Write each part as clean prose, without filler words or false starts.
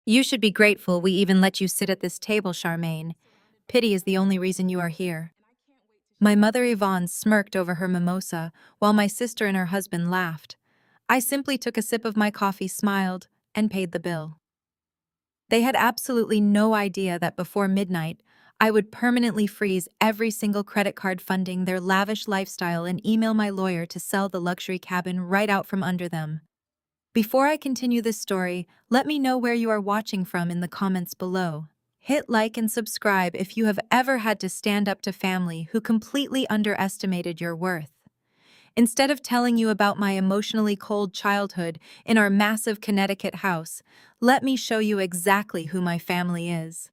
You should be grateful we even let you sit at this table, Charmaine. Pity is the only reason you are here. My mother Yvonne smirked over her mimosa, while my sister and her husband laughed. I simply took a sip of my coffee, smiled, and paid the bill. They had absolutely no idea that before midnight, I would permanently freeze every single credit card funding their lavish lifestyle and email my lawyer to sell the luxury cabin right out from under them. Before I continue this story, let me know where you are watching from in the comments below. Hit like and subscribe if you have ever had to stand up to family who completely underestimated your worth. Instead of telling you about my emotionally cold childhood in our massive Connecticut house, let me show you exactly who my family is.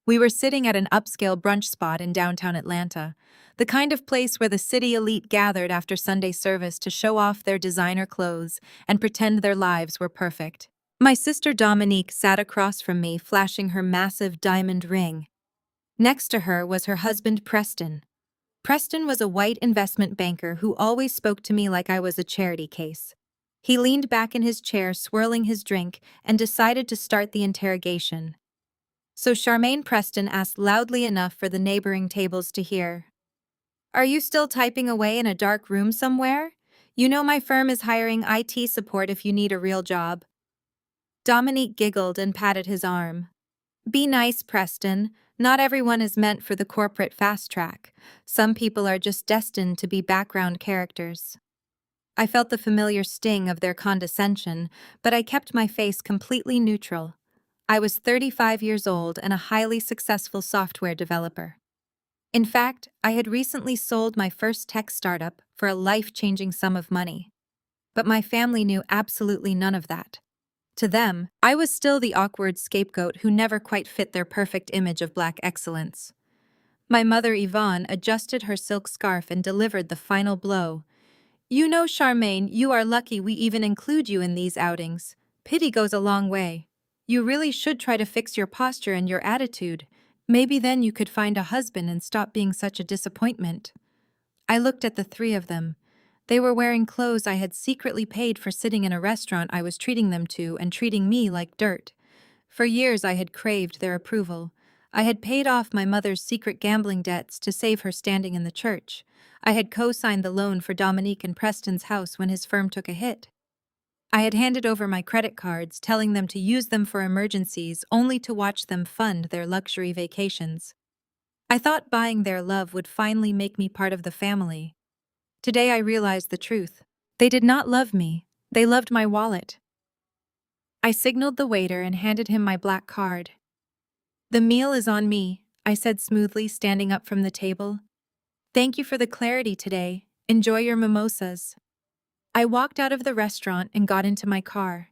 We were sitting at an upscale brunch spot in downtown Atlanta, the kind of place where the city elite gathered after Sunday service to show off their designer clothes and pretend their lives were perfect. My sister Dominique sat across from me, flashing her massive diamond ring. Next to her was her husband Preston. Preston was a white investment banker who always spoke to me like I was a charity case. He leaned back in his chair, swirling his drink, and decided to start the interrogation. So Charmaine Preston asked loudly enough for the neighboring tables to hear. "Are you still typing away in a dark room somewhere? You know my firm is hiring IT support if you need a real job." Dominique giggled and patted his arm. "Be nice, Preston. Not everyone is meant for the corporate fast track. Some people are just destined to be background characters." I felt the familiar sting of their condescension, but I kept my face completely neutral. I was 35 years old and a highly successful software developer. In fact, I had recently sold my first tech startup for a life-changing sum of money. But my family knew absolutely none of that. To them, I was still the awkward scapegoat who never quite fit their perfect image of black excellence. My mother Yvonne adjusted her silk scarf and delivered the final blow. "You know, Charmaine, you are lucky we even include you in these outings. Pity goes a long way. You really should try to fix your posture and your attitude. Maybe then you could find a husband and stop being such a disappointment." I looked at the three of them. They were wearing clothes I had secretly paid for, sitting in a restaurant I was treating them to, and treating me like dirt. For years I had craved their approval. I had paid off my mother's secret gambling debts to save her standing in the church. I had co-signed the loan for Dominique and Preston's house when his firm took a hit. I had handed over my credit cards, telling them to use them for emergencies, only to watch them fund their luxury vacations. I thought buying their love would finally make me part of the family. Today I realized the truth. They did not love me. They loved my wallet. I signaled the waiter and handed him my black card. "The meal is on me," I said smoothly, standing up from the table. "Thank you for the clarity today. Enjoy your mimosas." I walked out of the restaurant and got into my car.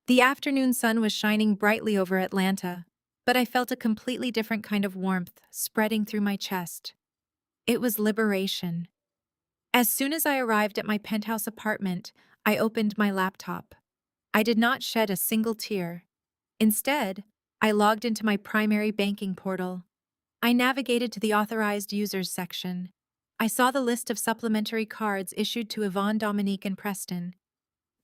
The afternoon sun was shining brightly over Atlanta, but I felt a completely different kind of warmth spreading through my chest. It was liberation. As soon as I arrived at my penthouse apartment, I opened my laptop. I did not shed a single tear. Instead, I logged into my primary banking portal. I navigated to the authorized users section. I saw the list of supplementary cards issued to Yvonne, Dominique, and Preston.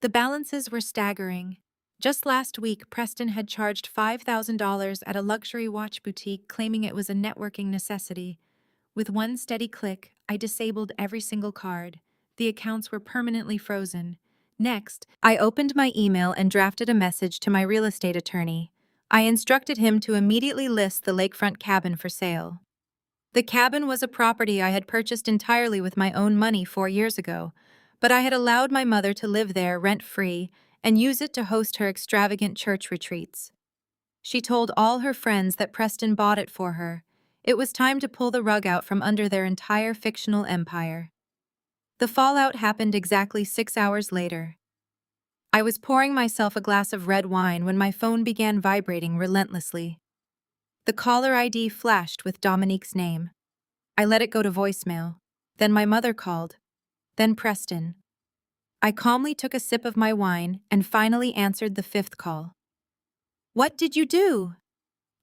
The balances were staggering. Just last week, Preston had charged $5,000 at a luxury watch boutique, claiming it was a networking necessity. With one steady click, I disabled every single card. The accounts were permanently frozen. Next, I opened my email and drafted a message to my real estate attorney. I instructed him to immediately list the lakefront cabin for sale. The cabin was a property I had purchased entirely with my own money 4 years ago, but I had allowed my mother to live there rent-free and use it to host her extravagant church retreats. She told all her friends that Preston bought it for her. It was time to pull the rug out from under their entire fictional empire. The fallout happened exactly 6 hours later. I was pouring myself a glass of red wine when my phone began vibrating relentlessly. The caller ID flashed with Dominique's name. I let it go to voicemail. Then my mother called. Then Preston. I calmly took a sip of my wine and finally answered the fifth call. "What did you do?"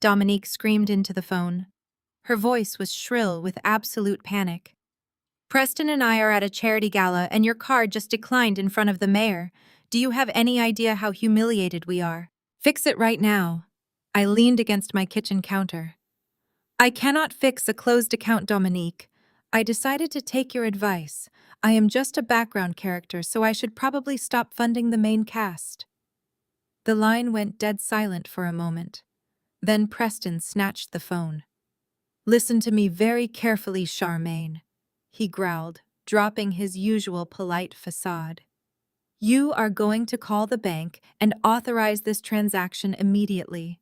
Dominique screamed into the phone. Her voice was shrill with absolute panic. "Preston and I are at a charity gala and your card just declined in front of the mayor. Do you have any idea how humiliated we are? Fix it right now." I leaned against my kitchen counter. I cannot fix a closed account, Dominique. I decided to take your advice. I am just a background character, so I should probably stop funding the main cast. The line went dead silent for a moment. Then Preston snatched the phone. Listen to me very carefully, Charmaine, he growled, dropping his usual polite facade. You are going to call the bank and authorize this transaction immediately.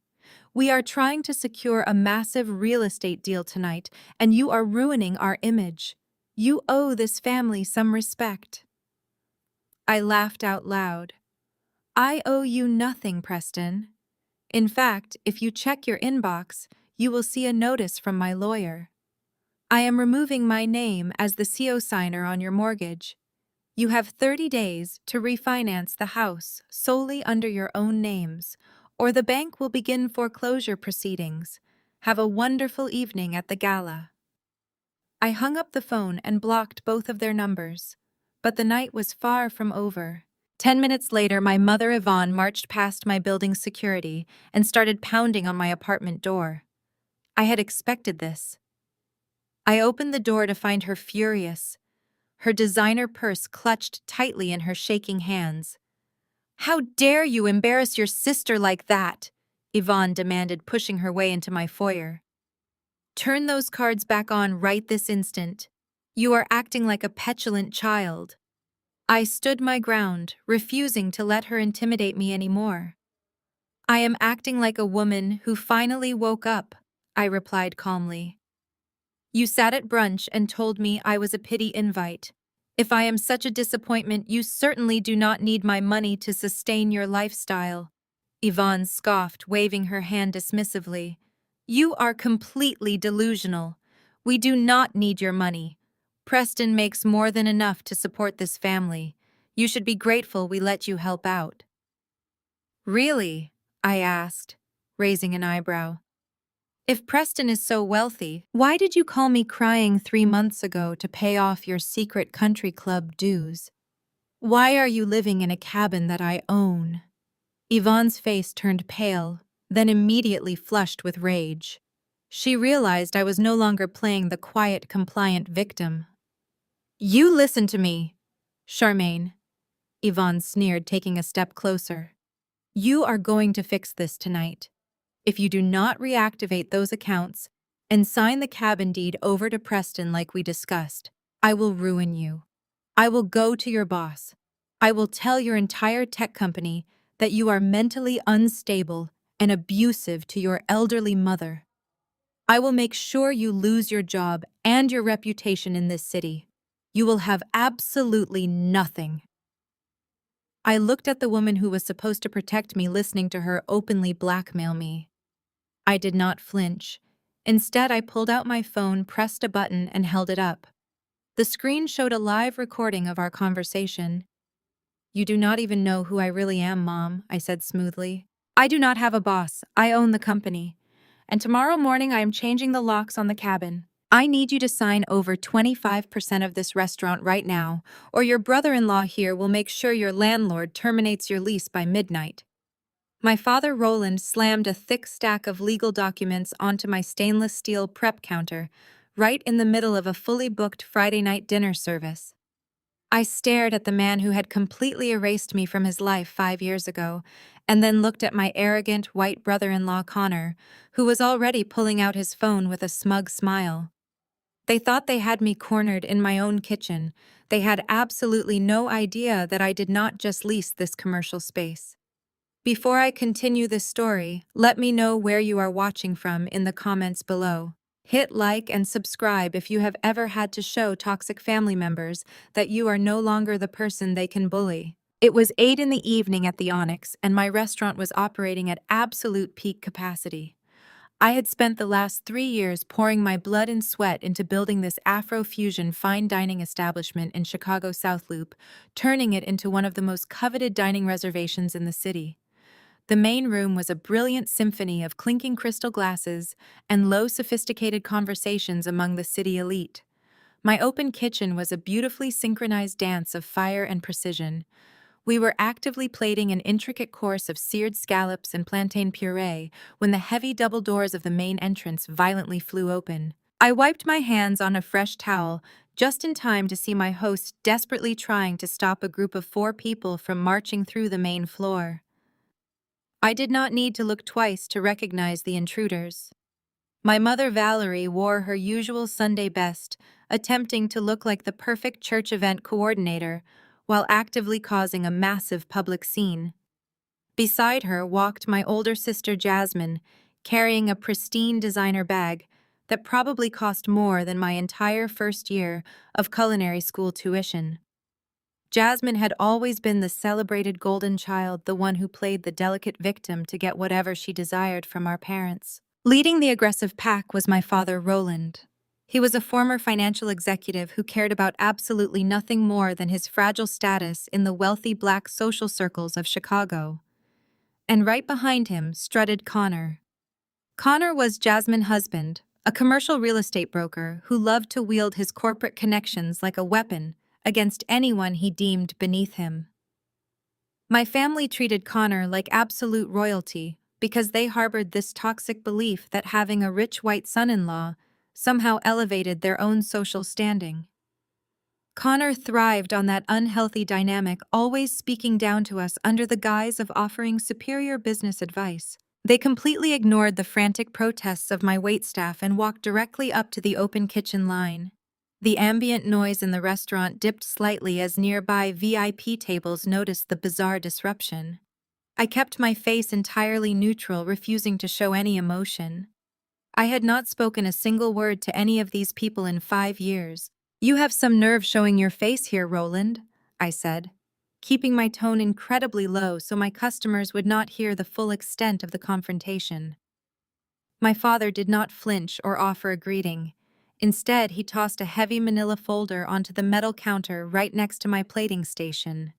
We are trying to secure a massive real estate deal tonight, and you are ruining our image. You owe this family some respect. I laughed out loud. I owe you nothing, Preston. In fact, if you check your inbox, you will see a notice from my lawyer. I am removing my name as the CO signer on your mortgage. You have 30 days to refinance the house solely under your own names, or the bank will begin foreclosure proceedings. Have a wonderful evening at the gala. I hung up the phone and blocked both of their numbers. But the night was far from over. 10 minutes later, my mother Yvonne marched past my building's security and started pounding on my apartment door. I had expected this. I opened the door to find her furious, her designer purse clutched tightly in her shaking hands. How dare you embarrass your sister like that? Yvonne demanded, pushing her way into my foyer. Turn those cards back on right this instant. You are acting like a petulant child. I stood my ground, refusing to let her intimidate me anymore. I am acting like a woman who finally woke up, I replied calmly. You sat at brunch and told me I was a pity invite. If I am such a disappointment, you certainly do not need my money to sustain your lifestyle. Yvonne scoffed, waving her hand dismissively. You are completely delusional. We do not need your money. Preston makes more than enough to support this family. You should be grateful we let you help out. Really? I asked, raising an eyebrow. If Preston is so wealthy, why did you call me crying 3 months ago to pay off your secret country club dues? Why are you living in a cabin that I own? Yvonne's face turned pale, then immediately flushed with rage. She realized I was no longer playing the quiet, compliant victim. You listen to me, Charmaine, Yvonne sneered, taking a step closer. You are going to fix this tonight. If you do not reactivate those accounts and sign the cabin deed over to Preston like we discussed, I will ruin you. I will go to your boss. I will tell your entire tech company that you are mentally unstable and abusive to your elderly mother. I will make sure you lose your job and your reputation in this city. You will have absolutely nothing. I looked at the woman who was supposed to protect me, listening to her openly blackmail me. I did not flinch. Instead, I pulled out my phone, pressed a button, and held it up. The screen showed a live recording of our conversation. You do not even know who I really am, Mom, I said smoothly. I do not have a boss. I own the company. And tomorrow morning I am changing the locks on the cabin. I need you to sign over 25% of this restaurant right now, or your brother-in-law here will make sure your landlord terminates your lease by midnight. My father Roland slammed a thick stack of legal documents onto my stainless steel prep counter, right in the middle of a fully booked Friday night dinner service. I stared at the man who had completely erased me from his life 5 years ago, and then looked at my arrogant white brother-in-law Connor, who was already pulling out his phone with a smug smile. They thought they had me cornered in my own kitchen. They had absolutely no idea that I did not just lease this commercial space. Before I continue this story, let me know where you are watching from in the comments below. Hit like and subscribe if you have ever had to show toxic family members that you are no longer the person they can bully. It was 8 in the evening at the Onyx, and my restaurant was operating at absolute peak capacity. I had spent the last 3 years pouring my blood and sweat into building this Afro-fusion fine dining establishment in Chicago South Loop, turning it into one of the most coveted dining reservations in the city. The main room was a brilliant symphony of clinking crystal glasses and low, sophisticated conversations among the city elite. My open kitchen was a beautifully synchronized dance of fire and precision. We were actively plating an intricate course of seared scallops and plantain puree when the heavy double doors of the main entrance violently flew open. I wiped my hands on a fresh towel, just in time to see my host desperately trying to stop a group of 4 people from marching through the main floor. I did not need to look twice to recognize the intruders. My mother Valerie wore her usual Sunday best, attempting to look like the perfect church event coordinator, while actively causing a massive public scene. Beside her walked my older sister Jasmine, carrying a pristine designer bag that probably cost more than my entire first year of culinary school tuition. Jasmine had always been the celebrated golden child, the one who played the delicate victim to get whatever she desired from our parents. Leading the aggressive pack was my father, Roland. He was a former financial executive who cared about absolutely nothing more than his fragile status in the wealthy black social circles of Chicago. And right behind him strutted Connor. Connor was Jasmine's husband, a commercial real estate broker who loved to wield his corporate connections like a weapon against anyone he deemed beneath him. My family treated Connor like absolute royalty because they harbored this toxic belief that having a rich white son-in-law somehow elevated their own social standing. Connor thrived on that unhealthy dynamic, always speaking down to us under the guise of offering superior business advice. They completely ignored the frantic protests of my waitstaff and walked directly up to the open kitchen line. The ambient noise in the restaurant dipped slightly as nearby VIP tables noticed the bizarre disruption. I kept my face entirely neutral, refusing to show any emotion. I had not spoken a single word to any of these people in 5 years. "You have some nerve showing your face here, Roland," I said, keeping my tone incredibly low so my customers would not hear the full extent of the confrontation. My father did not flinch or offer a greeting. Instead, he tossed a heavy manila folder onto the metal counter right next to my plating station.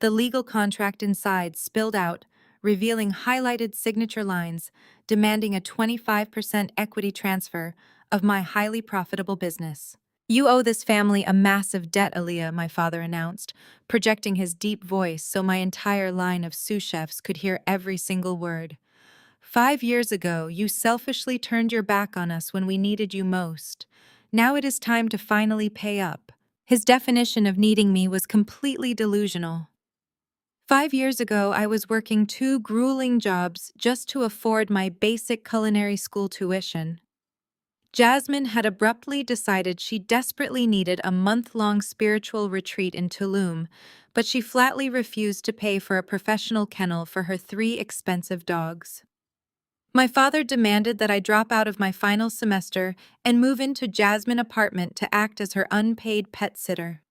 The legal contract inside spilled out, revealing highlighted signature lines demanding a 25% equity transfer of my highly profitable business. "You owe this family a massive debt, Aaliyah," my father announced, projecting his deep voice so my entire line of sous chefs could hear every single word. "5 years ago, you selfishly turned your back on us when we needed you most. Now it is time to finally pay up." His definition of needing me was completely delusional. 5 years ago, I was working 2 grueling jobs just to afford my basic culinary school tuition. Jasmine had abruptly decided she desperately needed a month-long spiritual retreat in Tulum, but she flatly refused to pay for a professional kennel for her 3 expensive dogs. My father demanded that I drop out of my final semester and move into Jasmine's apartment to act as her unpaid pet sitter.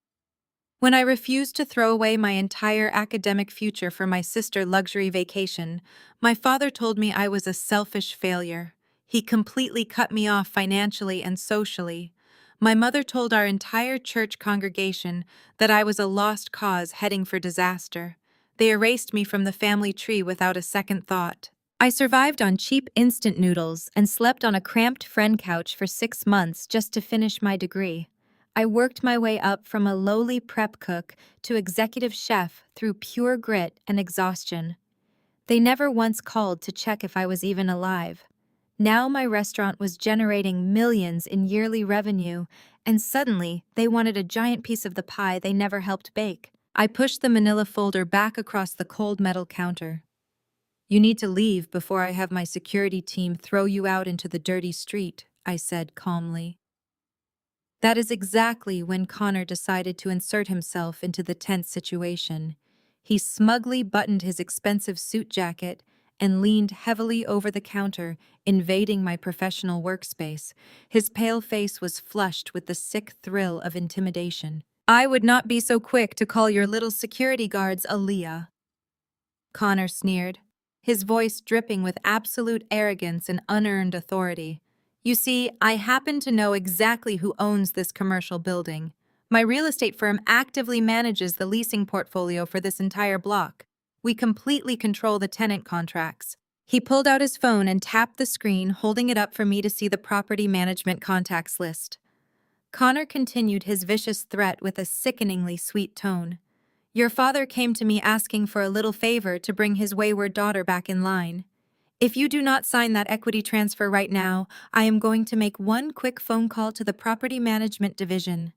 When I refused to throw away my entire academic future for my sister's luxury vacation, my father told me I was a selfish failure. He completely cut me off financially and socially. My mother told our entire church congregation that I was a lost cause heading for disaster. They erased me from the family tree without a second thought. I survived on cheap instant noodles and slept on a cramped friend couch for 6 months just to finish my degree. I worked my way up from a lowly prep cook to executive chef through pure grit and exhaustion. They never once called to check if I was even alive. Now my restaurant was generating millions in yearly revenue, and suddenly they wanted a giant piece of the pie they never helped bake. I pushed the manila folder back across the cold metal counter. "You need to leave before I have my security team throw you out into the dirty street," I said calmly. That is exactly when Connor decided to insert himself into the tense situation. He smugly buttoned his expensive suit jacket and leaned heavily over the counter, invading my professional workspace. His pale face was flushed with the sick thrill of intimidation. "I would not be so quick to call your little security guards Aaliyah," Connor sneered, his voice dripping with absolute arrogance and unearned authority. "You see, I happen to know exactly who owns this commercial building. My real estate firm actively manages the leasing portfolio for this entire block. We completely control the tenant contracts." He pulled out his phone and tapped the screen, holding it up for me to see the property management contacts list. Connor continued his vicious threat with a sickeningly sweet tone. Your father came to me asking for a little favor to bring his wayward daughter back in line. If you do not sign that equity transfer right now, I am going to make one quick phone call to the property management division.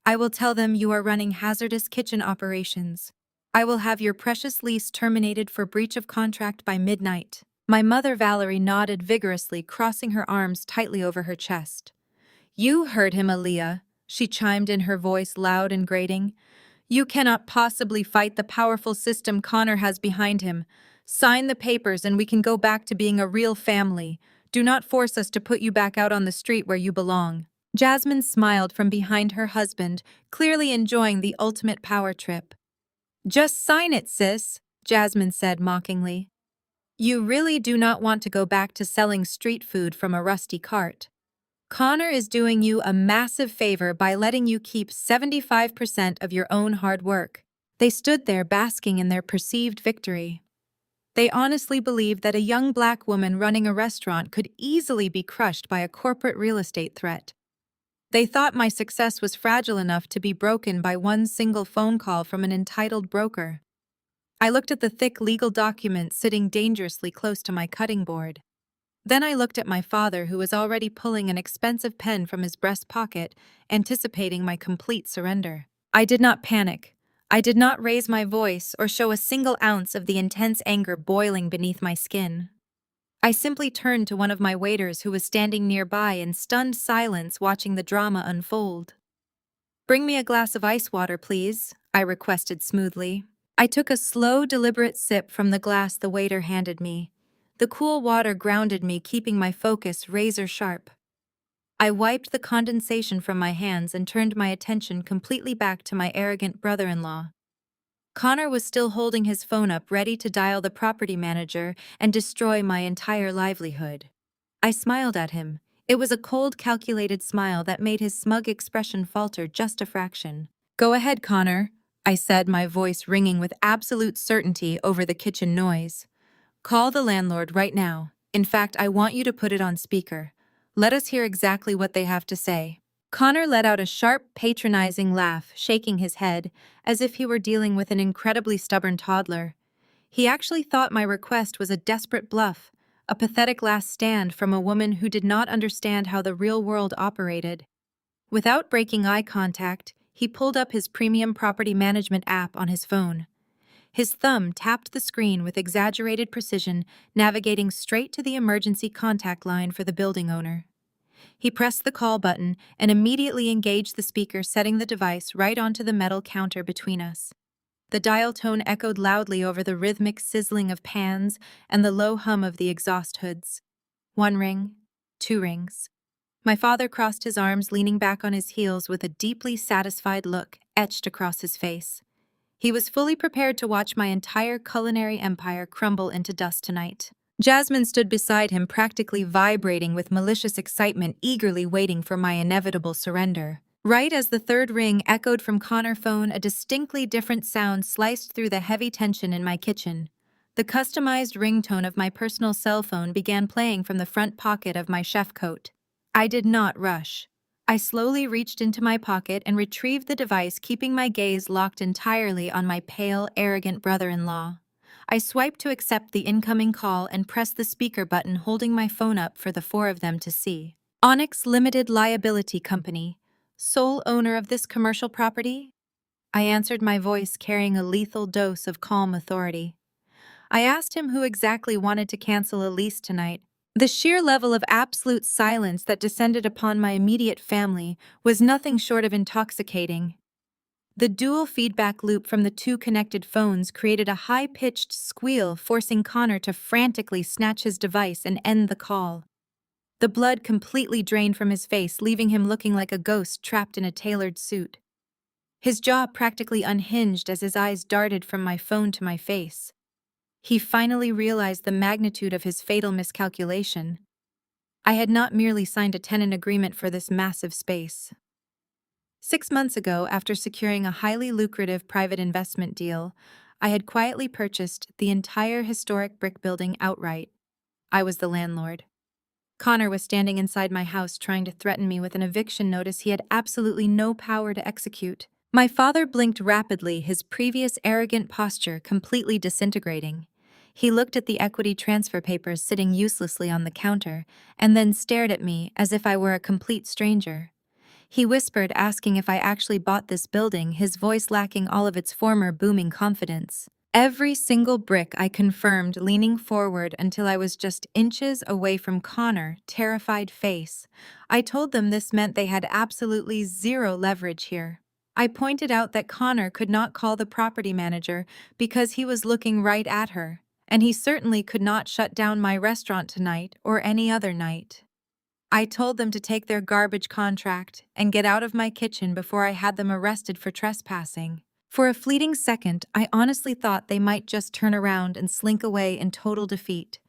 I will tell them you are running hazardous kitchen operations. I will have your precious lease terminated for breach of contract by midnight. My mother Valerie nodded vigorously, crossing her arms tightly over her chest. You heard him, Aaliyah, she chimed in, her voice loud and grating. You cannot possibly fight the powerful system Connor has behind him. Sign the papers and we can go back to being a real family. Do not force us to put you back out on the street where you belong. Jasmine smiled from behind her husband, clearly enjoying the ultimate power trip. Just sign it, sis, Jasmine said mockingly. You really do not want to go back to selling street food from a rusty cart. Connor is doing you a massive favor by letting you keep 75% of your own hard work. They stood there basking in their perceived victory. They honestly believed that a young black woman running a restaurant could easily be crushed by a corporate real estate threat. They thought my success was fragile enough to be broken by one single phone call from an entitled broker. I looked at the thick legal document sitting dangerously close to my cutting board. Then I looked at my father, who was already pulling an expensive pen from his breast pocket, anticipating my complete surrender. I did not panic. I did not raise my voice or show a single ounce of the intense anger boiling beneath my skin. I simply turned to one of my waiters who was standing nearby in stunned silence watching the drama unfold. Bring me a glass of ice water, please, I requested smoothly. I took a slow, deliberate sip from the glass the waiter handed me. The cool water grounded me, keeping my focus razor sharp. I wiped the condensation from my hands and turned my attention completely back to my arrogant brother-in-law. Connor was still holding his phone up, ready to dial the property manager and destroy my entire livelihood. I smiled at him. It was a cold, calculated smile that made his smug expression falter just a fraction. Go ahead, Connor, I said, my voice ringing with absolute certainty over the kitchen noise. Call the landlord right now. In fact, I want you to put it on speaker. Let us hear exactly what they have to say. Connor let out a sharp, patronizing laugh, shaking his head, as if he were dealing with an incredibly stubborn toddler. He actually thought my request was a desperate bluff, a pathetic last stand from a woman who did not understand how the real world operated. Without breaking eye contact, he pulled up his premium property management app on his phone. His thumb tapped the screen with exaggerated precision, navigating straight to the emergency contact line for the building owner. He pressed the call button and immediately engaged the speaker, setting the device right onto the metal counter between us. The dial tone echoed loudly over the rhythmic sizzling of pans and the low hum of the exhaust hoods. 1 ring, 2 rings. My father crossed his arms, leaning back on his heels with a deeply satisfied look etched across his face. He was fully prepared to watch my entire culinary empire crumble into dust tonight. Jasmine stood beside him, practically vibrating with malicious excitement, eagerly waiting for my inevitable surrender. Right as the third ring echoed from Connor's phone, a distinctly different sound sliced through the heavy tension in my kitchen. The customized ringtone of my personal cell phone began playing from the front pocket of my chef coat. I did not rush. I slowly reached into my pocket and retrieved the device, keeping my gaze locked entirely on my pale, arrogant brother-in-law. I swiped to accept the incoming call and pressed the speaker button, holding my phone up for the 4 of them to see. Onyx Limited Liability Company, sole owner of this commercial property? I answered, my voice carrying a lethal dose of calm authority. I asked him who exactly wanted to cancel a lease tonight. The sheer level of absolute silence that descended upon my immediate family was nothing short of intoxicating. The dual feedback loop from the 2 connected phones created a high-pitched squeal, forcing Connor to frantically snatch his device and end the call. The blood completely drained from his face, leaving him looking like a ghost trapped in a tailored suit. His jaw practically unhinged as his eyes darted from my phone to my face. He finally realized the magnitude of his fatal miscalculation. I had not merely signed a tenant agreement for this massive space. 6 months ago, after securing a highly lucrative private investment deal, I had quietly purchased the entire historic brick building outright. I was the landlord. Connor was standing inside my house trying to threaten me with an eviction notice he had absolutely no power to execute. My father blinked rapidly, his previous arrogant posture completely disintegrating. He looked at the equity transfer papers sitting uselessly on the counter and then stared at me as if I were a complete stranger. He whispered, asking if I actually bought this building, his voice lacking all of its former booming confidence. Every single brick, I confirmed, leaning forward until I was just inches away from Connor, terrified face. I told them this meant they had absolutely zero leverage here. I pointed out that Connor could not call the property manager because he was looking right at her, and he certainly could not shut down my restaurant tonight or any other night. I told them to take their garbage contract and get out of my kitchen before I had them arrested for trespassing. For a fleeting second, I honestly thought they might just turn around and slink away in total defeat.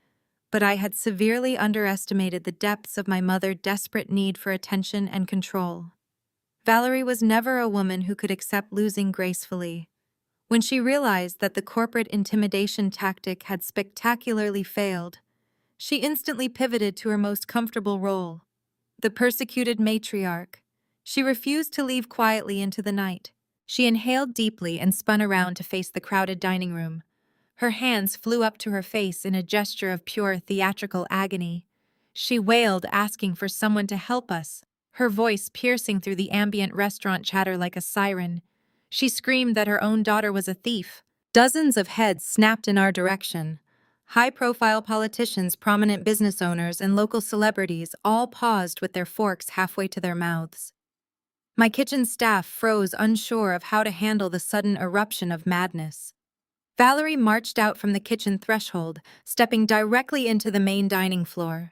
But I had severely underestimated the depths of my mother's desperate need for attention and control. Valerie was never a woman who could accept losing gracefully. When she realized that the corporate intimidation tactic had spectacularly failed, she instantly pivoted to her most comfortable role, the persecuted matriarch. She refused to leave quietly into the night. She inhaled deeply and spun around to face the crowded dining room. Her hands flew up to her face in a gesture of pure theatrical agony. She wailed, asking for someone to help us, her voice piercing through the ambient restaurant chatter like a siren. She screamed that her own daughter was a thief. Dozens of heads snapped in our direction. High-profile politicians, prominent business owners, and local celebrities all paused with their forks halfway to their mouths. My kitchen staff froze, unsure of how to handle the sudden eruption of madness. Valerie marched out from the kitchen threshold, stepping directly into the main dining floor.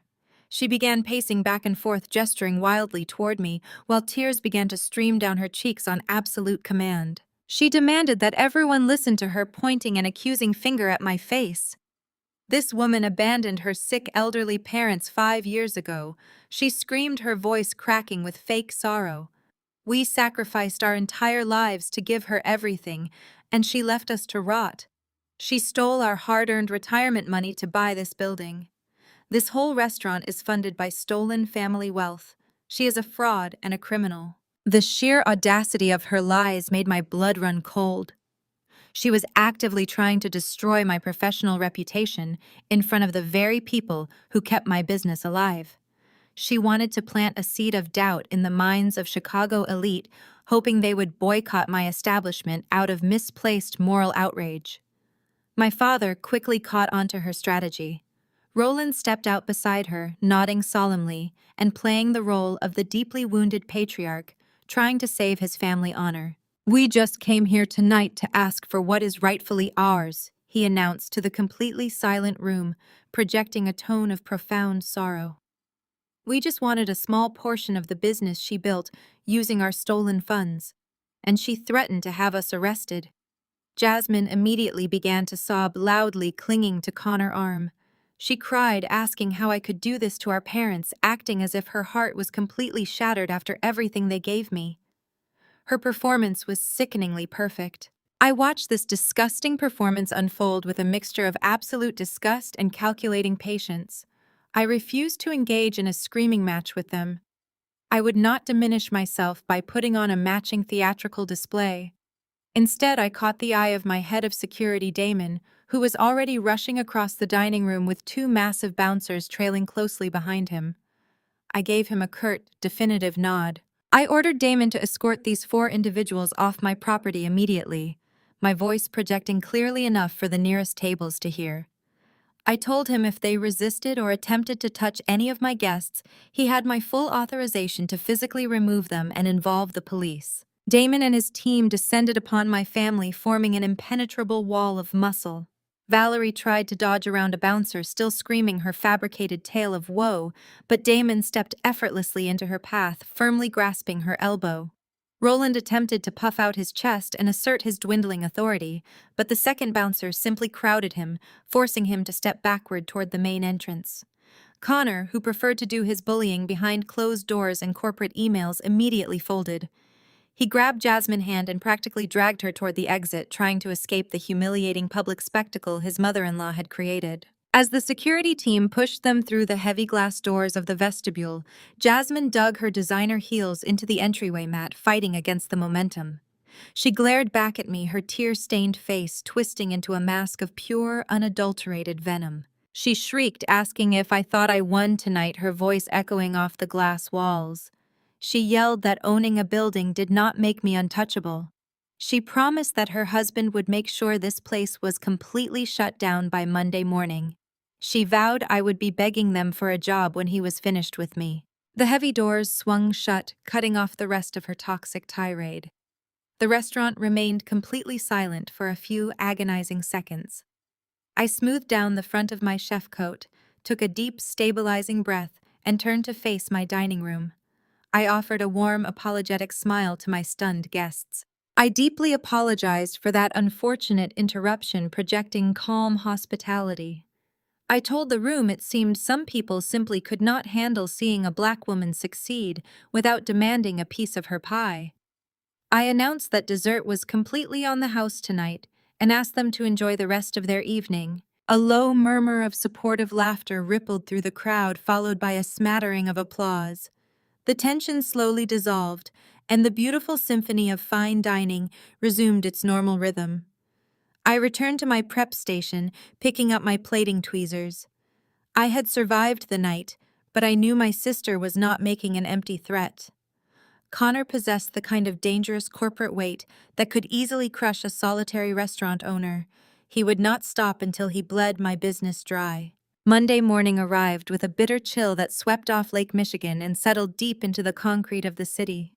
She began pacing back and forth, gesturing wildly toward me, while tears began to stream down her cheeks on absolute command. She demanded that everyone listen to her, pointing an accusing finger at my face. This woman abandoned her sick elderly parents 5 years ago. She screamed, her voice cracking with fake sorrow. We sacrificed our entire lives to give her everything, and she left us to rot. She stole our hard-earned retirement money to buy this building. This whole restaurant is funded by stolen family wealth. She is a fraud and a criminal. The sheer audacity of her lies made my blood run cold. She was actively trying to destroy my professional reputation in front of the very people who kept my business alive. She wanted to plant a seed of doubt in the minds of Chicago elite, hoping they would boycott my establishment out of misplaced moral outrage. My father quickly caught on to her strategy. Roland stepped out beside her, nodding solemnly and playing the role of the deeply wounded patriarch, trying to save his family honor. "We just came here tonight to ask for what is rightfully ours," he announced to the completely silent room, projecting a tone of profound sorrow. "We just wanted a small portion of the business she built using our stolen funds, and she threatened to have us arrested." Jasmine immediately began to sob loudly, clinging to Connor's arm. She cried, asking how I could do this to our parents, acting as if her heart was completely shattered after everything they gave me. Her performance was sickeningly perfect. I watched this disgusting performance unfold with a mixture of absolute disgust and calculating patience. I refused to engage in a screaming match with them. I would not diminish myself by putting on a matching theatrical display. Instead, I caught the eye of my head of security, Damon, who was already rushing across the dining room with 2 massive bouncers trailing closely behind him. I gave him a curt, definitive nod. I ordered Damon to escort these 4 individuals off my property immediately, my voice projecting clearly enough for the nearest tables to hear. I told him if they resisted or attempted to touch any of my guests, he had my full authorization to physically remove them and involve the police. Damon and his team descended upon my family, forming an impenetrable wall of muscle. Valerie tried to dodge around a bouncer, still screaming her fabricated tale of woe, but Damon stepped effortlessly into her path, firmly grasping her elbow. Roland attempted to puff out his chest and assert his dwindling authority, but the second bouncer simply crowded him, forcing him to step backward toward the main entrance. Connor, who preferred to do his bullying behind closed doors and corporate emails, immediately folded. He grabbed Jasmine's hand and practically dragged her toward the exit, trying to escape the humiliating public spectacle his mother-in-law had created. As the security team pushed them through the heavy glass doors of the vestibule, Jasmine dug her designer heels into the entryway mat, fighting against the momentum. She glared back at me, her tear-stained face twisting into a mask of pure, unadulterated venom. She shrieked, asking if I thought I won tonight, her voice echoing off the glass walls. She yelled that owning a building did not make me untouchable. She promised that her husband would make sure this place was completely shut down by Monday morning. She vowed I would be begging them for a job when he was finished with me. The heavy doors swung shut, cutting off the rest of her toxic tirade. The restaurant remained completely silent for a few agonizing seconds. I smoothed down the front of my chef coat, took a deep, stabilizing breath, and turned to face my dining room. I offered a warm, apologetic smile to my stunned guests. I deeply apologized for that unfortunate interruption, projecting calm hospitality. I told the room it seemed some people simply could not handle seeing a black woman succeed without demanding a piece of her pie. I announced that dessert was completely on the house tonight and asked them to enjoy the rest of their evening. A low murmur of supportive laughter rippled through the crowd, followed by a smattering of applause. The tension slowly dissolved, and the beautiful symphony of fine dining resumed its normal rhythm. I returned to my prep station, picking up my plating tweezers. I had survived the night, but I knew my sister was not making an empty threat. Connor possessed the kind of dangerous corporate weight that could easily crush a solitary restaurant owner. He would not stop until he bled my business dry. Monday morning arrived with a bitter chill that swept off Lake Michigan and settled deep into the concrete of the city.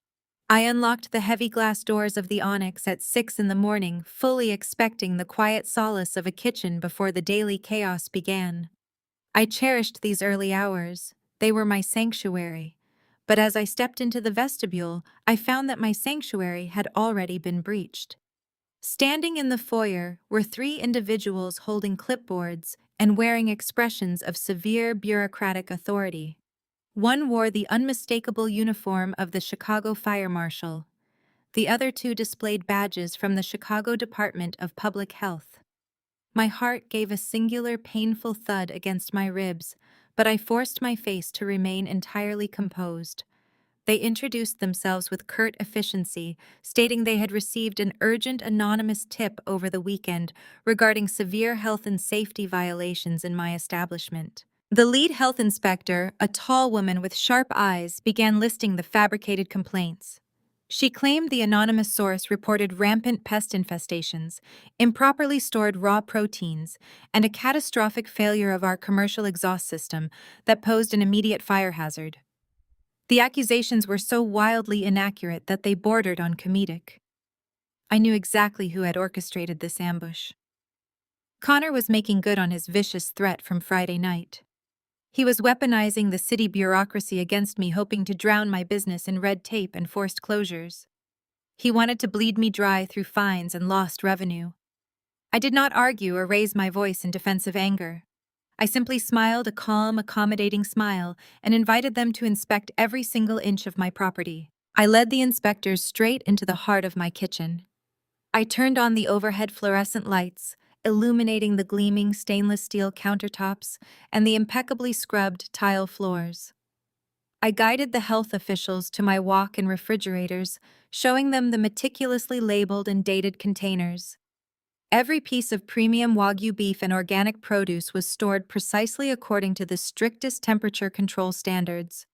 I unlocked the heavy glass doors of the Onyx at 6 in the morning, fully expecting the quiet solace of a kitchen before the daily chaos began. I cherished these early hours. They were my sanctuary. But as I stepped into the vestibule, I found that my sanctuary had already been breached. Standing in the foyer were three individuals holding clipboards and wearing expressions of severe bureaucratic authority. One wore the unmistakable uniform of the Chicago Fire Marshal. The other two displayed badges from the Chicago Department of Public Health. My heart gave a singular painful thud against my ribs, but I forced my face to remain entirely composed. They introduced themselves with curt efficiency, stating they had received an urgent anonymous tip over the weekend regarding severe health and safety violations in my establishment. The lead health inspector, a tall woman with sharp eyes, began listing the fabricated complaints. She claimed the anonymous source reported rampant pest infestations, improperly stored raw proteins, and a catastrophic failure of our commercial exhaust system that posed an immediate fire hazard. The accusations were so wildly inaccurate that they bordered on comedic. I knew exactly who had orchestrated this ambush. Connor was making good on his vicious threat from Friday night. He was weaponizing the city bureaucracy against me, hoping to drown my business in red tape and forced closures. He wanted to bleed me dry through fines and lost revenue. I did not argue or raise my voice in defensive anger. I simply smiled a calm, accommodating smile and invited them to inspect every single inch of my property. I led the inspectors straight into the heart of my kitchen. I turned on the overhead fluorescent lights, illuminating the gleaming stainless steel countertops and the impeccably scrubbed tile floors. I guided the health officials to my walk-in refrigerators, showing them the meticulously labeled and dated containers. Every piece of premium Wagyu beef and organic produce was stored precisely according to the strictest temperature control standards.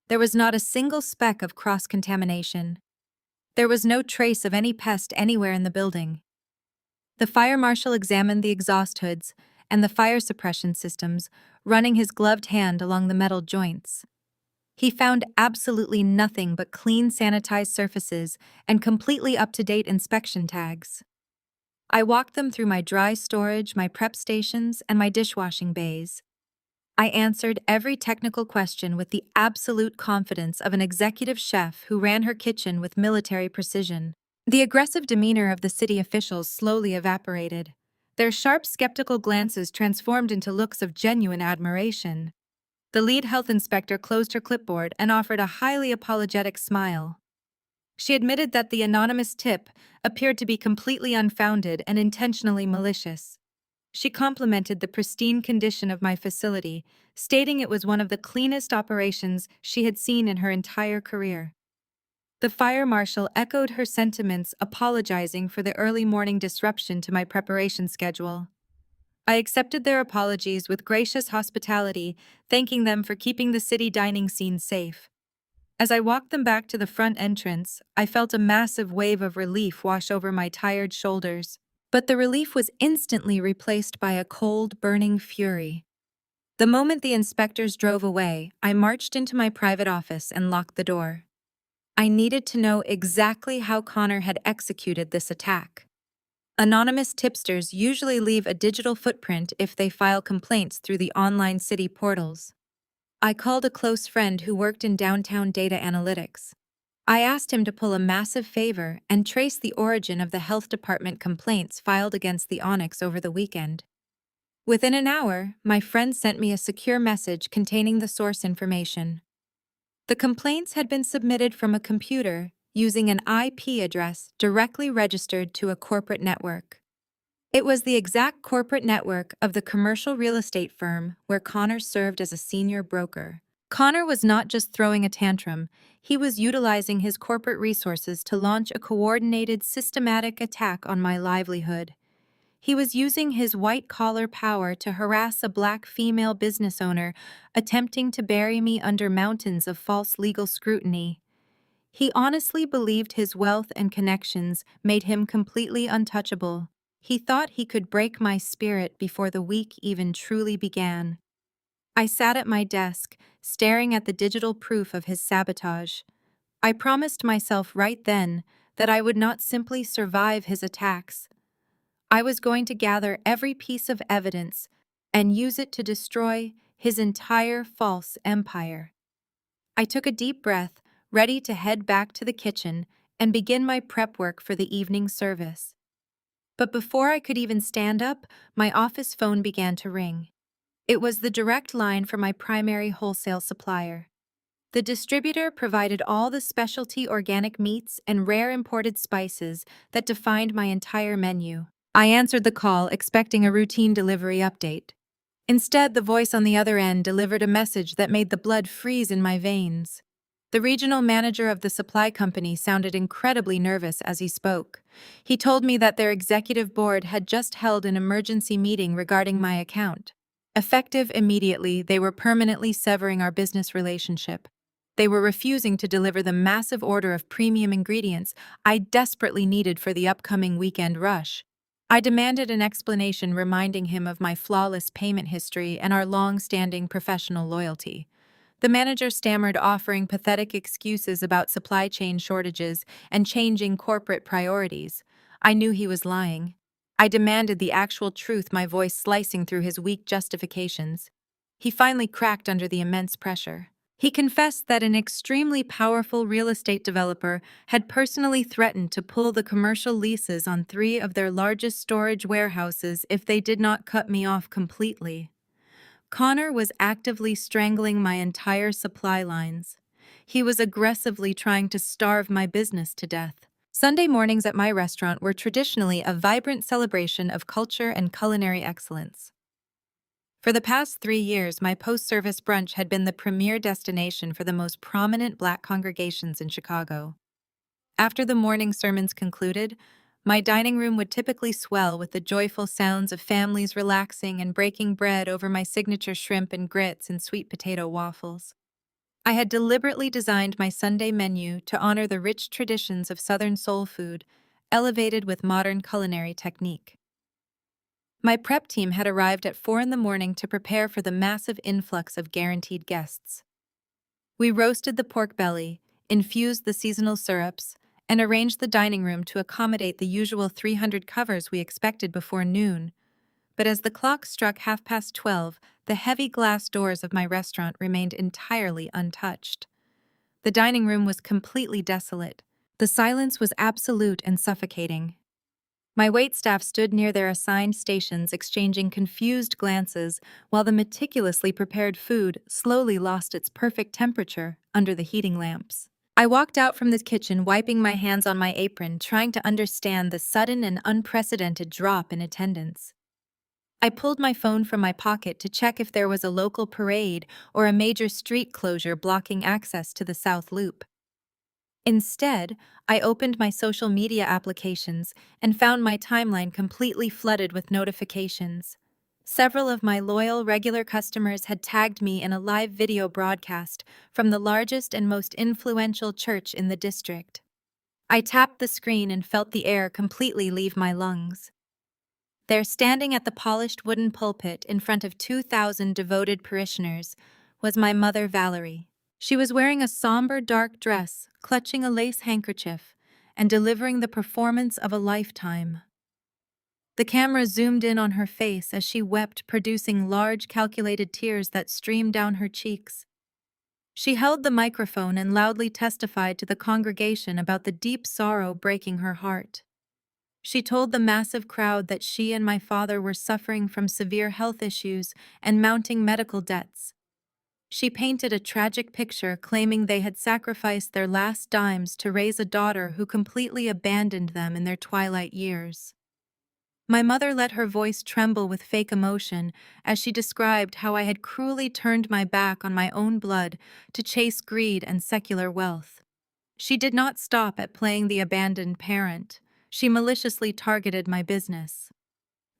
There was not a single speck of cross-contamination. There was no trace of any pest anywhere in the building. The fire marshal examined the exhaust hoods and the fire suppression systems, running his gloved hand along the metal joints. He found absolutely nothing but clean, sanitized surfaces and completely up-to-date inspection tags. I walked them through my dry storage, my prep stations, and my dishwashing bays. I answered every technical question with the absolute confidence of an executive chef who ran her kitchen with military precision. The aggressive demeanor of the city officials slowly evaporated. Their sharp, skeptical glances transformed into looks of genuine admiration. The lead health inspector closed her clipboard and offered a highly apologetic smile. She admitted that the anonymous tip appeared to be completely unfounded and intentionally malicious. She complimented the pristine condition of my facility, stating it was one of the cleanest operations she had seen in her entire career. The fire marshal echoed her sentiments, apologizing for the early morning disruption to my preparation schedule. I accepted their apologies with gracious hospitality, thanking them for keeping the city dining scene safe. As I walked them back to the front entrance, I felt a massive wave of relief wash over my tired shoulders. But the relief was instantly replaced by a cold, burning fury. The moment the inspectors drove away, I marched into my private office and locked the door. I needed to know exactly how Connor had executed this attack. Anonymous tipsters usually leave a digital footprint if they file complaints through the online city portals. I called a close friend who worked in downtown data analytics. I asked him to pull a massive favor and trace the origin of the health department complaints filed against the Onyx over the weekend. Within an hour, my friend sent me a secure message containing the source information. The complaints had been submitted from a computer using an IP address directly registered to a corporate network. It was the exact corporate network of the commercial real estate firm where Connor served as a senior broker. Connor was not just throwing a tantrum, he was utilizing his corporate resources to launch a coordinated, systematic attack on my livelihood. He was using his white-collar power to harass a black female business owner, attempting to bury me under mountains of false legal scrutiny. He honestly believed his wealth and connections made him completely untouchable. He thought he could break my spirit before the week even truly began. I sat at my desk, staring at the digital proof of his sabotage. I promised myself right then that I would not simply survive his attacks. I was going to gather every piece of evidence and use it to destroy his entire false empire. I took a deep breath, ready to head back to the kitchen and begin my prep work for the evening service. But before I could even stand up, my office phone began to ring. It was the direct line for my primary wholesale supplier. The distributor provided all the specialty organic meats and rare imported spices that defined my entire menu. I answered the call, expecting a routine delivery update. Instead, the voice on the other end delivered a message that made the blood freeze in my veins. The regional manager of the supply company sounded incredibly nervous as he spoke. He told me that their executive board had just held an emergency meeting regarding my account. Effective immediately, they were permanently severing our business relationship. They were refusing to deliver the massive order of premium ingredients I desperately needed for the upcoming weekend rush. I demanded an explanation, reminding him of my flawless payment history and our long-standing professional loyalty. The manager stammered, offering pathetic excuses about supply chain shortages and changing corporate priorities. I knew he was lying. I demanded the actual truth, my voice slicing through his weak justifications. He finally cracked under the immense pressure. He confessed that an extremely powerful real estate developer had personally threatened to pull the commercial leases on 3 of their largest storage warehouses if they did not cut me off completely. Connor was actively strangling my entire supply lines. He was aggressively trying to starve my business to death. Sunday mornings at my restaurant were traditionally a vibrant celebration of culture and culinary excellence. For the past 3 years, my post-service brunch had been the premier destination for the most prominent Black congregations in Chicago. After the morning sermons concluded, my dining room would typically swell with the joyful sounds of families relaxing and breaking bread over my signature shrimp and grits and sweet potato waffles. I had deliberately designed my Sunday menu to honor the rich traditions of Southern soul food, elevated with modern culinary technique. My prep team had arrived at 4 in the morning to prepare for the massive influx of guaranteed guests. We roasted the pork belly, infused the seasonal syrups, and arranged the dining room to accommodate the usual 300 covers we expected before noon. But as the clock struck 12:30, the heavy glass doors of my restaurant remained entirely untouched. The dining room was completely desolate. The silence was absolute and suffocating. My waitstaff stood near their assigned stations, exchanging confused glances while the meticulously prepared food slowly lost its perfect temperature under the heating lamps. I walked out from the kitchen, wiping my hands on my apron, trying to understand the sudden and unprecedented drop in attendance. I pulled my phone from my pocket to check if there was a local parade or a major street closure blocking access to the South Loop. Instead, I opened my social media applications and found my timeline completely flooded with notifications. Several of my loyal, regular customers had tagged me in a live video broadcast from the largest and most influential church in the district. I tapped the screen and felt the air completely leave my lungs. There, standing at the polished wooden pulpit in front of 2,000 devoted parishioners, was my mother, Valerie. She was wearing a somber dark dress, clutching a lace handkerchief, and delivering the performance of a lifetime. The camera zoomed in on her face as she wept, producing large, calculated tears that streamed down her cheeks. She held the microphone and loudly testified to the congregation about the deep sorrow breaking her heart. She told the massive crowd that she and my father were suffering from severe health issues and mounting medical debts. She painted a tragic picture, claiming they had sacrificed their last dimes to raise a daughter who completely abandoned them in their twilight years. My mother let her voice tremble with fake emotion as she described how I had cruelly turned my back on my own blood to chase greed and secular wealth. She did not stop at playing the abandoned parent. She maliciously targeted my business.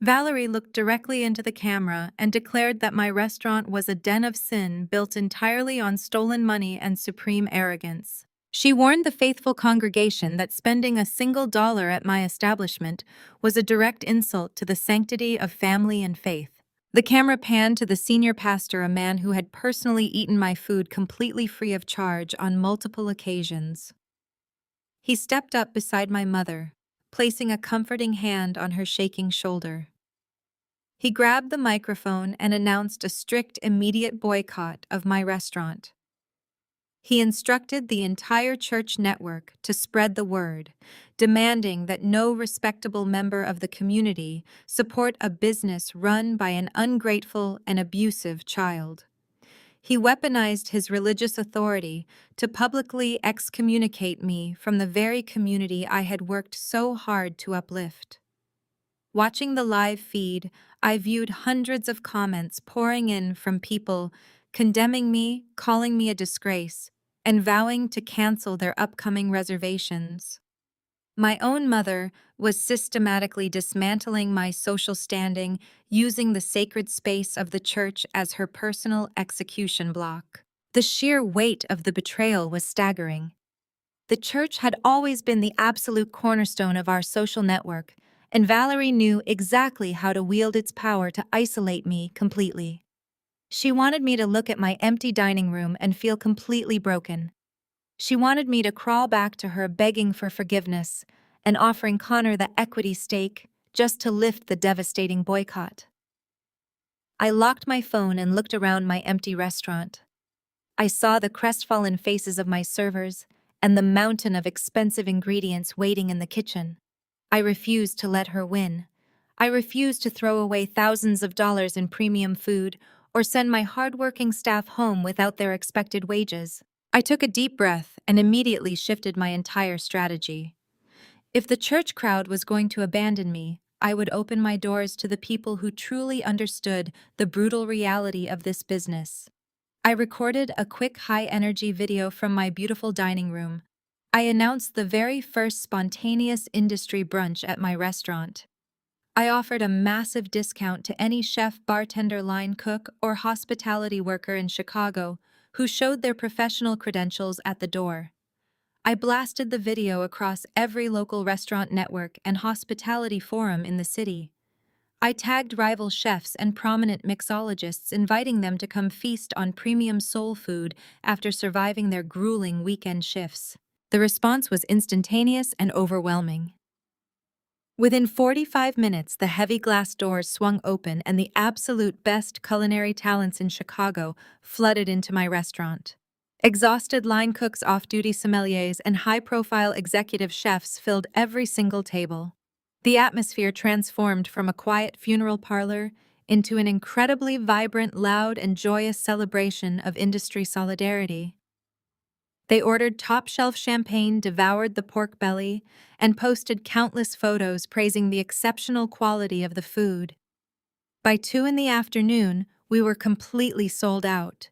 Valerie looked directly into the camera and declared that my restaurant was a den of sin built entirely on stolen money and supreme arrogance. She warned the faithful congregation that spending a single dollar at my establishment was a direct insult to the sanctity of family and faith. The camera panned to the senior pastor, a man who had personally eaten my food completely free of charge on multiple occasions. He stepped up beside my mother, placing a comforting hand on her shaking shoulder. He grabbed the microphone and announced a strict, immediate boycott of my restaurant. He instructed the entire church network to spread the word, demanding that no respectable member of the community support a business run by an ungrateful and abusive child. He weaponized his religious authority to publicly excommunicate me from the very community I had worked so hard to uplift. Watching the live feed, I viewed hundreds of comments pouring in from people condemning me, calling me a disgrace, and vowing to cancel their upcoming reservations. My own mother was systematically dismantling my social standing, using the sacred space of the church as her personal execution block. The sheer weight of the betrayal was staggering. The church had always been the absolute cornerstone of our social network, and Valerie knew exactly how to wield its power to isolate me completely. She wanted me to look at my empty dining room and feel completely broken. She wanted me to crawl back to her begging for forgiveness and offering Connor the equity stake just to lift the devastating boycott. I locked my phone and looked around my empty restaurant. I saw the crestfallen faces of my servers and the mountain of expensive ingredients waiting in the kitchen. I refused to let her win. I refused to throw away thousands of dollars in premium food or send my hardworking staff home without their expected wages. I took a deep breath and immediately shifted my entire strategy. If the church crowd was going to abandon me, I would open my doors to the people who truly understood the brutal reality of this business. I recorded a quick high-energy video from my beautiful dining room. I announced the very first spontaneous industry brunch at my restaurant. I offered a massive discount to any chef, bartender, line cook, or hospitality worker in Chicago who showed their professional credentials at the door. I blasted the video across every local restaurant network and hospitality forum in the city. I tagged rival chefs and prominent mixologists, inviting them to come feast on premium soul food after surviving their grueling weekend shifts. The response was instantaneous and overwhelming. Within 45 minutes, the heavy glass doors swung open and the absolute best culinary talents in Chicago flooded into my restaurant. Exhausted line cooks, off-duty sommeliers, and high-profile executive chefs filled every single table. The atmosphere transformed from a quiet funeral parlor into an incredibly vibrant, loud, and joyous celebration of industry solidarity. They ordered top-shelf champagne, devoured the pork belly, and posted countless photos praising the exceptional quality of the food. By 2 in the afternoon, we were completely sold out.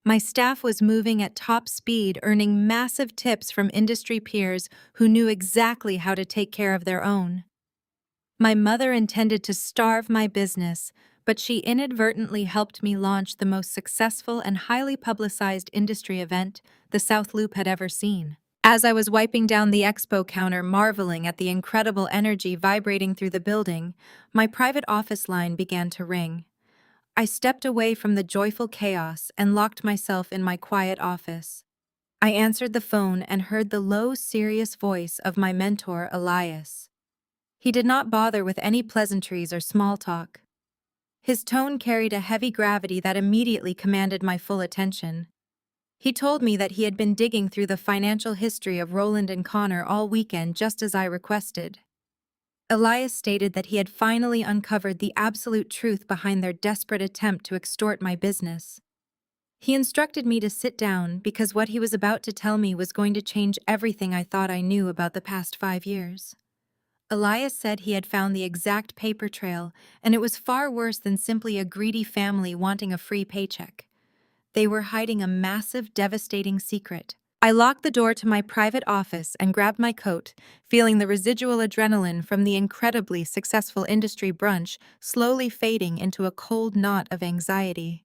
My staff was moving at top speed, earning massive tips from industry peers who knew exactly how to take care of their own. My mother intended to starve my business, but she inadvertently helped me launch the most successful and highly publicized industry event the South Loop had ever seen. As I was wiping down the expo counter, marveling at the incredible energy vibrating through the building, my private office line began to ring. I stepped away from the joyful chaos and locked myself in my quiet office. I answered the phone and heard the low, serious voice of my mentor, Elias. He did not bother with any pleasantries or small talk. His tone carried a heavy gravity that immediately commanded my full attention. He told me that he had been digging through the financial history of Roland and Connor all weekend just as I requested. Elias stated that he had finally uncovered the absolute truth behind their desperate attempt to extort my business. He instructed me to sit down because what he was about to tell me was going to change everything I thought I knew about the past 5 years. Elias said he had found the exact paper trail, and it was far worse than simply a greedy family wanting a free paycheck. They were hiding a massive, devastating secret. I locked the door to my private office and grabbed my coat, feeling the residual adrenaline from the incredibly successful industry brunch slowly fading into a cold knot of anxiety.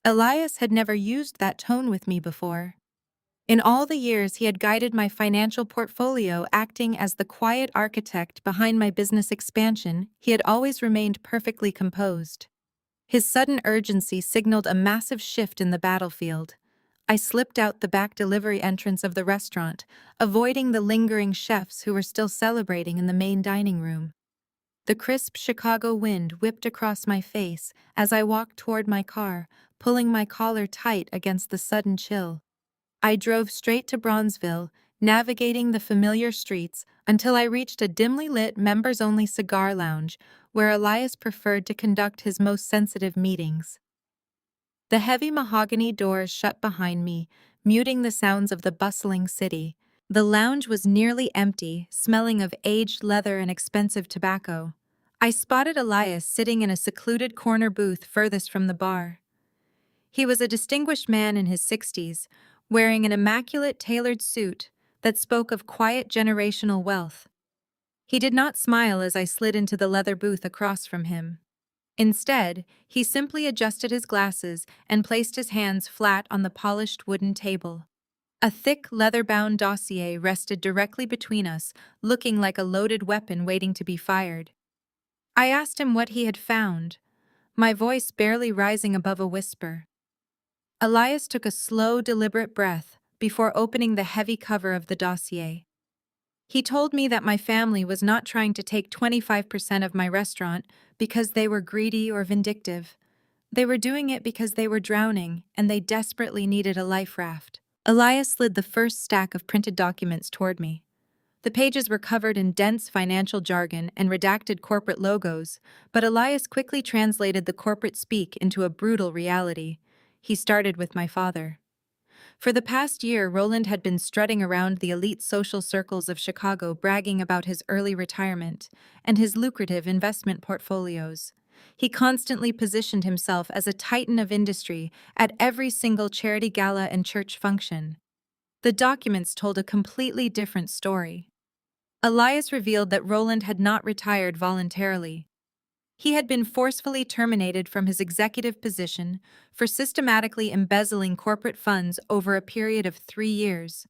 Elias had never used that tone with me before. In all the years he had guided my financial portfolio, acting as the quiet architect behind my business expansion, he had always remained perfectly composed. His sudden urgency signaled a massive shift in the battlefield. I slipped out the back delivery entrance of the restaurant, avoiding the lingering chefs who were still celebrating in the main dining room. The crisp Chicago wind whipped across my face as I walked toward my car, pulling my collar tight against the sudden chill. I drove straight to Bronzeville, navigating the familiar streets until I reached a dimly lit members-only cigar lounge where Elias preferred to conduct his most sensitive meetings. The heavy mahogany doors shut behind me, muting the sounds of the bustling city. The lounge was nearly empty, smelling of aged leather and expensive tobacco. I spotted Elias sitting in a secluded corner booth furthest from the bar. He was a distinguished man in his 60s, wearing an immaculate tailored suit that spoke of quiet generational wealth. He did not smile as I slid into the leather booth across from him. Instead, he simply adjusted his glasses and placed his hands flat on the polished wooden table. A thick, leather-bound dossier rested directly between us, looking like a loaded weapon waiting to be fired. I asked him what he had found, my voice barely rising above a whisper. Elias took a slow, deliberate breath before opening the heavy cover of the dossier. He told me that my family was not trying to take 25% of my restaurant because they were greedy or vindictive. They were doing it because they were drowning and they desperately needed a life raft. Elias slid the first stack of printed documents toward me. The pages were covered in dense financial jargon and redacted corporate logos, but Elias quickly translated the corporate speak into a brutal reality. He started with my father. For the past year, Roland had been strutting around the elite social circles of Chicago, bragging about his early retirement and his lucrative investment portfolios. He constantly positioned himself as a titan of industry at every single charity gala and church function. The documents told a completely different story. Elias revealed that Roland had not retired voluntarily. He had been forcefully terminated from his executive position for systematically embezzling corporate funds over a period of 3 years.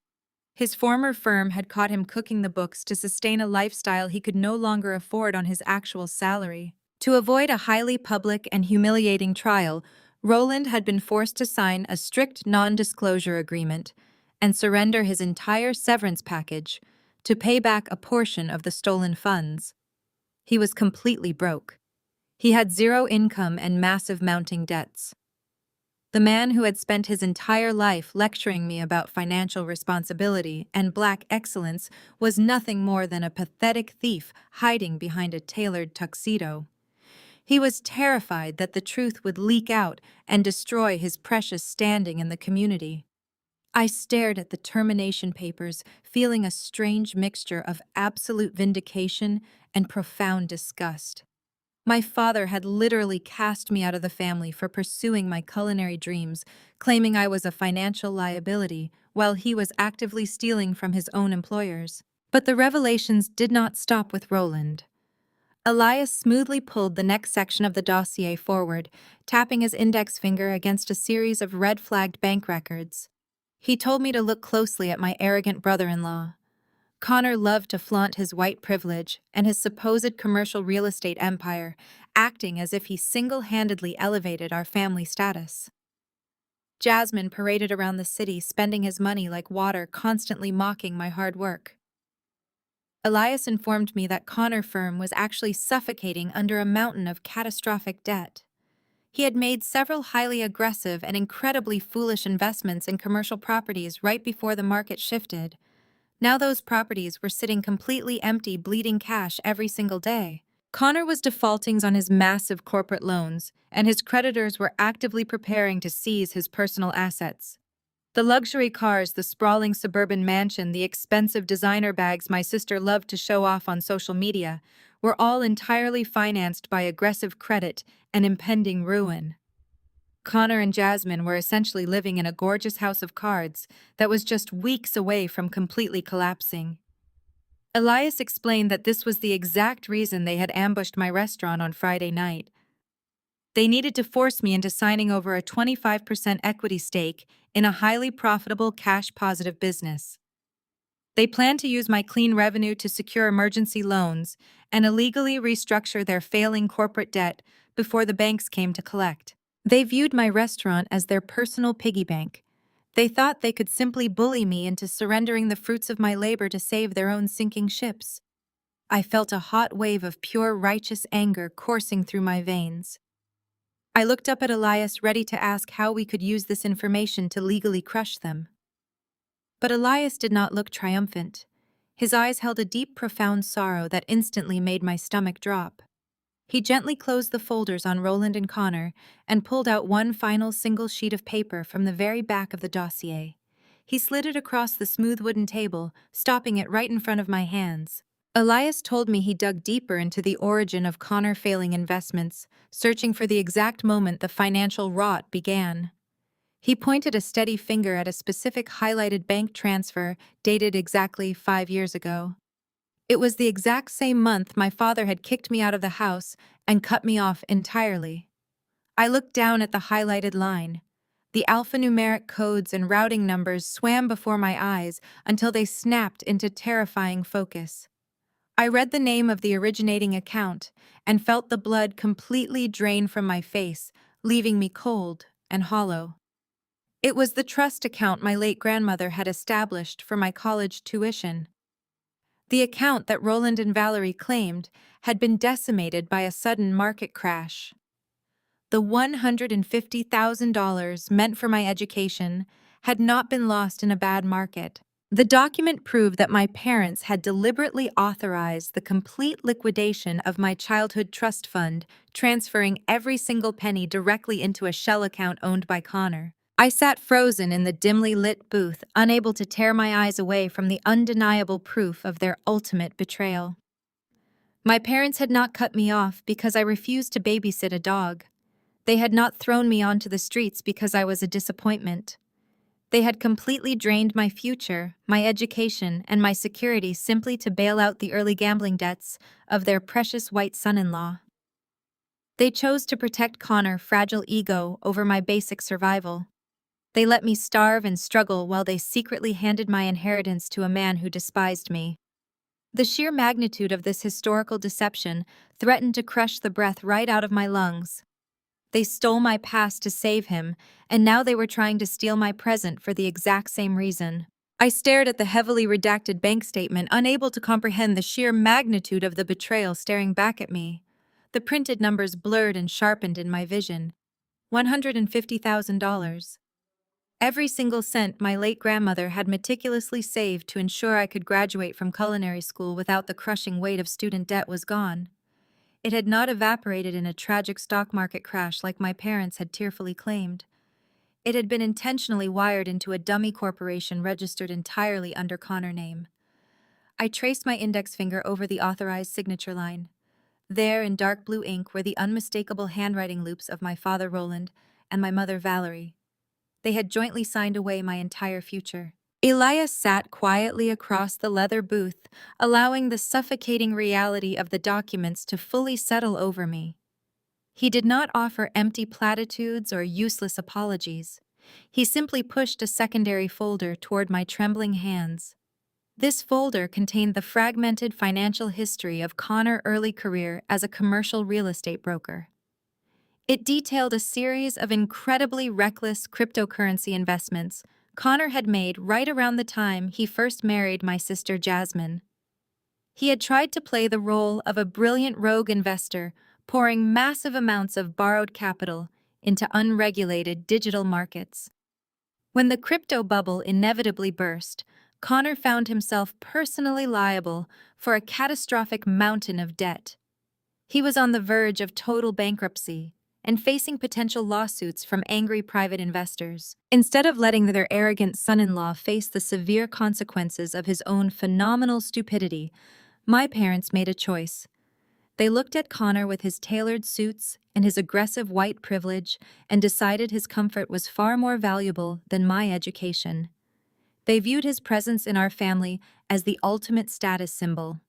His former firm had caught him cooking the books to sustain a lifestyle he could no longer afford on his actual salary. To avoid a highly public and humiliating trial, Roland had been forced to sign a strict non-disclosure agreement and surrender his entire severance package to pay back a portion of the stolen funds. He was completely broke. He had zero income and massive mounting debts. The man who had spent his entire life lecturing me about financial responsibility and black excellence was nothing more than a pathetic thief hiding behind a tailored tuxedo. He was terrified that the truth would leak out and destroy his precious standing in the community. I stared at the termination papers, feeling a strange mixture of absolute vindication and profound disgust. My father had literally cast me out of the family for pursuing my culinary dreams, claiming I was a financial liability, while he was actively stealing from his own employers. But the revelations did not stop with Roland. Elias smoothly pulled the next section of the dossier forward, tapping his index finger against a series of red-flagged bank records. He told me to look closely at my arrogant brother-in-law. Connor loved to flaunt his white privilege and his supposed commercial real estate empire, acting as if he single-handedly elevated our family status. Jasmine paraded around the city, spending his money like water, constantly mocking my hard work. Elias informed me that Connor firm was actually suffocating under a mountain of catastrophic debt. He had made several highly aggressive and incredibly foolish investments in commercial properties right before the market shifted. Now those properties were sitting completely empty, bleeding cash every single day. Connor was defaulting on his massive corporate loans, and his creditors were actively preparing to seize his personal assets. The luxury cars, the sprawling suburban mansion, the expensive designer bags my sister loved to show off on social media were all entirely financed by aggressive credit and impending ruin. Connor and Jasmine were essentially living in a gorgeous house of cards that was just weeks away from completely collapsing. Elias explained that this was the exact reason they had ambushed my restaurant on Friday night. They needed to force me into signing over a 25% equity stake in a highly profitable cash-positive business. They planned to use my clean revenue to secure emergency loans and illegally restructure their failing corporate debt before the banks came to collect. They viewed my restaurant as their personal piggy bank. They thought they could simply bully me into surrendering the fruits of my labor to save their own sinking ships. I felt a hot wave of pure righteous anger coursing through my veins. I looked up at Elias, ready to ask how we could use this information to legally crush them. But Elias did not look triumphant. His eyes held a deep, profound sorrow that instantly made my stomach drop. He gently closed the folders on Roland and Connor and pulled out one final single sheet of paper from the very back of the dossier. He slid it across the smooth wooden table, stopping it right in front of my hands. Elias told me he dug deeper into the origin of Connor failing investments, searching for the exact moment the financial rot began. He pointed a steady finger at a specific highlighted bank transfer dated exactly 5 years ago. It was the exact same month my father had kicked me out of the house and cut me off entirely. I looked down at the highlighted line. The alphanumeric codes and routing numbers swam before my eyes until they snapped into terrifying focus. I read the name of the originating account and felt the blood completely drain from my face, leaving me cold and hollow. It was the trust account my late grandmother had established for my college tuition. The account that Roland and Valerie claimed had been decimated by a sudden market crash. The $150,000 meant for my education had not been lost in a bad market. The document proved that my parents had deliberately authorized the complete liquidation of my childhood trust fund, transferring every single penny directly into a shell account owned by Connor. I sat frozen in the dimly lit booth, unable to tear my eyes away from the undeniable proof of their ultimate betrayal. My parents had not cut me off because I refused to babysit a dog. They had not thrown me onto the streets because I was a disappointment. They had completely drained my future, my education, and my security simply to bail out the early gambling debts of their precious white son-in-law. They chose to protect Connor's fragile ego over my basic survival. They let me starve and struggle while they secretly handed my inheritance to a man who despised me. The sheer magnitude of this historical deception threatened to crush the breath right out of my lungs. They stole my past to save him, and now they were trying to steal my present for the exact same reason. I stared at the heavily redacted bank statement, unable to comprehend the sheer magnitude of the betrayal staring back at me. The printed numbers blurred and sharpened in my vision. $150,000. Every single cent my late grandmother had meticulously saved to ensure I could graduate from culinary school without the crushing weight of student debt was gone. It had not evaporated in a tragic stock market crash like my parents had tearfully claimed. It had been intentionally wired into a dummy corporation registered entirely under Connor's name. I traced my index finger over the authorized signature line. There, in dark blue ink, were the unmistakable handwriting loops of my father Roland and my mother Valerie. They had jointly signed away my entire future. Elias sat quietly across the leather booth, allowing the suffocating reality of the documents to fully settle over me. He did not offer empty platitudes or useless apologies. He simply pushed a secondary folder toward my trembling hands. This folder contained the fragmented financial history of Connor's early career as a commercial real estate broker. It detailed a series of incredibly reckless cryptocurrency investments Connor had made right around the time he first married my sister Jasmine. He had tried to play the role of a brilliant rogue investor, pouring massive amounts of borrowed capital into unregulated digital markets. When the crypto bubble inevitably burst, Connor found himself personally liable for a catastrophic mountain of debt. He was on the verge of total bankruptcy and facing potential lawsuits from angry private investors. Instead of letting their arrogant son-in-law face the severe consequences of his own phenomenal stupidity, my parents made a choice. They looked at Connor with his tailored suits and his aggressive white privilege and decided his comfort was far more valuable than my education. They viewed his presence in our family as the ultimate status symbol.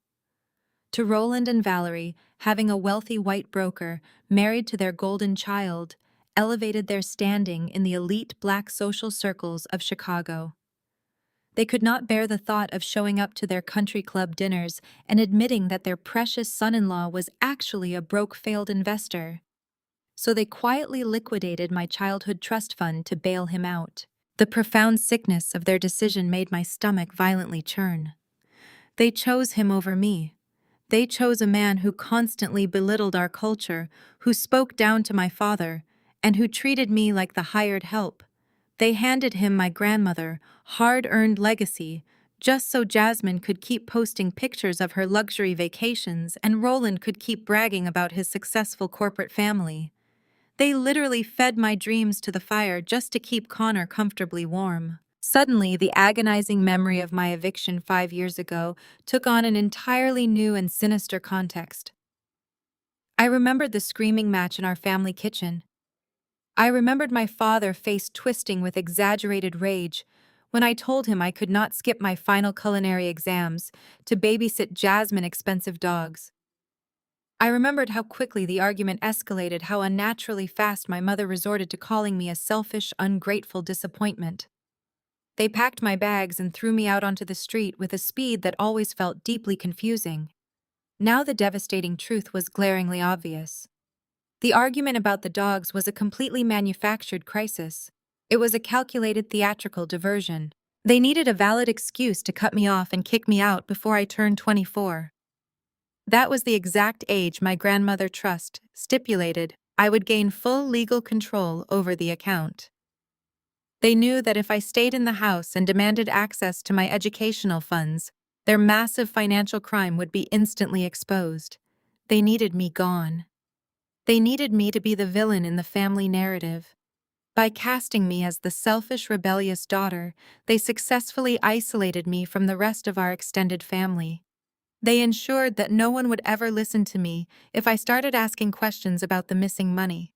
To Roland and Valerie, having a wealthy white broker married to their golden child elevated their standing in the elite black social circles of Chicago. They could not bear the thought of showing up to their country club dinners and admitting that their precious son-in-law was actually a broke failed investor. So they quietly liquidated my childhood trust fund to bail him out. The profound sickness of their decision made my stomach violently churn. They chose him over me. They chose a man who constantly belittled our culture, who spoke down to my father, and who treated me like the hired help. They handed him my grandmother, hard-earned legacy, just so Jasmine could keep posting pictures of her luxury vacations and Roland could keep bragging about his successful corporate family. They literally fed my dreams to the fire just to keep Connor comfortably warm. Suddenly, the agonizing memory of my eviction 5 years ago took on an entirely new and sinister context. I remembered the screaming match in our family kitchen. I remembered my father face twisting with exaggerated rage when I told him I could not skip my final culinary exams to babysit Jasmine expensive dogs. I remembered how quickly the argument escalated, how unnaturally fast my mother resorted to calling me a selfish, ungrateful disappointment. They packed my bags and threw me out onto the street with a speed that always felt deeply confusing. Now the devastating truth was glaringly obvious. The argument about the dogs was a completely manufactured crisis. It was a calculated theatrical diversion. They needed a valid excuse to cut me off and kick me out before I turned 24. That was the exact age my grandmother trust stipulated I would gain full legal control over the account. They knew that if I stayed in the house and demanded access to my educational funds, their massive financial crime would be instantly exposed. They needed me gone. They needed me to be the villain in the family narrative. By casting me as the selfish, rebellious daughter, they successfully isolated me from the rest of our extended family. They ensured that no one would ever listen to me if I started asking questions about the missing money.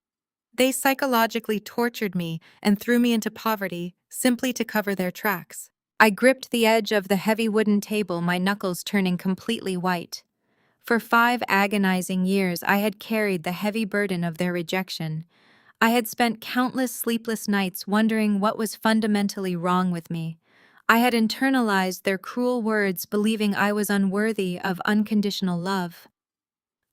They psychologically tortured me and threw me into poverty simply to cover their tracks. I gripped the edge of the heavy wooden table, my knuckles turning completely white. For 5 agonizing years, I had carried the heavy burden of their rejection. I had spent countless sleepless nights wondering what was fundamentally wrong with me. I had internalized their cruel words, believing I was unworthy of unconditional love.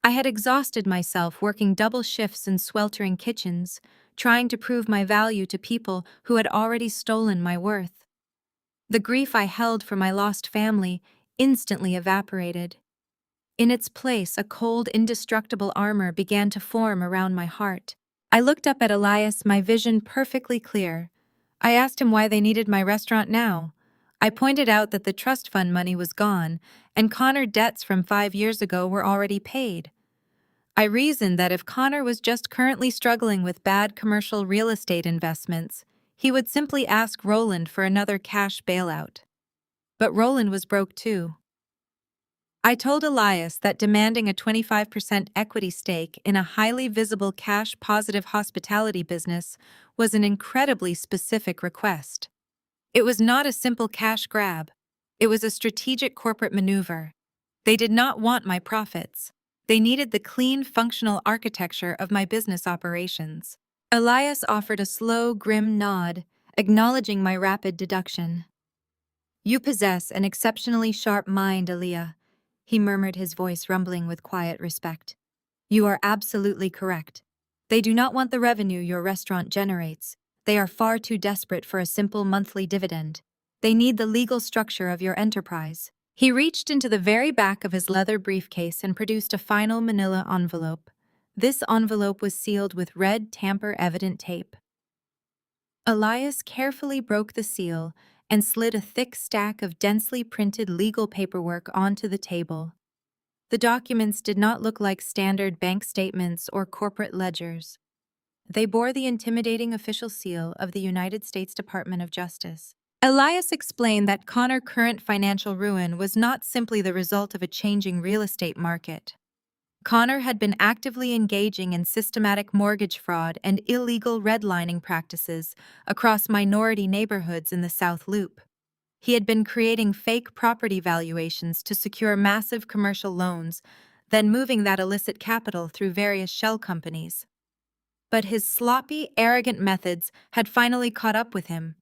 I had exhausted myself working double shifts in sweltering kitchens, trying to prove my value to people who had already stolen my worth. The grief I held for my lost family instantly evaporated. In its place, a cold, indestructible armor began to form around my heart. I looked up at Elias, my vision perfectly clear. I asked him why they needed my restaurant now. I pointed out that the trust fund money was gone, and Connor debts from 5 years ago were already paid. I reasoned that if Connor was just currently struggling with bad commercial real estate investments, he would simply ask Roland for another cash bailout. But Roland was broke too. I told Elias that demanding a 25% equity stake in a highly visible cash-positive hospitality business was an incredibly specific request. It was not a simple cash grab. It was a strategic corporate maneuver. They did not want my profits. They needed the clean, functional architecture of my business operations. Elias offered a slow, grim nod, acknowledging my rapid deduction. "You possess an exceptionally sharp mind, Aaliyah," he murmured, his voice rumbling with quiet respect. "You are absolutely correct. They do not want the revenue your restaurant generates. They are far too desperate for a simple monthly dividend. They need the legal structure of your enterprise." He reached into the very back of his leather briefcase and produced a final manila envelope. This envelope was sealed with red tamper-evident tape. Elias carefully broke the seal and slid a thick stack of densely printed legal paperwork onto the table. The documents did not look like standard bank statements or corporate ledgers. They bore the intimidating official seal of the United States Department of Justice. Elias explained that Connor's current financial ruin was not simply the result of a changing real estate market. Connor had been actively engaging in systematic mortgage fraud and illegal redlining practices across minority neighborhoods in the South Loop. He had been creating fake property valuations to secure massive commercial loans, then moving that illicit capital through various shell companies. But his sloppy, arrogant methods had finally caught up with him.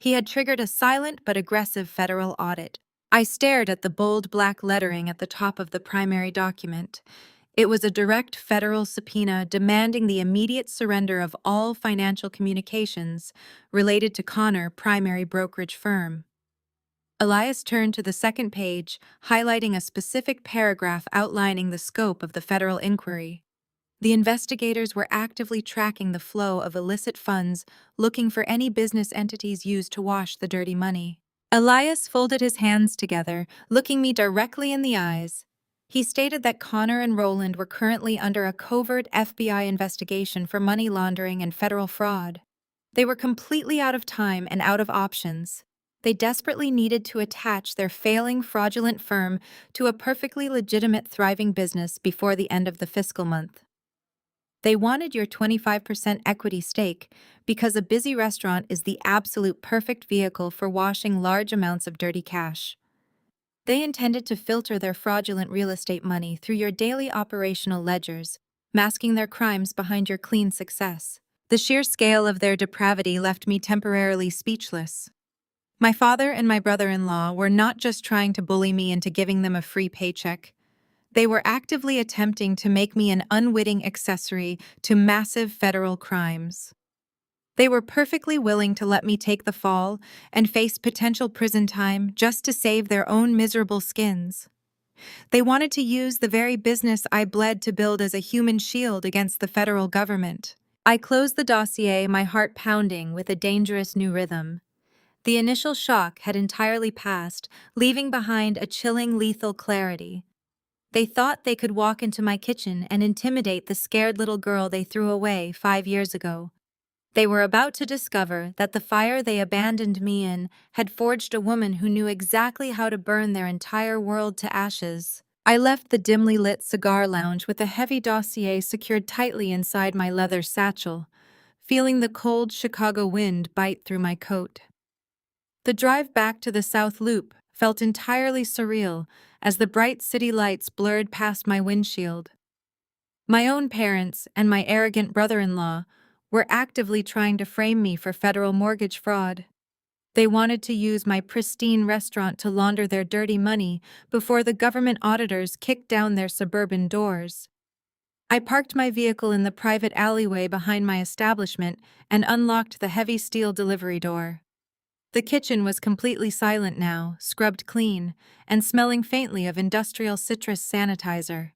He had triggered a silent but aggressive federal audit. I stared at the bold black lettering at the top of the primary document. It was a direct federal subpoena demanding the immediate surrender of all financial communications related to Connor primary brokerage firm. Elias turned to the second page, highlighting a specific paragraph outlining the scope of the federal inquiry. The investigators were actively tracking the flow of illicit funds, looking for any business entities used to wash the dirty money. Elias folded his hands together, looking me directly in the eyes. He stated that Connor and Roland were currently under a covert FBI investigation for money laundering and federal fraud. They were completely out of time and out of options. They desperately needed to attach their failing fraudulent firm to a perfectly legitimate thriving business before the end of the fiscal month. They wanted your 25% equity stake because a busy restaurant is the absolute perfect vehicle for washing large amounts of dirty cash. They intended to filter their fraudulent real estate money through your daily operational ledgers, masking their crimes behind your clean success. The sheer scale of their depravity left me temporarily speechless. My father and my brother-in-law were not just trying to bully me into giving them a free paycheck. They were actively attempting to make me an unwitting accessory to massive federal crimes. They were perfectly willing to let me take the fall and face potential prison time just to save their own miserable skins. They wanted to use the very business I bled to build as a human shield against the federal government. I closed the dossier, my heart pounding with a dangerous new rhythm. The initial shock had entirely passed, leaving behind a chilling, lethal clarity. They thought they could walk into my kitchen and intimidate the scared little girl they threw away 5 years ago. They were about to discover that the fire they abandoned me in had forged a woman who knew exactly how to burn their entire world to ashes. I left the dimly lit cigar lounge with a heavy dossier secured tightly inside my leather satchel, feeling the cold Chicago wind bite through my coat. The drive back to the South Loop felt entirely surreal as the bright city lights blurred past my windshield. My own parents and my arrogant brother-in-law were actively trying to frame me for federal mortgage fraud. They wanted to use my pristine restaurant to launder their dirty money before the government auditors kicked down their suburban doors. I parked my vehicle in the private alleyway behind my establishment and unlocked the heavy steel delivery door. The kitchen was completely silent now, scrubbed clean, and smelling faintly of industrial citrus sanitizer.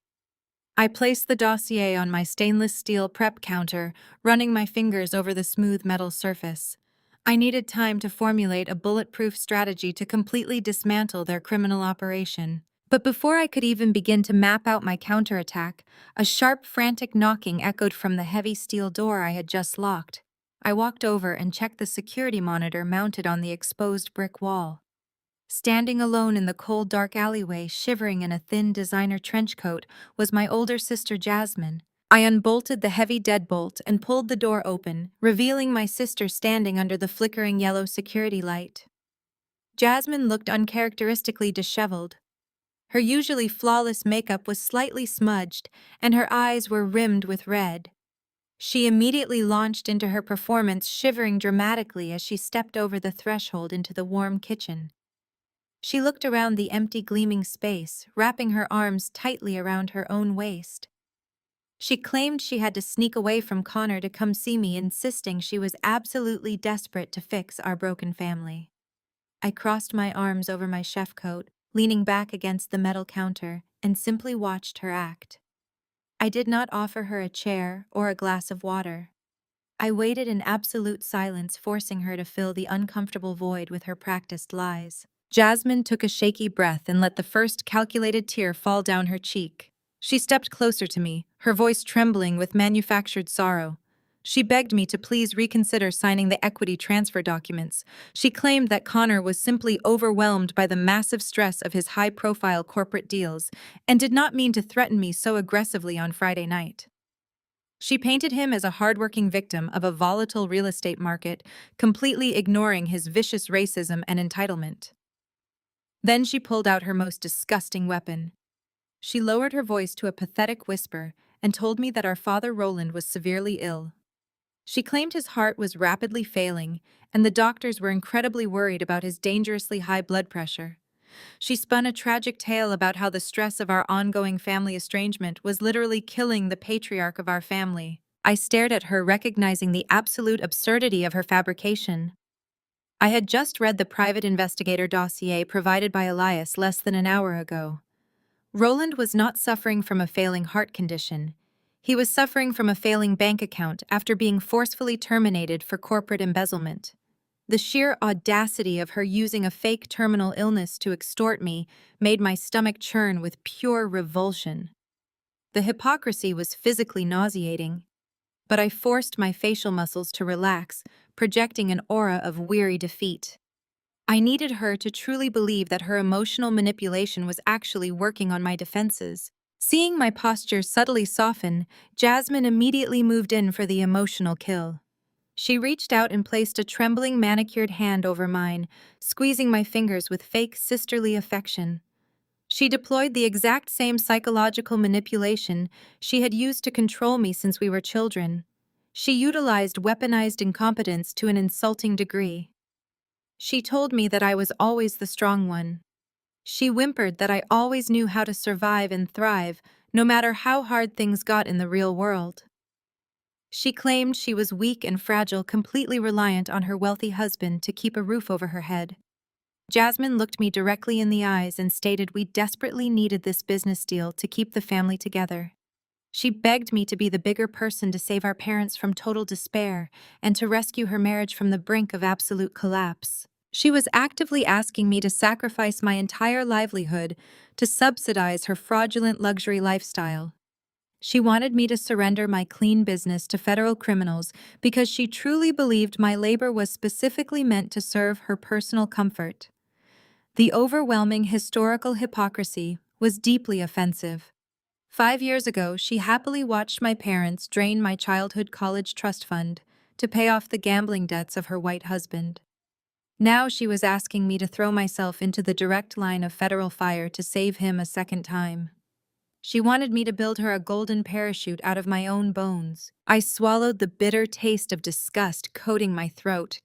I placed the dossier on my stainless steel prep counter, running my fingers over the smooth metal surface. I needed time to formulate a bulletproof strategy to completely dismantle their criminal operation. But before I could even begin to map out my counterattack, a sharp, frantic knocking echoed from the heavy steel door I had just locked. I walked over and checked the security monitor mounted on the exposed brick wall. Standing alone in the cold, dark alleyway, shivering in a thin designer trench coat, was my older sister Jasmine. I unbolted the heavy deadbolt and pulled the door open, revealing my sister standing under the flickering yellow security light. Jasmine looked uncharacteristically disheveled. Her usually flawless makeup was slightly smudged, and her eyes were rimmed with red. She immediately launched into her performance, shivering dramatically as she stepped over the threshold into the warm kitchen. She looked around the empty, gleaming space, wrapping her arms tightly around her own waist. She claimed she had to sneak away from Connor to come see me, insisting she was absolutely desperate to fix our broken family. I crossed my arms over my chef coat, leaning back against the metal counter, and simply watched her act. I did not offer her a chair or a glass of water. I waited in absolute silence, forcing her to fill the uncomfortable void with her practiced lies. Jasmine took a shaky breath and let the first calculated tear fall down her cheek. She stepped closer to me, her voice trembling with manufactured sorrow. She begged me to please reconsider signing the equity transfer documents. She claimed that Connor was simply overwhelmed by the massive stress of his high-profile corporate deals and did not mean to threaten me so aggressively on Friday night. She painted him as a hardworking victim of a volatile real estate market, completely ignoring his vicious racism and entitlement. Then she pulled out her most disgusting weapon. She lowered her voice to a pathetic whisper and told me that our father Roland was severely ill. She claimed his heart was rapidly failing, and the doctors were incredibly worried about his dangerously high blood pressure. She spun a tragic tale about how the stress of our ongoing family estrangement was literally killing the patriarch of our family. I stared at her, recognizing the absolute absurdity of her fabrication. I had just read the private investigator dossier provided by Elias less than an hour ago. Roland was not suffering from a failing heart condition. He was suffering from a failing bank account after being forcefully terminated for corporate embezzlement. The sheer audacity of her using a fake terminal illness to extort me made my stomach churn with pure revulsion. The hypocrisy was physically nauseating, but I forced my facial muscles to relax, projecting an aura of weary defeat. I needed her to truly believe that her emotional manipulation was actually working on my defenses. Seeing my posture subtly soften, Jasmine immediately moved in for the emotional kill. She reached out and placed a trembling manicured hand over mine, squeezing my fingers with fake sisterly affection. She deployed the exact same psychological manipulation she had used to control me since we were children. She utilized weaponized incompetence to an insulting degree. She told me that I was always the strong one. She whimpered that I always knew how to survive and thrive, no matter how hard things got in the real world. She claimed she was weak and fragile, completely reliant on her wealthy husband to keep a roof over her head. Jasmine looked me directly in the eyes and stated we desperately needed this business deal to keep the family together. She begged me to be the bigger person to save our parents from total despair and to rescue her marriage from the brink of absolute collapse. She was actively asking me to sacrifice my entire livelihood to subsidize her fraudulent luxury lifestyle. She wanted me to surrender my clean business to federal criminals because she truly believed my labor was specifically meant to serve her personal comfort. The overwhelming historical hypocrisy was deeply offensive. 5 years ago, she happily watched my parents drain my childhood college trust fund to pay off the gambling debts of her white husband. Now she was asking me to throw myself into the direct line of federal fire to save him a second time. She wanted me to build her a golden parachute out of my own bones. I swallowed the bitter taste of disgust coating my throat.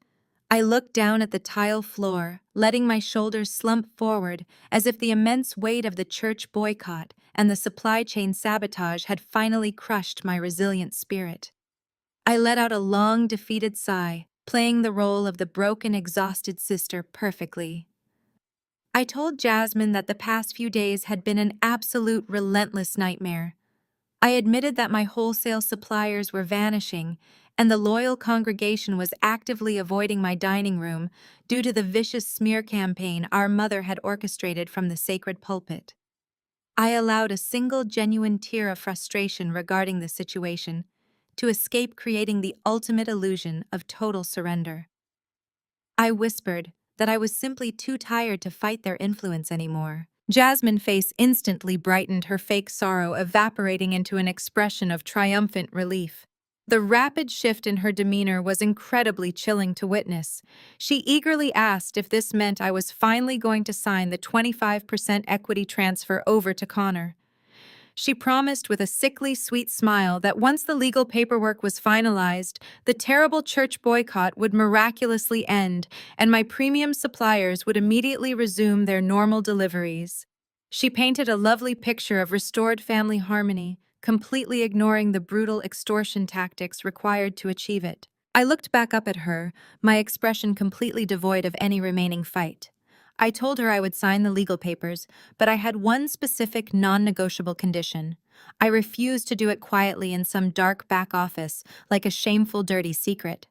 I looked down at the tile floor, letting my shoulders slump forward as if the immense weight of the church boycott and the supply chain sabotage had finally crushed my resilient spirit. I let out a long, defeated sigh, playing the role of the broken, exhausted sister perfectly. I told Jasmine that the past few days had been an absolute relentless nightmare. I admitted that my wholesale suppliers were vanishing, and the loyal congregation was actively avoiding my dining room due to the vicious smear campaign our mother had orchestrated from the sacred pulpit. I allowed a single genuine tear of frustration regarding the situation to escape creating the ultimate illusion of total surrender. I whispered, that I was simply too tired to fight their influence anymore. Jasmine's face instantly brightened, her fake sorrow evaporating into an expression of triumphant relief. The rapid shift in her demeanor was incredibly chilling to witness. She eagerly asked if this meant I was finally going to sign the 25% equity transfer over to Connor. She promised with a sickly sweet smile that once the legal paperwork was finalized, the terrible church boycott would miraculously end and my premium suppliers would immediately resume their normal deliveries. She painted a lovely picture of restored family harmony, completely ignoring the brutal extortion tactics required to achieve it. I looked back up at her, my expression completely devoid of any remaining fight. I told her I would sign the legal papers, but I had one specific non-negotiable condition. I refused to do it quietly in some dark back office, like a shameful, dirty secret.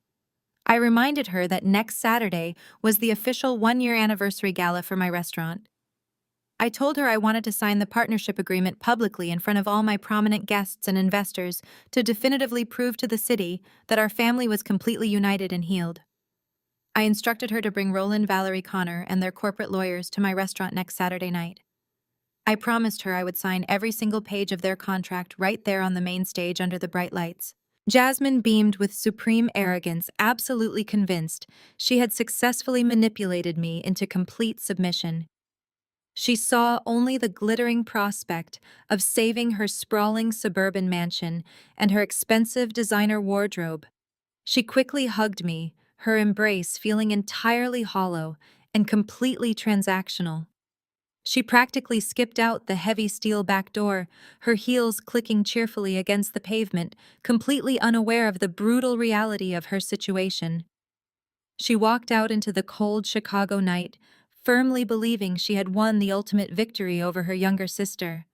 I reminded her that next Saturday was the official one-year anniversary gala for my restaurant. I told her I wanted to sign the partnership agreement publicly in front of all my prominent guests and investors to definitively prove to the city that our family was completely united and healed. I instructed her to bring Roland, Valerie, Connor, and their corporate lawyers to my restaurant next Saturday night. I promised her I would sign every single page of their contract right there on the main stage under the bright lights. Jasmine beamed with supreme arrogance, absolutely convinced she had successfully manipulated me into complete submission. She saw only the glittering prospect of saving her sprawling suburban mansion and her expensive designer wardrobe. She quickly hugged me, her embrace feeling entirely hollow and completely transactional. She practically skipped out the heavy steel back door, her heels clicking cheerfully against the pavement, completely unaware of the brutal reality of her situation. She walked out into the cold Chicago night, firmly believing she had won the ultimate victory over her younger sister.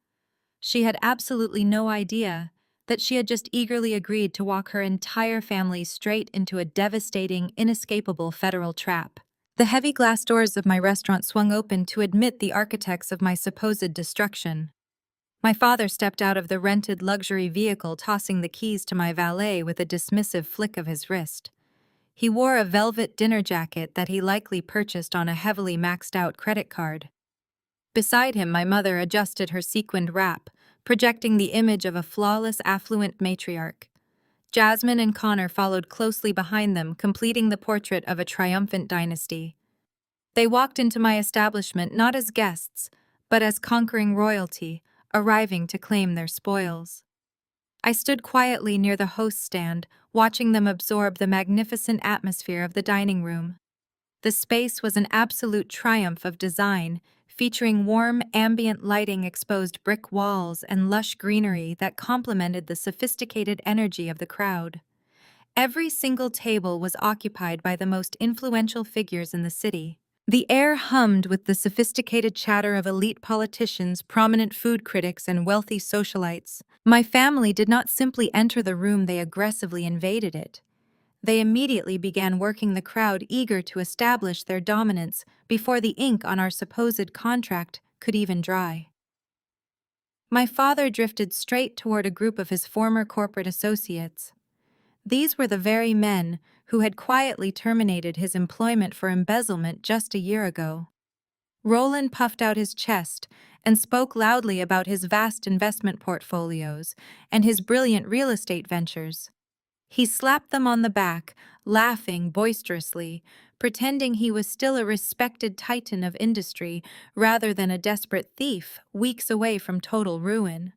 She had absolutely no idea that she had just eagerly agreed to walk her entire family straight into a devastating, inescapable federal trap. The heavy glass doors of my restaurant swung open to admit the architects of my supposed destruction. My father stepped out of the rented luxury vehicle, tossing the keys to my valet with a dismissive flick of his wrist. He wore a velvet dinner jacket that he likely purchased on a heavily maxed-out credit card. Beside him, my mother adjusted her sequined wrap, projecting the image of a flawless, affluent matriarch. Jasmine and Connor followed closely behind them, completing the portrait of a triumphant dynasty. They walked into my establishment not as guests, but as conquering royalty, arriving to claim their spoils. I stood quietly near the host stand, watching them absorb the magnificent atmosphere of the dining room. The space was an absolute triumph of design, featuring warm, ambient lighting, exposed brick walls, and lush greenery that complemented the sophisticated energy of the crowd. Every single table was occupied by the most influential figures in the city. The air hummed with the sophisticated chatter of elite politicians, prominent food critics, and wealthy socialites. My family did not simply enter the room, they aggressively invaded it. They immediately began working the crowd, eager to establish their dominance before the ink on our supposed contract could even dry. My father drifted straight toward a group of his former corporate associates. These were the very men who had quietly terminated his employment for embezzlement just a year ago. Roland puffed out his chest and spoke loudly about his vast investment portfolios and his brilliant real estate ventures. He slapped them on the back, laughing boisterously, pretending he was still a respected titan of industry rather than a desperate thief weeks away from total ruin.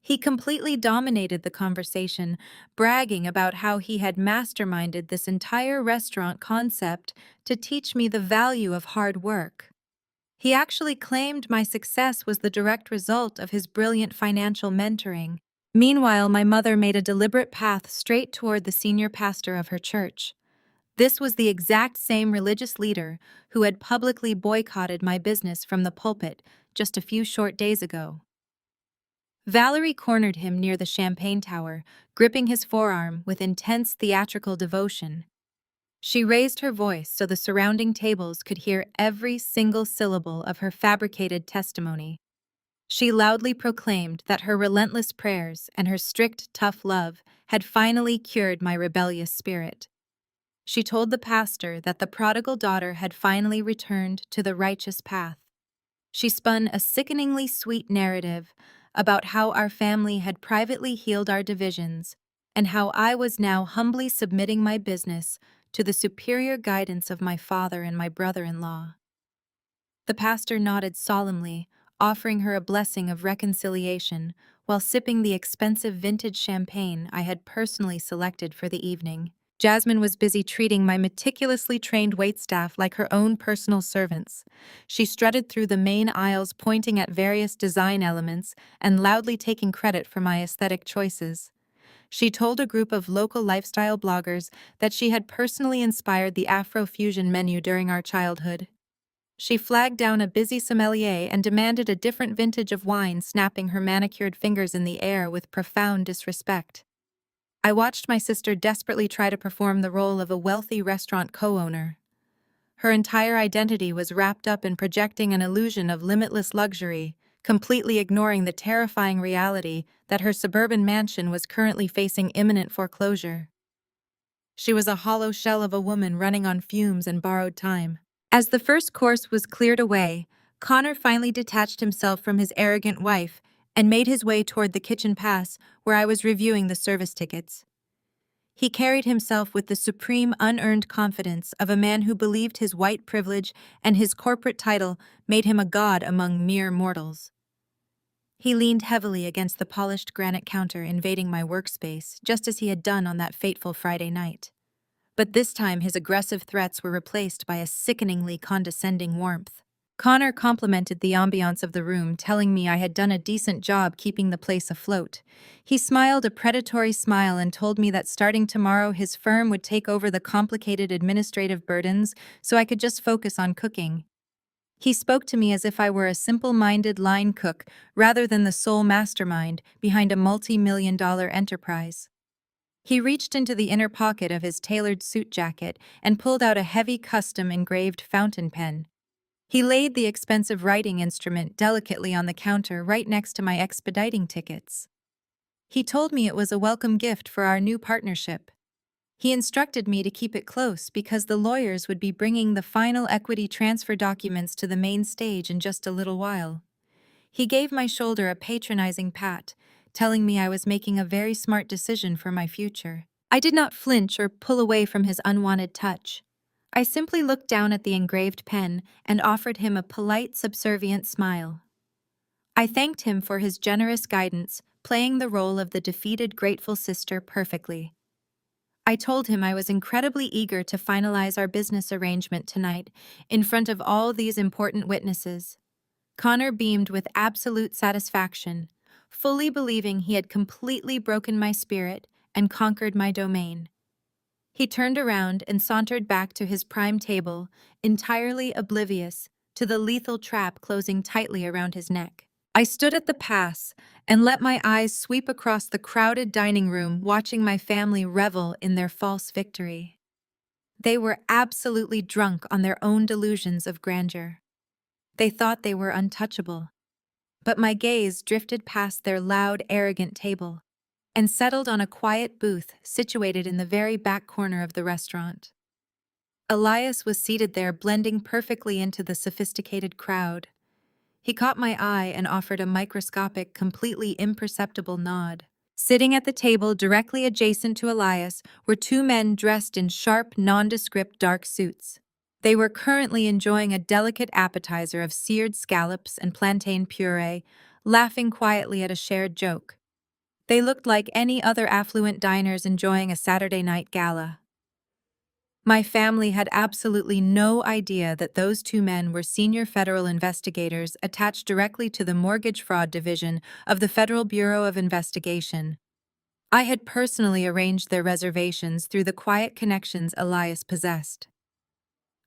He completely dominated the conversation, bragging about how he had masterminded this entire restaurant concept to teach me the value of hard work. He actually claimed my success was the direct result of his brilliant financial mentoring. Meanwhile, my mother made a deliberate path straight toward the senior pastor of her church. This was the exact same religious leader who had publicly boycotted my business from the pulpit just a few short days ago. Valerie cornered him near the champagne tower, gripping his forearm with intense theatrical devotion. She raised her voice so the surrounding tables could hear every single syllable of her fabricated testimony. She loudly proclaimed that her relentless prayers and her strict, tough love had finally cured my rebellious spirit. She told the pastor that the prodigal daughter had finally returned to the righteous path. She spun a sickeningly sweet narrative about how our family had privately healed our divisions and how I was now humbly submitting my business to the superior guidance of my father and my brother-in-law. The pastor nodded solemnly, offering her a blessing of reconciliation while sipping the expensive vintage champagne I had personally selected for the evening. Jasmine was busy treating my meticulously trained waitstaff like her own personal servants. She strutted through the main aisles, pointing at various design elements and loudly taking credit for my aesthetic choices. She told a group of local lifestyle bloggers that she had personally inspired the Afro-fusion menu during our childhood. She flagged down a busy sommelier and demanded a different vintage of wine, snapping her manicured fingers in the air with profound disrespect. I watched my sister desperately try to perform the role of a wealthy restaurant co-owner. Her entire identity was wrapped up in projecting an illusion of limitless luxury, completely ignoring the terrifying reality that her suburban mansion was currently facing imminent foreclosure. She was a hollow shell of a woman running on fumes and borrowed time. As the first course was cleared away, Connor finally detached himself from his arrogant wife and made his way toward the kitchen pass where I was reviewing the service tickets. He carried himself with the supreme unearned confidence of a man who believed his white privilege and his corporate title made him a god among mere mortals. He leaned heavily against the polished granite counter, invading my workspace, just as he had done on that fateful Friday night. But this time his aggressive threats were replaced by a sickeningly condescending warmth. Connor complimented the ambiance of the room, telling me I had done a decent job keeping the place afloat. He smiled a predatory smile and told me that starting tomorrow his firm would take over the complicated administrative burdens so I could just focus on cooking. He spoke to me as if I were a simple-minded line cook rather than the sole mastermind behind a multi-million-dollar enterprise. He reached into the inner pocket of his tailored suit jacket and pulled out a heavy custom-engraved fountain pen. He laid the expensive writing instrument delicately on the counter right next to my expediting tickets. He told me it was a welcome gift for our new partnership. He instructed me to keep it close because the lawyers would be bringing the final equity transfer documents to the main stage in just a little while. He gave my shoulder a patronizing pat, telling me I was making a very smart decision for my future. I did not flinch or pull away from his unwanted touch. I simply looked down at the engraved pen and offered him a polite, subservient smile. I thanked him for his generous guidance, playing the role of the defeated grateful sister perfectly. I told him I was incredibly eager to finalize our business arrangement tonight in front of all these important witnesses. Connor beamed with absolute satisfaction, fully believing he had completely broken my spirit and conquered my domain. He turned around and sauntered back to his prime table, entirely oblivious to the lethal trap closing tightly around his neck. I stood at the pass and let my eyes sweep across the crowded dining room, watching my family revel in their false victory. They were absolutely drunk on their own delusions of grandeur. They thought they were untouchable. But my gaze drifted past their loud, arrogant table and settled on a quiet booth situated in the very back corner of the restaurant. Elias was seated there, blending perfectly into the sophisticated crowd. He caught my eye and offered a microscopic, completely imperceptible nod. Sitting at the table directly adjacent to Elias were two men dressed in sharp, nondescript dark suits. They were currently enjoying a delicate appetizer of seared scallops and plantain puree, laughing quietly at a shared joke. They looked like any other affluent diners enjoying a Saturday night gala. My family had absolutely no idea that those two men were senior federal investigators attached directly to the mortgage fraud division of the Federal Bureau of Investigation. I had personally arranged their reservations through the quiet connections Elias possessed.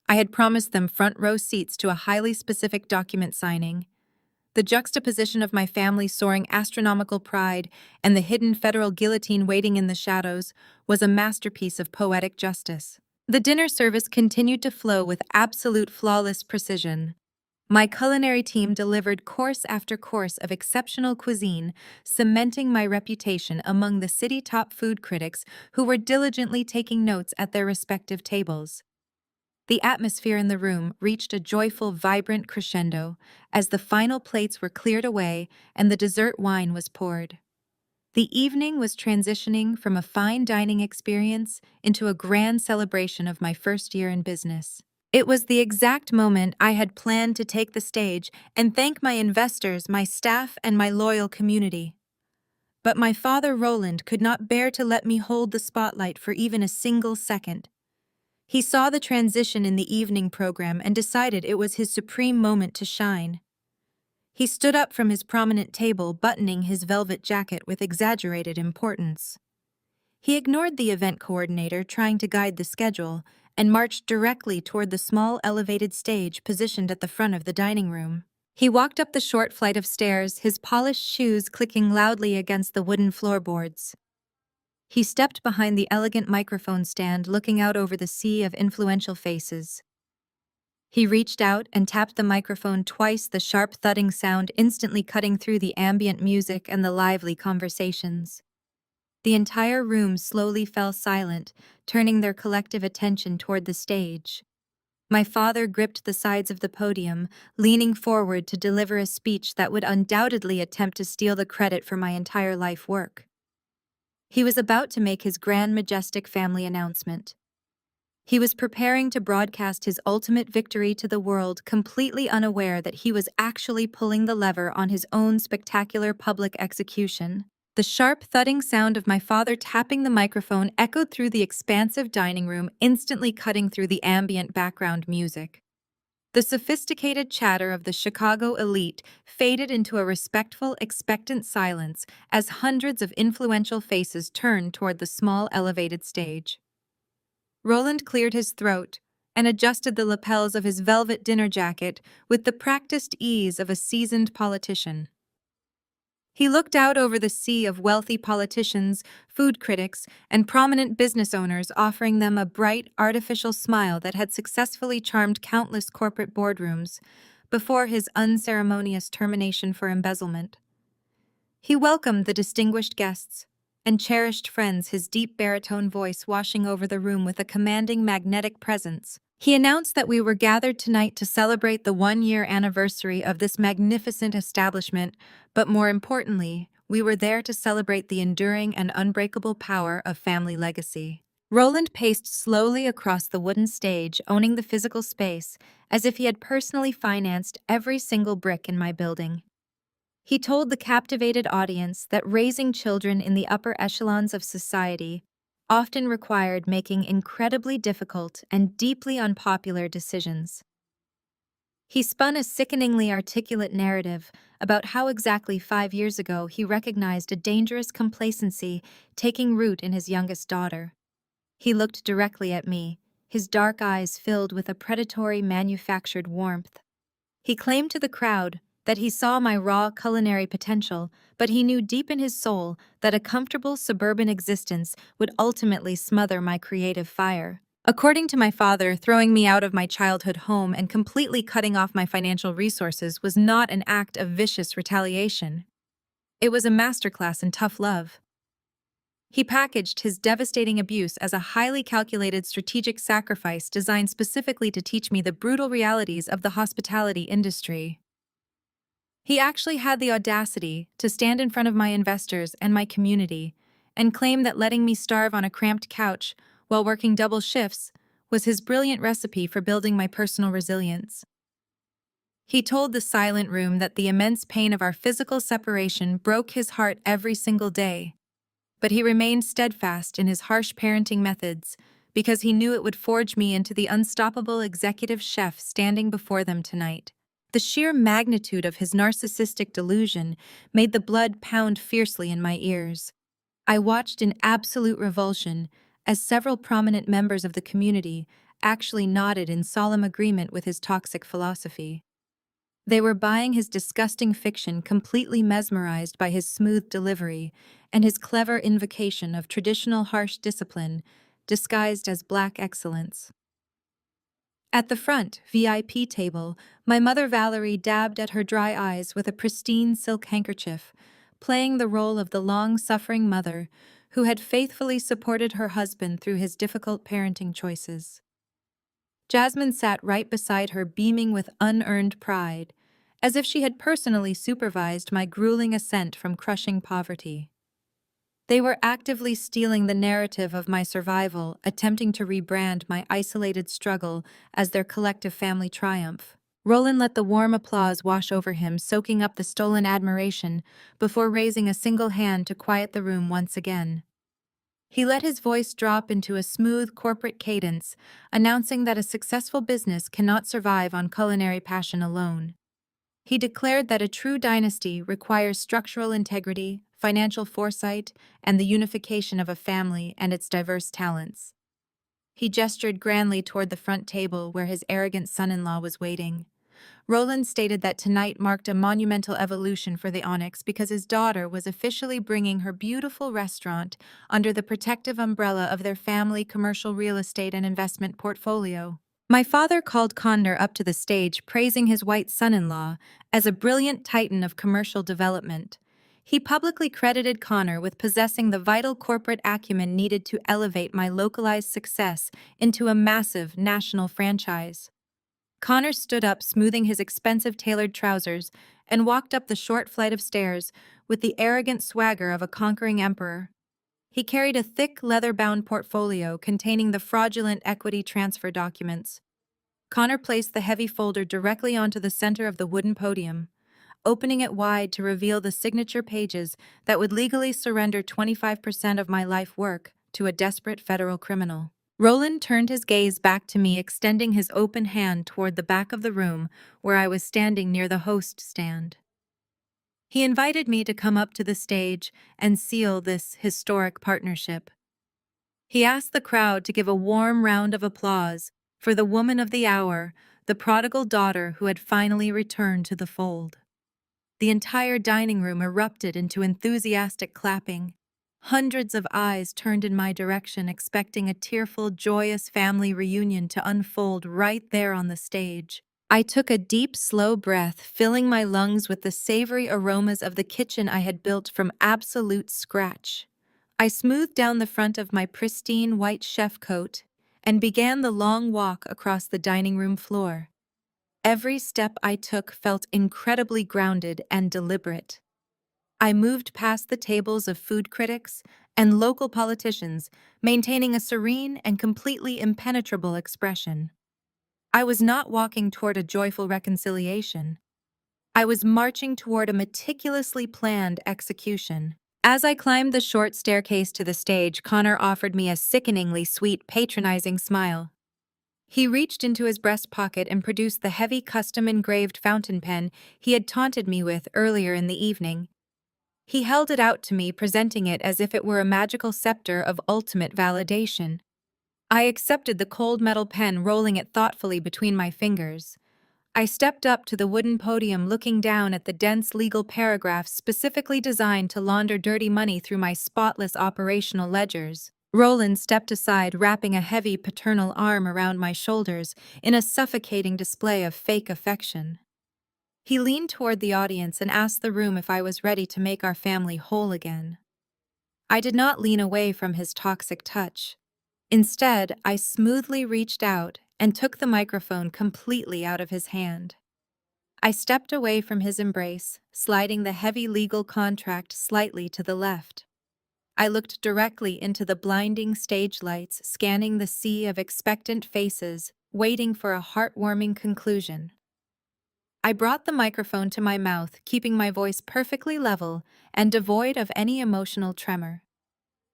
I had promised them front row seats to a highly specific document signing. The juxtaposition of my family's soaring astronomical pride and the hidden federal guillotine waiting in the shadows was a masterpiece of poetic justice. The dinner service continued to flow with absolute flawless precision. My culinary team delivered course after course of exceptional cuisine, cementing my reputation among the city top food critics who were diligently taking notes at their respective tables. The atmosphere in the room reached a joyful, vibrant crescendo as the final plates were cleared away and the dessert wine was poured. The evening was transitioning from a fine dining experience into a grand celebration of my first year in business. It was the exact moment I had planned to take the stage and thank my investors, my staff, and my loyal community. But my father, Roland, could not bear to let me hold the spotlight for even a single second. He saw the transition in the evening program and decided it was his supreme moment to shine. He stood up from his prominent table, buttoning his velvet jacket with exaggerated importance. He ignored the event coordinator trying to guide the schedule and marched directly toward the small elevated stage positioned at the front of the dining room. He walked up the short flight of stairs, his polished shoes clicking loudly against the wooden floorboards. He stepped behind the elegant microphone stand, looking out over the sea of influential faces. He reached out and tapped the microphone twice, the sharp thudding sound instantly cutting through the ambient music and the lively conversations. The entire room slowly fell silent, turning their collective attention toward the stage. My father gripped the sides of the podium, leaning forward to deliver a speech that would undoubtedly attempt to steal the credit for my entire life work. He was about to make his grand, majestic family announcement. He was preparing to broadcast his ultimate victory to the world, completely unaware that he was actually pulling the lever on his own spectacular public execution. The sharp, thudding sound of my father tapping the microphone echoed through the expansive dining room, instantly cutting through the ambient background music. The sophisticated chatter of the Chicago elite faded into a respectful, expectant silence as hundreds of influential faces turned toward the small, elevated stage. Roland cleared his throat and adjusted the lapels of his velvet dinner jacket with the practiced ease of a seasoned politician. He looked out over the sea of wealthy politicians, food critics, and prominent business owners, offering them a bright, artificial smile that had successfully charmed countless corporate boardrooms before his unceremonious termination for embezzlement. He welcomed the distinguished guests and cherished friends, his deep baritone voice washing over the room with a commanding magnetic presence. He announced that we were gathered tonight to celebrate the one-year anniversary of this magnificent establishment, but more importantly, we were there to celebrate the enduring and unbreakable power of family legacy. Roland paced slowly across the wooden stage, owning the physical space, as if he had personally financed every single brick in my building. He told the captivated audience that raising children in the upper echelons of society often required making incredibly difficult and deeply unpopular decisions. He spun a sickeningly articulate narrative about how exactly 5 years ago he recognized a dangerous complacency taking root in his youngest daughter. He looked directly at me, his dark eyes filled with a predatory manufactured warmth. He claimed to the crowd that he saw my raw culinary potential, but he knew deep in his soul that a comfortable suburban existence would ultimately smother my creative fire. According to my father, throwing me out of my childhood home and completely cutting off my financial resources was not an act of vicious retaliation. It was a masterclass in tough love. He packaged his devastating abuse as a highly calculated strategic sacrifice designed specifically to teach me the brutal realities of the hospitality industry. He actually had the audacity to stand in front of my investors and my community and claim that letting me starve on a cramped couch while working double shifts was his brilliant recipe for building my personal resilience. He told the silent room that the immense pain of our physical separation broke his heart every single day, but he remained steadfast in his harsh parenting methods because he knew it would forge me into the unstoppable executive chef standing before them tonight. The sheer magnitude of his narcissistic delusion made the blood pound fiercely in my ears. I watched in absolute revulsion as several prominent members of the community actually nodded in solemn agreement with his toxic philosophy. They were buying his disgusting fiction, completely mesmerized by his smooth delivery and his clever invocation of traditional harsh discipline disguised as black excellence. At the front, VIP table, my mother Valerie dabbed at her dry eyes with a pristine silk handkerchief, playing the role of the long-suffering mother who had faithfully supported her husband through his difficult parenting choices. Jasmine sat right beside her, beaming with unearned pride, as if she had personally supervised my grueling ascent from crushing poverty. They were actively stealing the narrative of my survival, attempting to rebrand my isolated struggle as their collective family triumph. Roland let the warm applause wash over him, soaking up the stolen admiration before raising a single hand to quiet the room once again. He let his voice drop into a smooth corporate cadence, announcing that a successful business cannot survive on culinary passion alone. He declared that a true dynasty requires structural integrity, financial foresight, and the unification of a family and its diverse talents. He gestured grandly toward the front table where his arrogant son-in-law was waiting. Roland stated that tonight marked a monumental evolution for the Onyx because his daughter was officially bringing her beautiful restaurant under the protective umbrella of their family commercial real estate and investment portfolio. My father called Connor up to the stage, praising his white son-in-law as a brilliant titan of commercial development. He publicly credited Connor with possessing the vital corporate acumen needed to elevate my localized success into a massive national franchise. Connor stood up, smoothing his expensive tailored trousers, and walked up the short flight of stairs with the arrogant swagger of a conquering emperor. He carried a thick, leather-bound portfolio containing the fraudulent equity transfer documents. Connor placed the heavy folder directly onto the center of the wooden podium, opening it wide to reveal the signature pages that would legally surrender 25% of my life work to a desperate federal criminal. Roland turned his gaze back to me, extending his open hand toward the back of the room where I was standing near the host stand. He invited me to come up to the stage and seal this historic partnership. He asked the crowd to give a warm round of applause for the woman of the hour, the prodigal daughter who had finally returned to the fold. The entire dining room erupted into enthusiastic clapping. Hundreds of eyes turned in my direction, expecting a tearful, joyous family reunion to unfold right there on the stage. I took a deep, slow breath, filling my lungs with the savory aromas of the kitchen I had built from absolute scratch. I smoothed down the front of my pristine white chef coat and began the long walk across the dining room floor. Every step I took felt incredibly grounded and deliberate. I moved past the tables of food critics and local politicians, maintaining a serene and completely impenetrable expression. I was not walking toward a joyful reconciliation. I was marching toward a meticulously planned execution. As I climbed the short staircase to the stage, Connor offered me a sickeningly sweet, patronizing smile. He reached into his breast pocket and produced the heavy custom-engraved fountain pen he had taunted me with earlier in the evening. He held it out to me, presenting it as if it were a magical scepter of ultimate validation. I accepted the cold metal pen, rolling it thoughtfully between my fingers. I stepped up to the wooden podium, looking down at the dense legal paragraphs specifically designed to launder dirty money through my spotless operational ledgers. Roland stepped aside, wrapping a heavy paternal arm around my shoulders in a suffocating display of fake affection. He leaned toward the audience and asked the room if I was ready to make our family whole again. I did not lean away from his toxic touch. Instead, I smoothly reached out and took the microphone completely out of his hand. I stepped away from his embrace, sliding the heavy legal contract slightly to the left. I looked directly into the blinding stage lights, scanning the sea of expectant faces, waiting for a heartwarming conclusion. I brought the microphone to my mouth, keeping my voice perfectly level and devoid of any emotional tremor.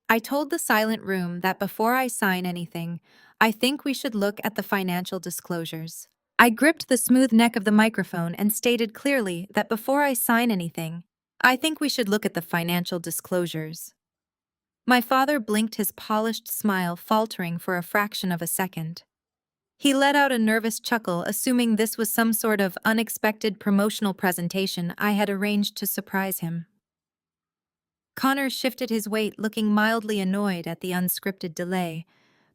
I told the silent room that before I sign anything, I think we should look at the financial disclosures. I gripped the smooth neck of the microphone and stated clearly that before I sign anything, I think we should look at the financial disclosures. My father blinked, his polished smile faltering for a fraction of a second. He let out a nervous chuckle, assuming this was some sort of unexpected promotional presentation I had arranged to surprise him. Connor shifted his weight, looking mildly annoyed at the unscripted delay,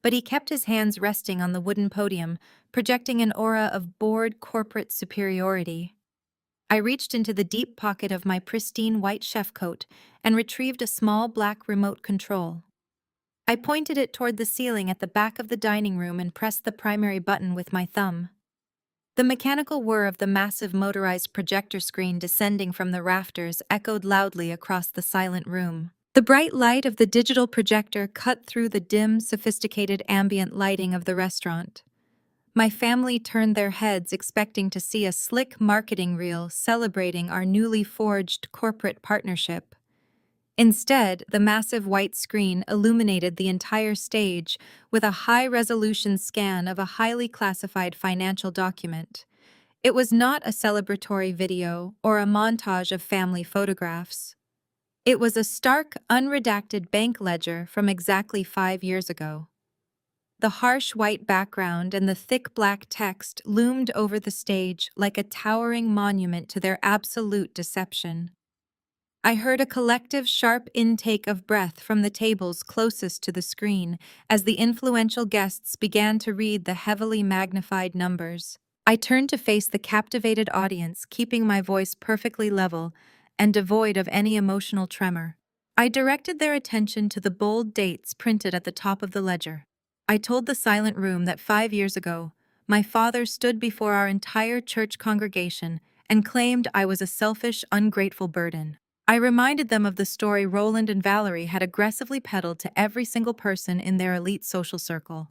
but he kept his hands resting on the wooden podium, projecting an aura of bored corporate superiority. I reached into the deep pocket of my pristine white chef coat and retrieved a small black remote control. I pointed it toward the ceiling at the back of the dining room and pressed the primary button with my thumb. The mechanical whir of the massive motorized projector screen descending from the rafters echoed loudly across the silent room. The bright light of the digital projector cut through the dim, sophisticated ambient lighting of the restaurant. My family turned their heads expecting to see a slick marketing reel celebrating our newly forged corporate partnership. Instead, the massive white screen illuminated the entire stage with a high-resolution scan of a highly classified financial document. It was not a celebratory video or a montage of family photographs. It was a stark, unredacted bank ledger from exactly 5 years ago. The harsh white background and the thick black text loomed over the stage like a towering monument to their absolute deception. I heard a collective sharp intake of breath from the tables closest to the screen as the influential guests began to read the heavily magnified numbers. I turned to face the captivated audience, keeping my voice perfectly level and devoid of any emotional tremor. I directed their attention to the bold dates printed at the top of the ledger. I told the silent room that 5 years ago, my father stood before our entire church congregation and claimed I was a selfish, ungrateful burden. I reminded them of the story Roland and Valerie had aggressively peddled to every single person in their elite social circle.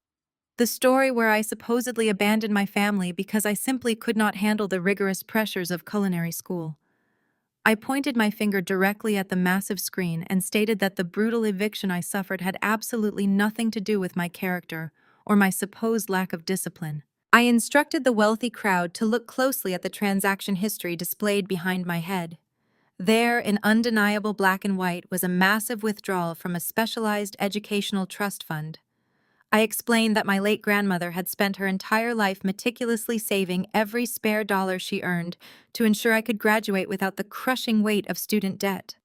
The story where I supposedly abandoned my family because I simply could not handle the rigorous pressures of culinary school. I pointed my finger directly at the massive screen and stated that the brutal eviction I suffered had absolutely nothing to do with my character or my supposed lack of discipline. I instructed the wealthy crowd to look closely at the transaction history displayed behind my head. There, in undeniable black and white, was a massive withdrawal from a specialized educational trust fund. I explained that my late grandmother had spent her entire life meticulously saving every spare dollar she earned to ensure I could graduate without the crushing weight of student debt.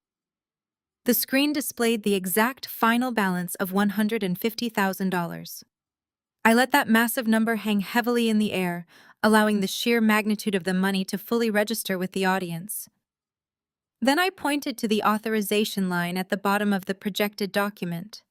The screen displayed the exact final balance of $150,000. I let that massive number hang heavily in the air, allowing the sheer magnitude of the money to fully register with the audience. Then I pointed to the authorization line at the bottom of the projected document.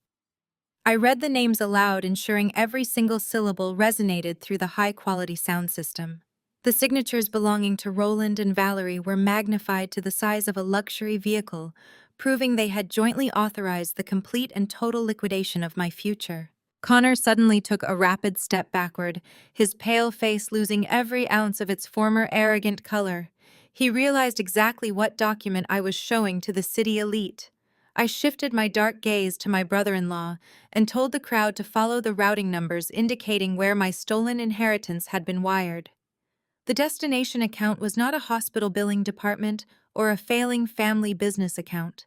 I read the names aloud, ensuring every single syllable resonated through the high-quality sound system. The signatures belonging to Roland and Valerie were magnified to the size of a luxury vehicle, proving they had jointly authorized the complete and total liquidation of my future. Connor suddenly took a rapid step backward, his pale face losing every ounce of its former arrogant color. He realized exactly what document I was showing to the city elite. I shifted my dark gaze to my brother-in-law and told the crowd to follow the routing numbers indicating where my stolen inheritance had been wired. The destination account was not a hospital billing department or a failing family business account.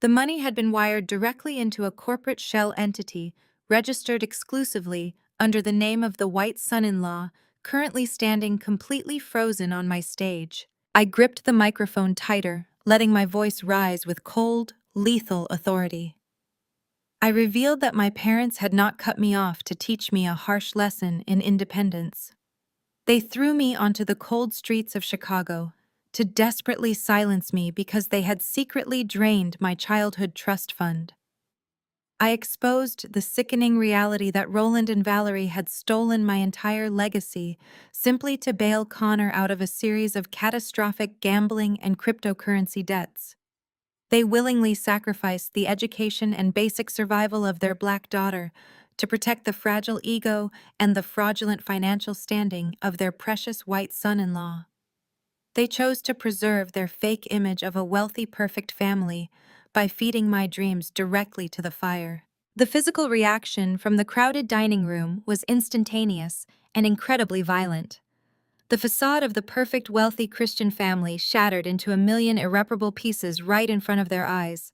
The money had been wired directly into a corporate shell entity registered exclusively under the name of the white son-in-law, currently standing completely frozen on my stage. I gripped the microphone tighter, letting my voice rise with cold, lethal authority. I revealed that my parents had not cut me off to teach me a harsh lesson in independence. They threw me onto the cold streets of Chicago to desperately silence me because they had secretly drained my childhood trust fund. I exposed the sickening reality that Roland and Valerie had stolen my entire legacy simply to bail Connor out of a series of catastrophic gambling and cryptocurrency debts. They willingly sacrificed the education and basic survival of their black daughter to protect the fragile ego and the fraudulent financial standing of their precious white son-in-law. They chose to preserve their fake image of a wealthy, perfect family by feeding my dreams directly to the fire. The physical reaction from the crowded dining room was instantaneous and incredibly violent. The facade of the perfect, wealthy Christian family shattered into a million irreparable pieces right in front of their eyes.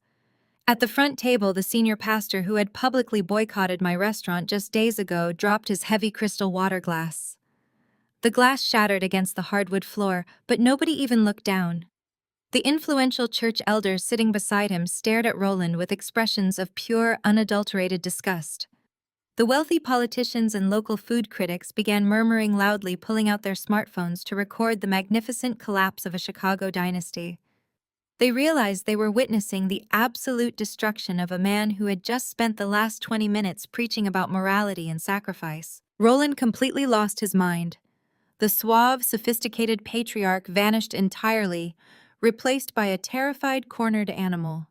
At the front table, the senior pastor who had publicly boycotted my restaurant just days ago dropped his heavy crystal water glass. The glass shattered against the hardwood floor, but nobody even looked down. The influential church elders sitting beside him stared at Roland with expressions of pure, unadulterated disgust. The wealthy politicians and local food critics began murmuring loudly, pulling out their smartphones to record the magnificent collapse of a Chicago dynasty. They realized they were witnessing the absolute destruction of a man who had just spent the last 20 minutes preaching about morality and sacrifice. Roland completely lost his mind. The suave, sophisticated patriarch vanished entirely, replaced by a terrified, cornered animal.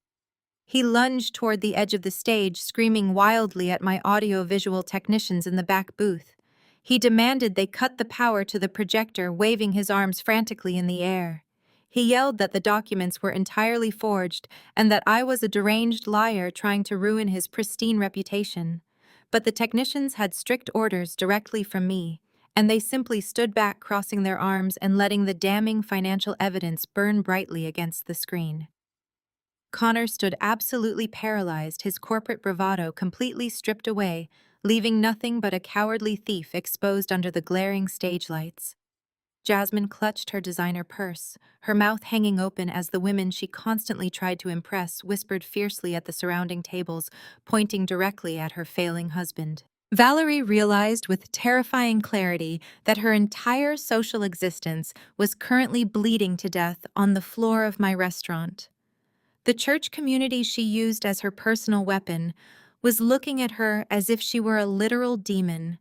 He lunged toward the edge of the stage, screaming wildly at my audio-visual technicians in the back booth. He demanded they cut the power to the projector, waving his arms frantically in the air. He yelled that the documents were entirely forged and that I was a deranged liar trying to ruin his pristine reputation. But the technicians had strict orders directly from me, and they simply stood back, crossing their arms and letting the damning financial evidence burn brightly against the screen. Connor stood absolutely paralyzed, his corporate bravado completely stripped away, leaving nothing but a cowardly thief exposed under the glaring stage lights. Jasmine clutched her designer purse, her mouth hanging open as the women she constantly tried to impress whispered fiercely at the surrounding tables, pointing directly at her failing husband. Valerie realized with terrifying clarity that her entire social existence was currently bleeding to death on the floor of my restaurant. The church community she used as her personal weapon was looking at her as if she were a literal demon.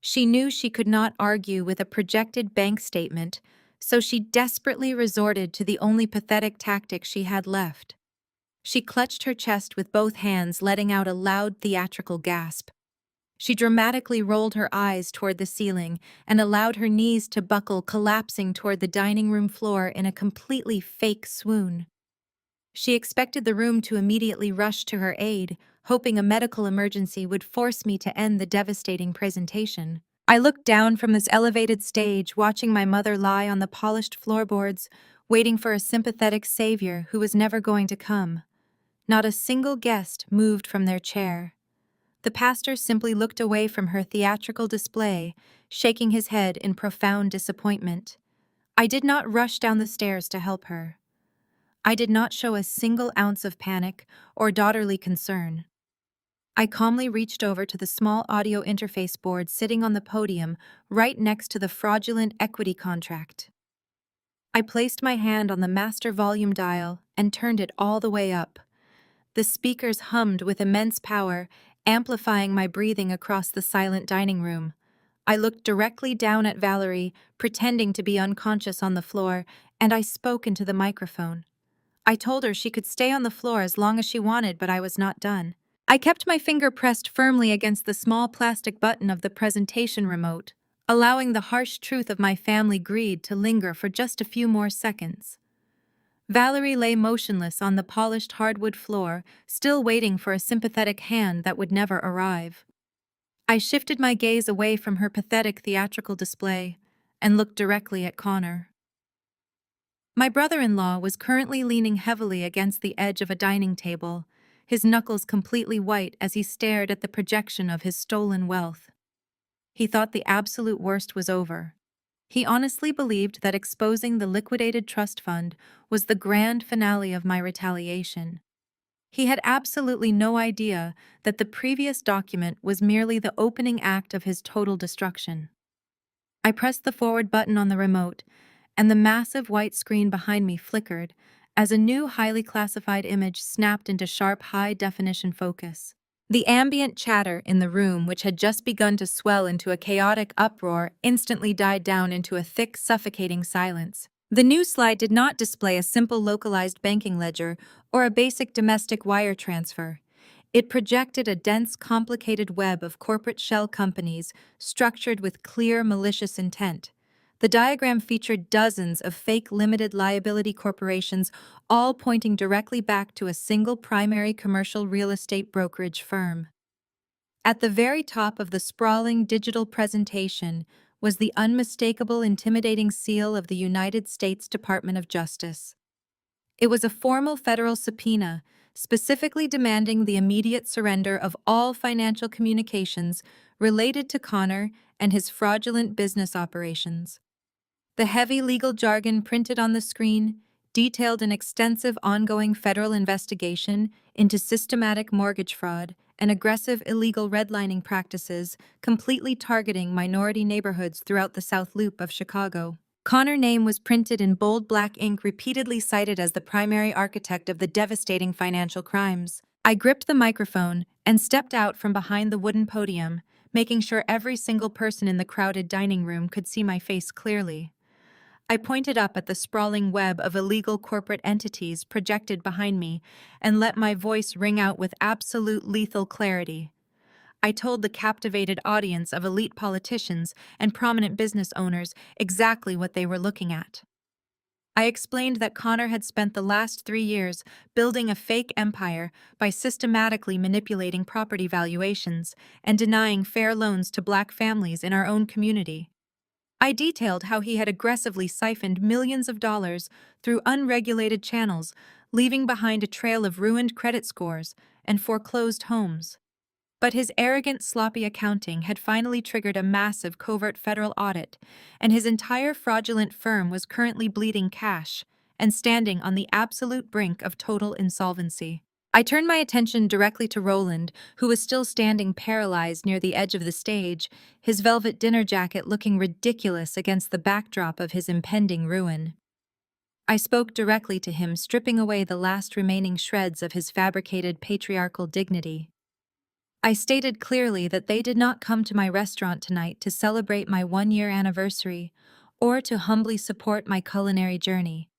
She knew she could not argue with a projected bank statement, so she desperately resorted to the only pathetic tactic she had left. She clutched her chest with both hands, letting out a loud theatrical gasp. She dramatically rolled her eyes toward the ceiling and allowed her knees to buckle, collapsing toward the dining room floor in a completely fake swoon. She expected the room to immediately rush to her aid, hoping a medical emergency would force me to end the devastating presentation. I looked down from this elevated stage, watching my mother lie on the polished floorboards, waiting for a sympathetic savior who was never going to come. Not a single guest moved from their chair. The pastor simply looked away from her theatrical display, shaking his head in profound disappointment. I did not rush down the stairs to help her. I did not show a single ounce of panic or daughterly concern. I calmly reached over to the small audio interface board sitting on the podium right next to the fraudulent equity contract. I placed my hand on the master volume dial and turned it all the way up. The speakers hummed with immense power, amplifying my breathing across the silent dining room. I looked directly down at Valerie, pretending to be unconscious on the floor, and I spoke into the microphone. I told her she could stay on the floor as long as she wanted, but I was not done. I kept my finger pressed firmly against the small plastic button of the presentation remote, allowing the harsh truth of my family greed to linger for just a few more seconds. Valerie lay motionless on the polished hardwood floor, still waiting for a sympathetic hand that would never arrive. I shifted my gaze away from her pathetic theatrical display and looked directly at Connor. My brother-in-law was currently leaning heavily against the edge of a dining table, his knuckles completely white as he stared at the projection of his stolen wealth. He thought the absolute worst was over. He honestly believed that exposing the liquidated trust fund was the grand finale of my retaliation. He had absolutely no idea that the previous document was merely the opening act of his total destruction. I pressed the forward button on the remote, and the massive white screen behind me flickered as a new highly classified image snapped into sharp high-definition focus. The ambient chatter in the room, which had just begun to swell into a chaotic uproar, instantly died down into a thick, suffocating silence. The new slide did not display a simple localized banking ledger or a basic domestic wire transfer. It projected a dense, complicated web of corporate shell companies structured with clear, malicious intent. The diagram featured dozens of fake limited liability corporations, all pointing directly back to a single primary commercial real estate brokerage firm. At the very top of the sprawling digital presentation was the unmistakable, intimidating seal of the United States Department of Justice. It was a formal federal subpoena, specifically demanding the immediate surrender of all financial communications related to Connor and his fraudulent business operations. The heavy legal jargon printed on the screen detailed an extensive ongoing federal investigation into systematic mortgage fraud and aggressive illegal redlining practices, completely targeting minority neighborhoods throughout the South Loop of Chicago. Connor's name was printed in bold black ink, repeatedly cited as the primary architect of the devastating financial crimes. I gripped the microphone and stepped out from behind the wooden podium, making sure every single person in the crowded dining room could see my face clearly. I pointed up at the sprawling web of illegal corporate entities projected behind me and let my voice ring out with absolute lethal clarity. I told the captivated audience of elite politicians and prominent business owners exactly what they were looking at. I explained that Connor had spent the last 3 years building a fake empire by systematically manipulating property valuations and denying fair loans to Black families in our own community. I detailed how he had aggressively siphoned millions of dollars through unregulated channels, leaving behind a trail of ruined credit scores and foreclosed homes. But his arrogant, sloppy accounting had finally triggered a massive covert federal audit, and his entire fraudulent firm was currently bleeding cash and standing on the absolute brink of total insolvency. I turned my attention directly to Roland, who was still standing paralyzed near the edge of the stage, his velvet dinner jacket looking ridiculous against the backdrop of his impending ruin. I spoke directly to him, stripping away the last remaining shreds of his fabricated patriarchal dignity. I stated clearly that they did not come to my restaurant tonight to celebrate my 1-year anniversary or to humbly support my culinary journey.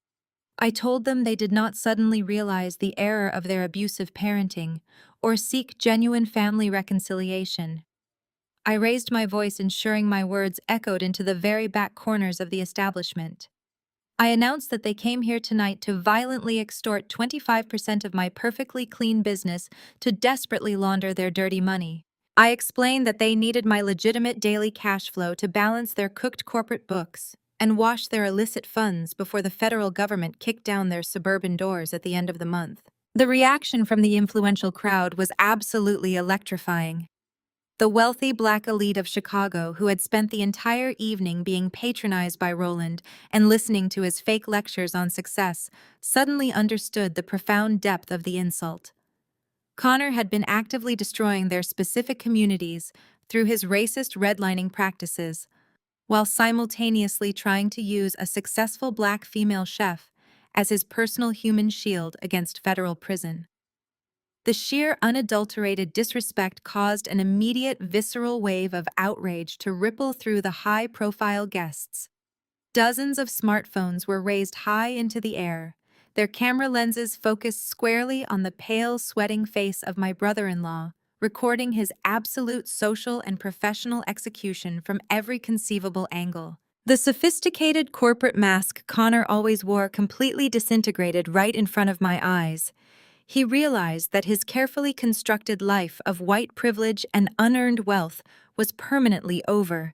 I told them they did not suddenly realize the error of their abusive parenting or seek genuine family reconciliation. I raised my voice, ensuring my words echoed into the very back corners of the establishment. I announced that they came here tonight to violently extort 25% of my perfectly clean business to desperately launder their dirty money. I explained that they needed my legitimate daily cash flow to balance their cooked corporate books and wash their illicit funds before the federal government kicked down their suburban doors at the end of the month. The reaction from the influential crowd was absolutely electrifying. The wealthy Black elite of Chicago, who had spent the entire evening being patronized by Roland and listening to his fake lectures on success, suddenly understood the profound depth of the insult. Connor had been actively destroying their specific communities through his racist redlining practices, while simultaneously trying to use a successful Black female chef as his personal human shield against federal prison. The sheer unadulterated disrespect caused an immediate visceral wave of outrage to ripple through the high-profile guests. Dozens of smartphones were raised high into the air, their camera lenses focused squarely on the pale, sweating face of my brother-in-law, recording his absolute social and professional execution from every conceivable angle. The sophisticated corporate mask Connor always wore completely disintegrated right in front of my eyes. He realized that his carefully constructed life of white privilege and unearned wealth was permanently over.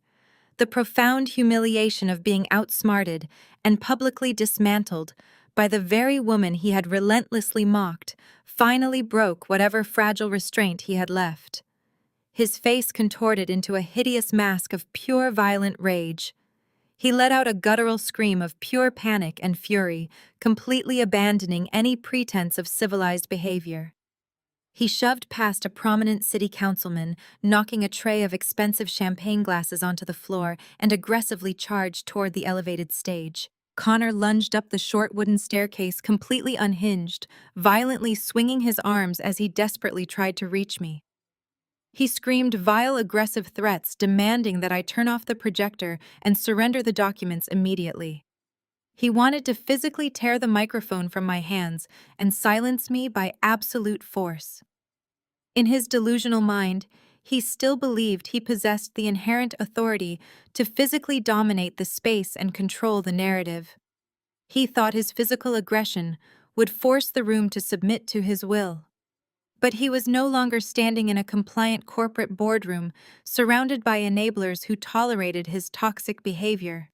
The profound humiliation of being outsmarted and publicly dismantled by the very woman he had relentlessly mocked finally broke whatever fragile restraint he had left. His face contorted into a hideous mask of pure violent rage. He let out a guttural scream of pure panic and fury, completely abandoning any pretense of civilized behavior. He shoved past a prominent city councilman, knocking a tray of expensive champagne glasses onto the floor, and aggressively charged toward the elevated stage. Connor lunged up the short wooden staircase, completely unhinged, violently swinging his arms as he desperately tried to reach me. He screamed vile, aggressive threats, demanding that I turn off the projector and surrender the documents immediately. He wanted to physically tear the microphone from my hands and silence me by absolute force. In his delusional mind, he still believed he possessed the inherent authority to physically dominate the space and control the narrative. He thought his physical aggression would force the room to submit to his will. But he was no longer standing in a compliant corporate boardroom surrounded by enablers who tolerated his toxic behavior.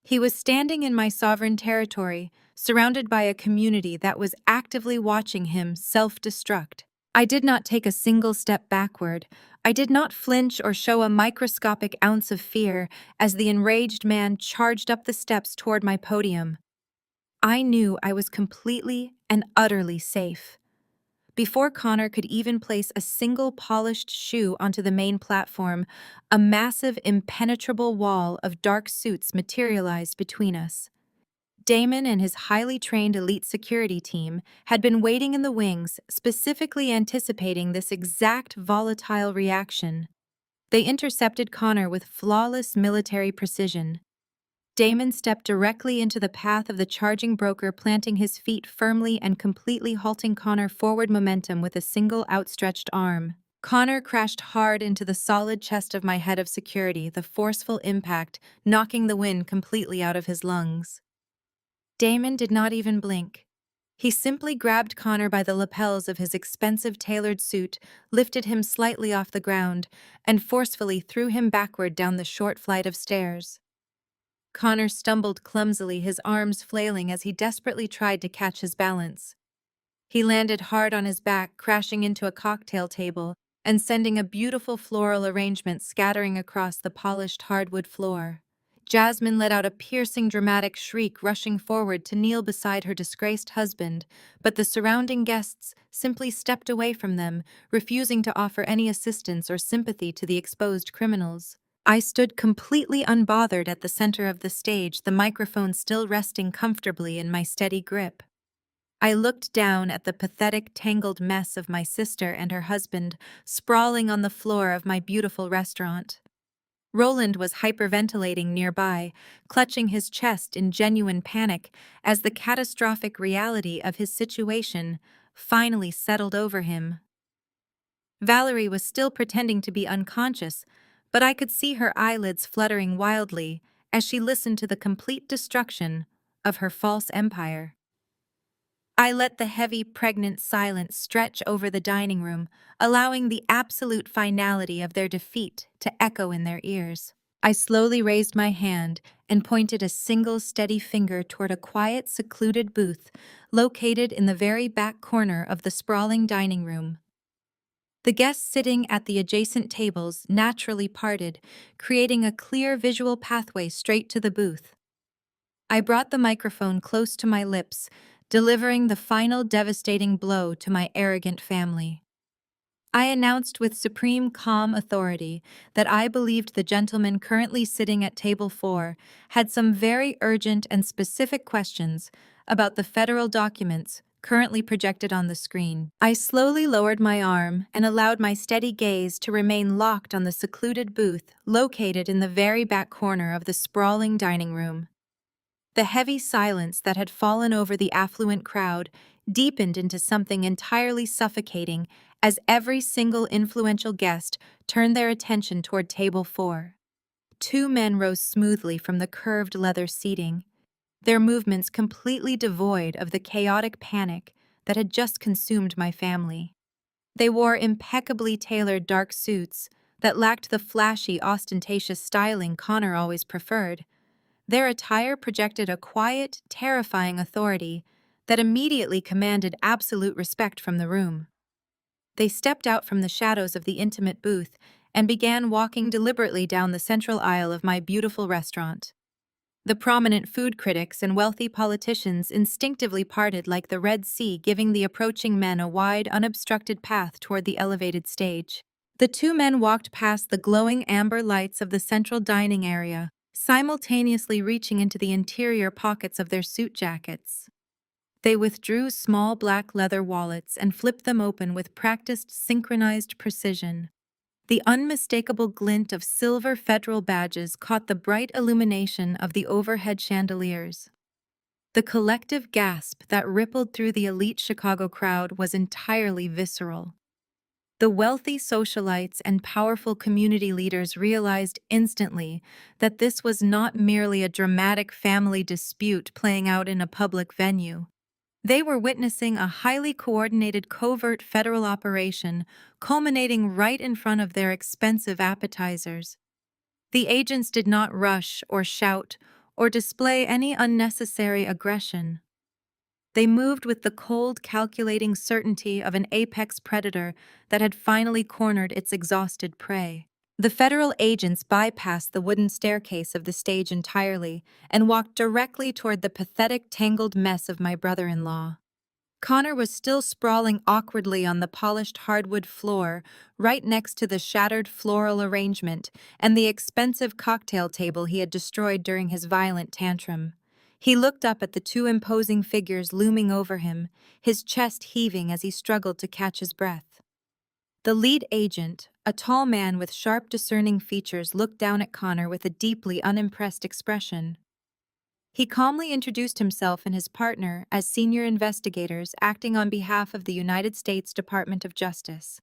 He was standing in my sovereign territory, surrounded by a community that was actively watching him self-destruct. I did not take a single step backward. I did not flinch or show a microscopic ounce of fear as the enraged man charged up the steps toward my podium. I knew I was completely and utterly safe. Before Connor could even place a single polished shoe onto the main platform, a massive, impenetrable wall of dark suits materialized between us. Damon and his highly trained elite security team had been waiting in the wings, specifically anticipating this exact volatile reaction. They intercepted Connor with flawless military precision. Damon stepped directly into the path of the charging broker, planting his feet firmly and completely halting Connor forward momentum with a single outstretched arm. Connor crashed hard into the solid chest of my head of security, the forceful impact knocking the wind completely out of his lungs. Damon did not even blink. He simply grabbed Connor by the lapels of his expensive tailored suit, lifted him slightly off the ground, and forcefully threw him backward down the short flight of stairs. Connor stumbled clumsily, his arms flailing as he desperately tried to catch his balance. He landed hard on his back, crashing into a cocktail table and sending a beautiful floral arrangement scattering across the polished hardwood floor. Jasmine let out a piercing, dramatic shriek, rushing forward to kneel beside her disgraced husband, but the surrounding guests simply stepped away from them, refusing to offer any assistance or sympathy to the exposed criminals. I stood completely unbothered at the center of the stage, the microphone still resting comfortably in my steady grip. I looked down at the pathetic, tangled mess of my sister and her husband sprawling on the floor of my beautiful restaurant. Roland was hyperventilating nearby, clutching his chest in genuine panic as the catastrophic reality of his situation finally settled over him. Valerie was still pretending to be unconscious, but I could see her eyelids fluttering wildly as she listened to the complete destruction of her false empire. I let the heavy, pregnant silence stretch over the dining room, allowing the absolute finality of their defeat to echo in their ears. I slowly raised my hand and pointed a single steady finger toward a quiet, secluded booth located in the very back corner of the sprawling dining room. The guests sitting at the adjacent tables naturally parted, creating a clear visual pathway straight to the booth. I brought the microphone close to my lips, delivering the final devastating blow to my arrogant family. I announced with supreme calm authority that I believed the gentleman currently sitting at table 4 had some very urgent and specific questions about the federal documents currently projected on the screen. I slowly lowered my arm and allowed my steady gaze to remain locked on the secluded booth located in the very back corner of the sprawling dining room. The heavy silence that had fallen over the affluent crowd deepened into something entirely suffocating as every single influential guest turned their attention toward table 4. Two men rose smoothly from the curved leather seating, their movements completely devoid of the chaotic panic that had just consumed my family. They wore impeccably tailored dark suits that lacked the flashy, ostentatious styling Connor always preferred. Their attire projected a quiet, terrifying authority that immediately commanded absolute respect from the room. They stepped out from the shadows of the intimate booth and began walking deliberately down the central aisle of my beautiful restaurant. The prominent food critics and wealthy politicians instinctively parted like the Red Sea, giving the approaching men a wide, unobstructed path toward the elevated stage. The two men walked past the glowing amber lights of the central dining area, simultaneously reaching into the interior pockets of their suit jackets. They withdrew small black leather wallets and flipped them open with practiced, synchronized precision. The unmistakable glint of silver federal badges caught the bright illumination of the overhead chandeliers. The collective gasp that rippled through the elite Chicago crowd was entirely visceral. The wealthy socialites and powerful community leaders realized instantly that this was not merely a dramatic family dispute playing out in a public venue. They were witnessing a highly coordinated covert federal operation culminating right in front of their expensive appetizers. The agents did not rush or shout or display any unnecessary aggression. They moved with the cold, calculating certainty of an apex predator that had finally cornered its exhausted prey. The federal agents bypassed the wooden staircase of the stage entirely and walked directly toward the pathetic, tangled mess of my brother-in-law. Connor was still sprawling awkwardly on the polished hardwood floor, right next to the shattered floral arrangement and the expensive cocktail table he had destroyed during his violent tantrum. He looked up at the two imposing figures looming over him, his chest heaving as he struggled to catch his breath. The lead agent, a tall man with sharp, discerning features, looked down at Connor with a deeply unimpressed expression. He calmly introduced himself and his partner as senior investigators acting on behalf of the United States Department of Justice.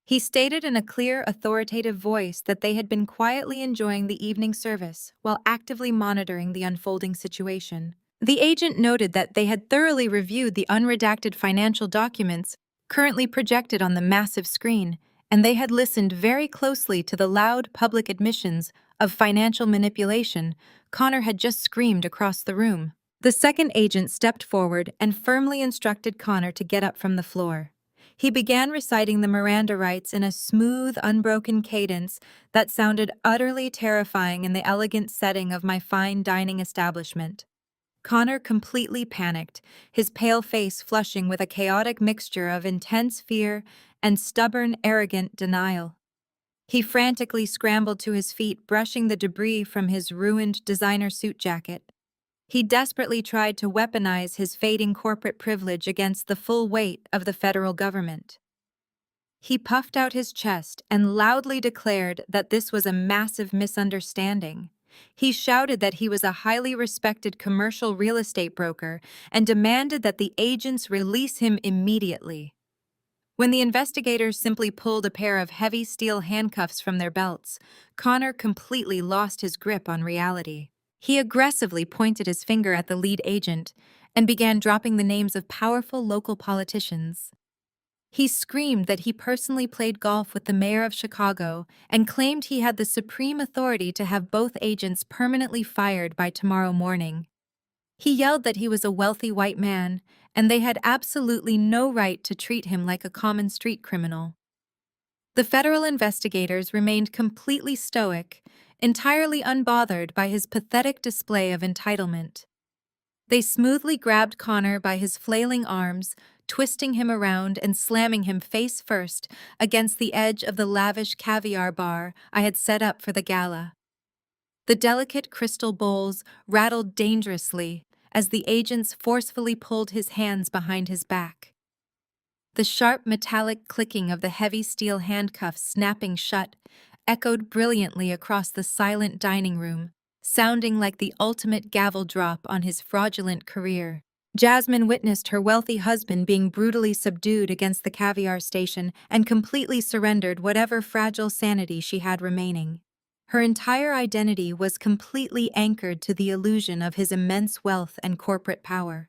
He stated in a clear, authoritative voice that they had been quietly enjoying the evening service while actively monitoring the unfolding situation. The agent noted that they had thoroughly reviewed the unredacted financial documents currently projected on the massive screen, and they had listened very closely to the loud public admissions of financial manipulation Connor had just screamed across the room. The second agent stepped forward and firmly instructed Connor to get up from the floor. He began reciting the Miranda rights in a smooth, unbroken cadence that sounded utterly terrifying in the elegant setting of my fine dining establishment. Connor completely panicked, his pale face flushing with a chaotic mixture of intense fear and stubborn, arrogant denial. He frantically scrambled to his feet, brushing the debris from his ruined designer suit jacket. He desperately tried to weaponize his fading corporate privilege against the full weight of the federal government. He puffed out his chest and loudly declared that this was a massive misunderstanding. He shouted that he was a highly respected commercial real estate broker and demanded that the agents release him immediately. When the investigators simply pulled a pair of heavy steel handcuffs from their belts, Connor completely lost his grip on reality. He aggressively pointed his finger at the lead agent and began dropping the names of powerful local politicians. He screamed that he personally played golf with the mayor of Chicago and claimed he had the supreme authority to have both agents permanently fired by tomorrow morning. He yelled that he was a wealthy white man, and they had absolutely no right to treat him like a common street criminal. The federal investigators remained completely stoic, entirely unbothered by his pathetic display of entitlement. They smoothly grabbed Connor by his flailing arms, twisting him around and slamming him face first against the edge of the lavish caviar bar I had set up for the gala. The delicate crystal bowls rattled dangerously as the agents forcefully pulled his hands behind his back. The sharp metallic clicking of the heavy steel handcuffs snapping shut echoed brilliantly across the silent dining room, sounding like the ultimate gavel drop on his fraudulent career. Jasmine witnessed her wealthy husband being brutally subdued against the caviar station and completely surrendered whatever fragile sanity she had remaining. Her entire identity was completely anchored to the illusion of his immense wealth and corporate power.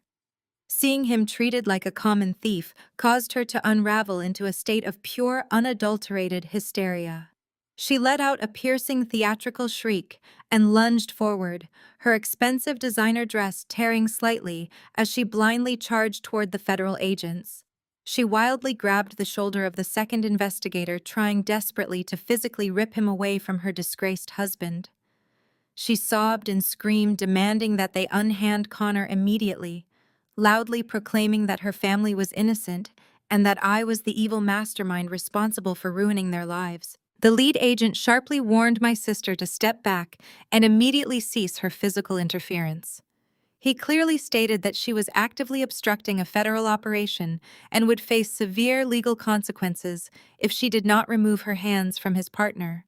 Seeing him treated like a common thief caused her to unravel into a state of pure, unadulterated hysteria. She let out a piercing theatrical shriek and lunged forward, her expensive designer dress tearing slightly as she blindly charged toward the federal agents. She wildly grabbed the shoulder of the second investigator, trying desperately to physically rip him away from her disgraced husband. She sobbed and screamed, demanding that they unhand Connor immediately, loudly proclaiming that her family was innocent and that I was the evil mastermind responsible for ruining their lives. The lead agent sharply warned my sister to step back and immediately cease her physical interference. He clearly stated that she was actively obstructing a federal operation and would face severe legal consequences if she did not remove her hands from his partner.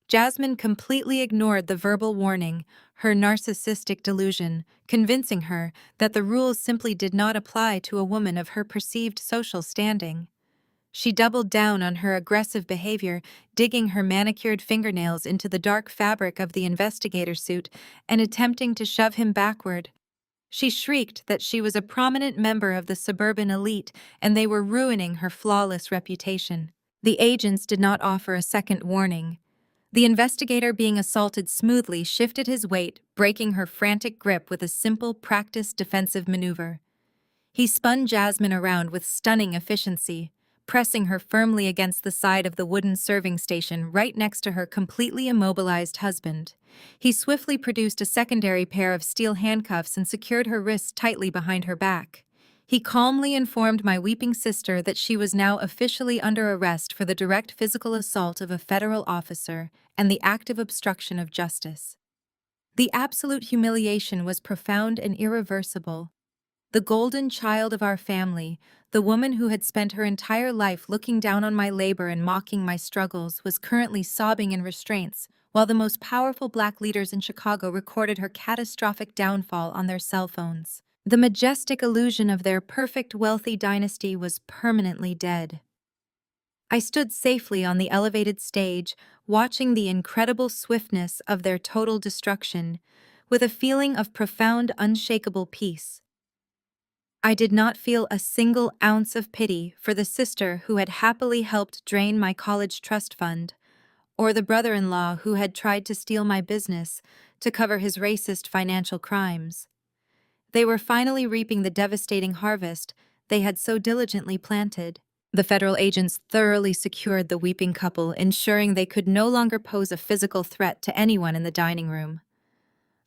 Jasmine completely ignored the verbal warning, her narcissistic delusion, convincing her that the rules simply did not apply to a woman of her perceived social standing. She doubled down on her aggressive behavior, digging her manicured fingernails into the dark fabric of the investigator suit and attempting to shove him backward. She shrieked that she was a prominent member of the suburban elite and they were ruining her flawless reputation. The agents did not offer a second warning. The investigator, being assaulted smoothly, shifted his weight, breaking her frantic grip with a simple, practiced defensive maneuver. He spun Jasmine around with stunning efficiency, pressing her firmly against the side of the wooden serving station right next to her completely immobilized husband. He swiftly produced a secondary pair of steel handcuffs and secured her wrists tightly behind her back. He calmly informed my weeping sister that she was now officially under arrest for the direct physical assault of a federal officer and the active obstruction of justice. The absolute humiliation was profound and irreversible. The golden child of our family, the woman who had spent her entire life looking down on my labor and mocking my struggles, was currently sobbing in restraints, while the most powerful Black leaders in Chicago recorded her catastrophic downfall on their cell phones. The majestic illusion of their perfect wealthy dynasty was permanently dead. I stood safely on the elevated stage, watching the incredible swiftness of their total destruction, with a feeling of profound, unshakable peace. I did not feel a single ounce of pity for the sister who had happily helped drain my college trust fund, or the brother-in-law who had tried to steal my business to cover his racist financial crimes. They were finally reaping the devastating harvest they had so diligently planted. The federal agents thoroughly secured the weeping couple, ensuring they could no longer pose a physical threat to anyone in the dining room.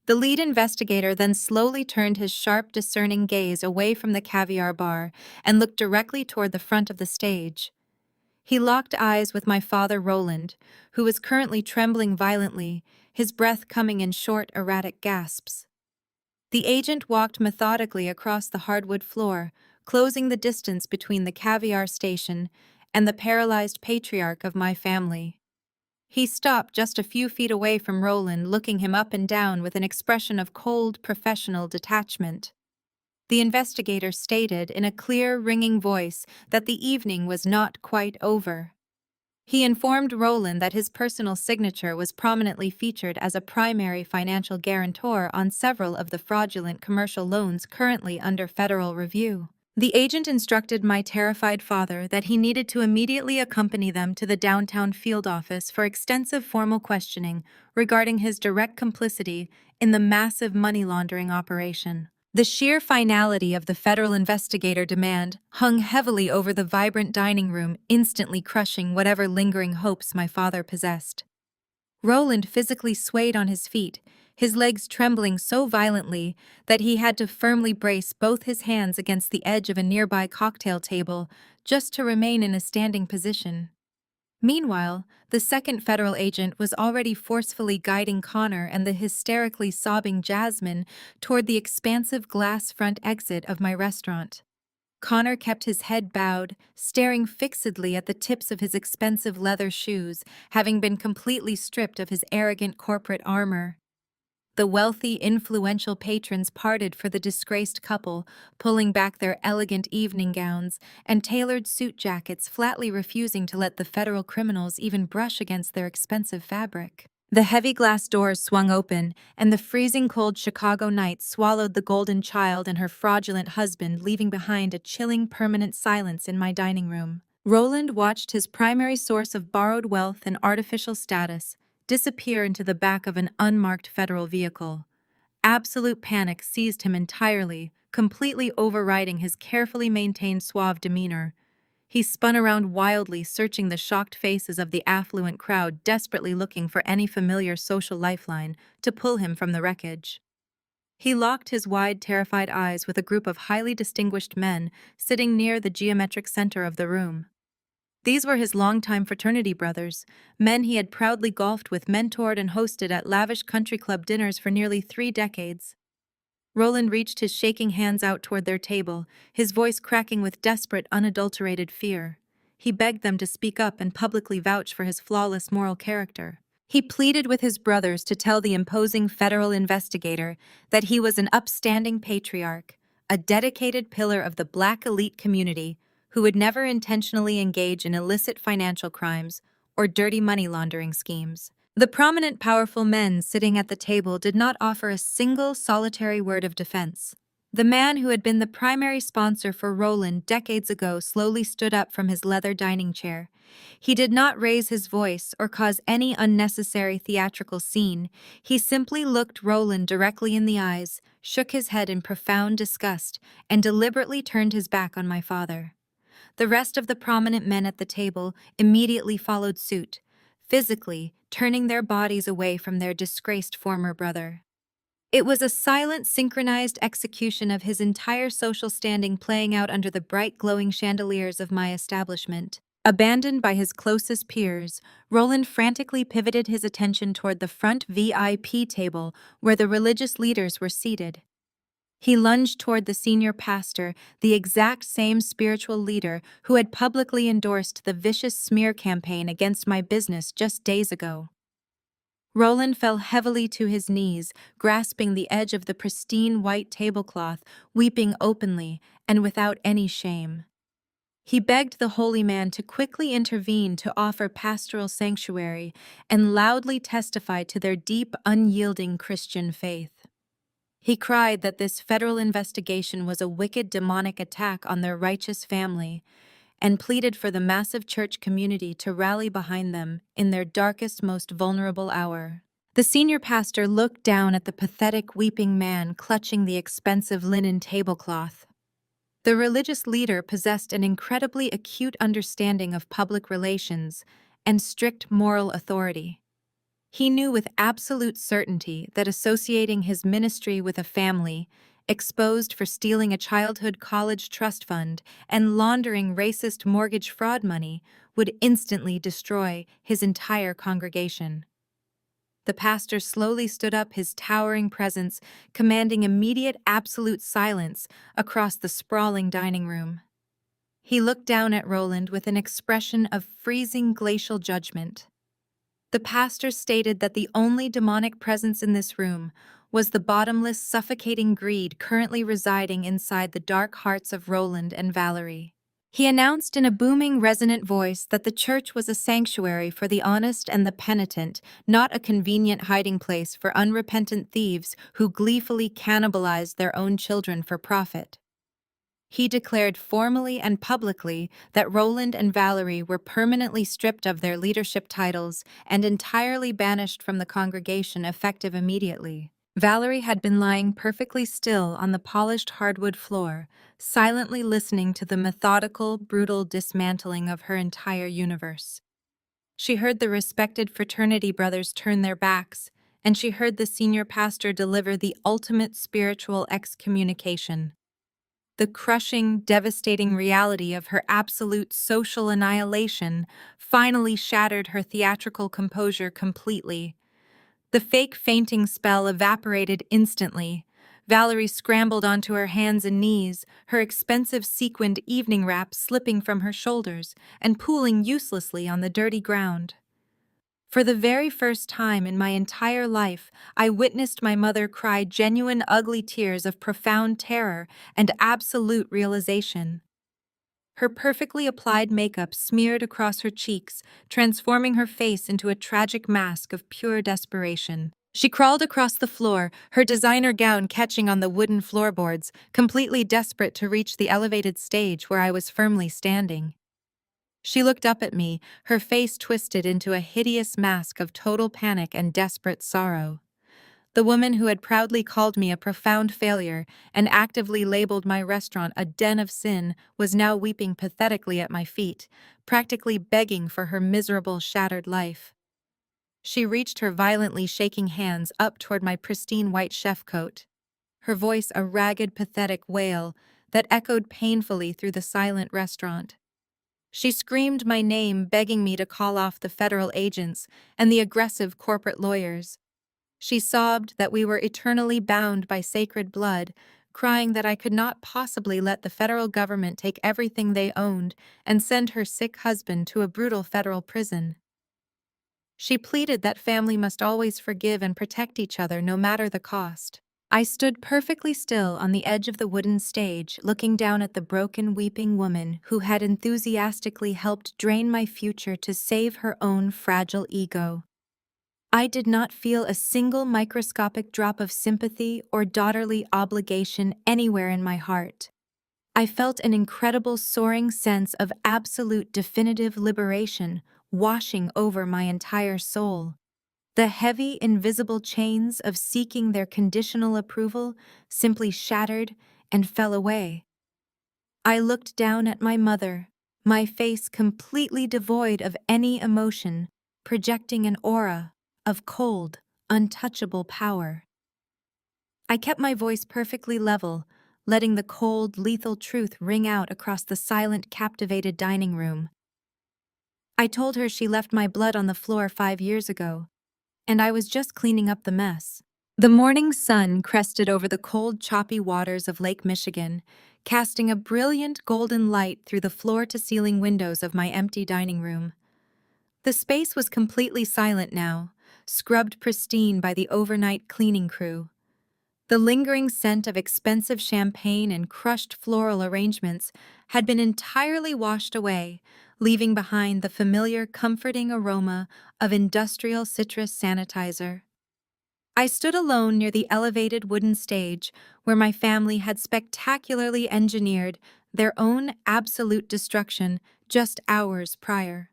The lead investigator then slowly turned his sharp, discerning gaze away from the caviar bar and looked directly toward the front of the stage. He locked eyes with my father, Roland, who was currently trembling violently, his breath coming in short, erratic gasps. The agent walked methodically across the hardwood floor, closing the distance between the caviar station and the paralyzed patriarch of my family. He stopped just a few feet away from Roland, looking him up and down with an expression of cold, professional detachment. The investigator stated in a clear, ringing voice that the evening was not quite over. He informed Roland that his personal signature was prominently featured as a primary financial guarantor on several of the fraudulent commercial loans currently under federal review. The agent instructed my terrified father that he needed to immediately accompany them to the downtown field office for extensive formal questioning regarding his direct complicity in the massive money laundering operation. The sheer finality of the federal investigator demand hung heavily over the vibrant dining room, instantly crushing whatever lingering hopes my father possessed. Roland physically swayed on his feet, his legs trembling so violently that he had to firmly brace both his hands against the edge of a nearby cocktail table just to remain in a standing position. Meanwhile, the second federal agent was already forcefully guiding Connor and the hysterically sobbing Jasmine toward the expansive glass front exit of my restaurant. Connor kept his head bowed, staring fixedly at the tips of his expensive leather shoes, having been completely stripped of his arrogant corporate armor. The wealthy, influential patrons parted for the disgraced couple, pulling back their elegant evening gowns and tailored suit jackets, flatly refusing to let the federal criminals even brush against their expensive fabric. The heavy glass doors swung open, and the freezing cold Chicago night swallowed the golden child and her fraudulent husband, leaving behind a chilling, permanent silence in my dining room. Roland watched his primary source of borrowed wealth and artificial status disappear into the back of an unmarked federal vehicle. Absolute panic seized him entirely, completely overriding his carefully maintained suave demeanor. He spun around wildly, searching the shocked faces of the affluent crowd, desperately looking for any familiar social lifeline to pull him from the wreckage. He locked his wide, terrified eyes with a group of highly distinguished men sitting near the geometric center of the room. These were his longtime fraternity brothers, men he had proudly golfed with, mentored, and hosted at lavish country club dinners for nearly 3 decades. Roland reached his shaking hands out toward their table, his voice cracking with desperate, unadulterated fear. He begged them to speak up and publicly vouch for his flawless moral character. He pleaded with his brothers to tell the imposing federal investigator that he was an upstanding patriarch, a dedicated pillar of the Black elite community who would never intentionally engage in illicit financial crimes or dirty money laundering schemes. The prominent, powerful men sitting at the table did not offer a single solitary word of defense. The man who had been the primary sponsor for Roland decades ago slowly stood up from his leather dining chair. He did not raise his voice or cause any unnecessary theatrical scene. He simply looked Roland directly in the eyes, shook his head in profound disgust, and deliberately turned his back on my father. The rest of the prominent men at the table immediately followed suit, physically turning their bodies away from their disgraced former brother. It was a silent, synchronized execution of his entire social standing playing out under the bright, glowing chandeliers of my establishment. Abandoned by his closest peers, Roland frantically pivoted his attention toward the front VIP table where the religious leaders were seated. He lunged toward the senior pastor, the exact same spiritual leader who had publicly endorsed the vicious smear campaign against my business just days ago. Roland fell heavily to his knees, grasping the edge of the pristine white tablecloth, weeping openly and without any shame. He begged the holy man to quickly intervene to offer pastoral sanctuary and loudly testified to their deep, unyielding Christian faith. He cried that this federal investigation was a wicked demonic attack on their righteous family and pleaded for the massive church community to rally behind them in their darkest, most vulnerable hour. The senior pastor looked down at the pathetic, weeping man clutching the expensive linen tablecloth. The religious leader possessed an incredibly acute understanding of public relations and strict moral authority. He knew with absolute certainty that associating his ministry with a family exposed for stealing a childhood college trust fund and laundering racist mortgage fraud money would instantly destroy his entire congregation. The pastor slowly stood up, his towering presence commanding immediate absolute silence across the sprawling dining room. He looked down at Roland with an expression of freezing glacial judgment. The pastor stated that the only demonic presence in this room was the bottomless, suffocating greed currently residing inside the dark hearts of Roland and Valerie. He announced in a booming, resonant voice that the church was a sanctuary for the honest and the penitent, not a convenient hiding place for unrepentant thieves who gleefully cannibalized their own children for profit. He declared formally and publicly that Roland and Valerie were permanently stripped of their leadership titles and entirely banished from the congregation effective immediately. Valerie had been lying perfectly still on the polished hardwood floor, silently listening to the methodical, brutal dismantling of her entire universe. She heard the respected fraternity brothers turn their backs, and she heard the senior pastor deliver the ultimate spiritual excommunication. The crushing, devastating reality of her absolute social annihilation finally shattered her theatrical composure completely. The fake fainting spell evaporated instantly. Valerie scrambled onto her hands and knees, her expensive sequined evening wrap slipping from her shoulders and pooling uselessly on the dirty ground. For the very first time in my entire life, I witnessed my mother cry genuine ugly tears of profound terror and absolute realization. Her perfectly applied makeup smeared across her cheeks, transforming her face into a tragic mask of pure desperation. She crawled across the floor, her designer gown catching on the wooden floorboards, completely desperate to reach the elevated stage where I was firmly standing. She looked up at me, her face twisted into a hideous mask of total panic and desperate sorrow. The woman who had proudly called me a profound failure and actively labeled my restaurant a den of sin was now weeping pathetically at my feet, practically begging for her miserable, shattered life. She reached her violently shaking hands up toward my pristine white chef coat, her voice a ragged, pathetic wail that echoed painfully through the silent restaurant. She screamed my name, begging me to call off the federal agents and the aggressive corporate lawyers. She sobbed that we were eternally bound by sacred blood, crying that I could not possibly let the federal government take everything they owned and send her sick husband to a brutal federal prison. She pleaded that family must always forgive and protect each other no matter the cost. I stood perfectly still on the edge of the wooden stage, looking down at the broken, weeping woman who had enthusiastically helped drain my future to save her own fragile ego. I did not feel a single microscopic drop of sympathy or daughterly obligation anywhere in my heart. I felt an incredible soaring sense of absolute definitive liberation washing over my entire soul. The heavy, invisible chains of seeking their conditional approval simply shattered and fell away. I looked down at my mother, my face completely devoid of any emotion, projecting an aura of cold, untouchable power. I kept my voice perfectly level, letting the cold, lethal truth ring out across the silent, captivated dining room. I told her she left my blood on the floor 5 years ago, and I was just cleaning up the mess. The morning sun crested over the cold, choppy waters of Lake Michigan, casting a brilliant golden light through the floor-to-ceiling windows of my empty dining room. The space was completely silent now, scrubbed pristine by the overnight cleaning crew. The lingering scent of expensive champagne and crushed floral arrangements had been entirely washed away, leaving behind the familiar, comforting aroma of industrial citrus sanitizer. I stood alone near the elevated wooden stage where my family had spectacularly engineered their own absolute destruction just hours prior.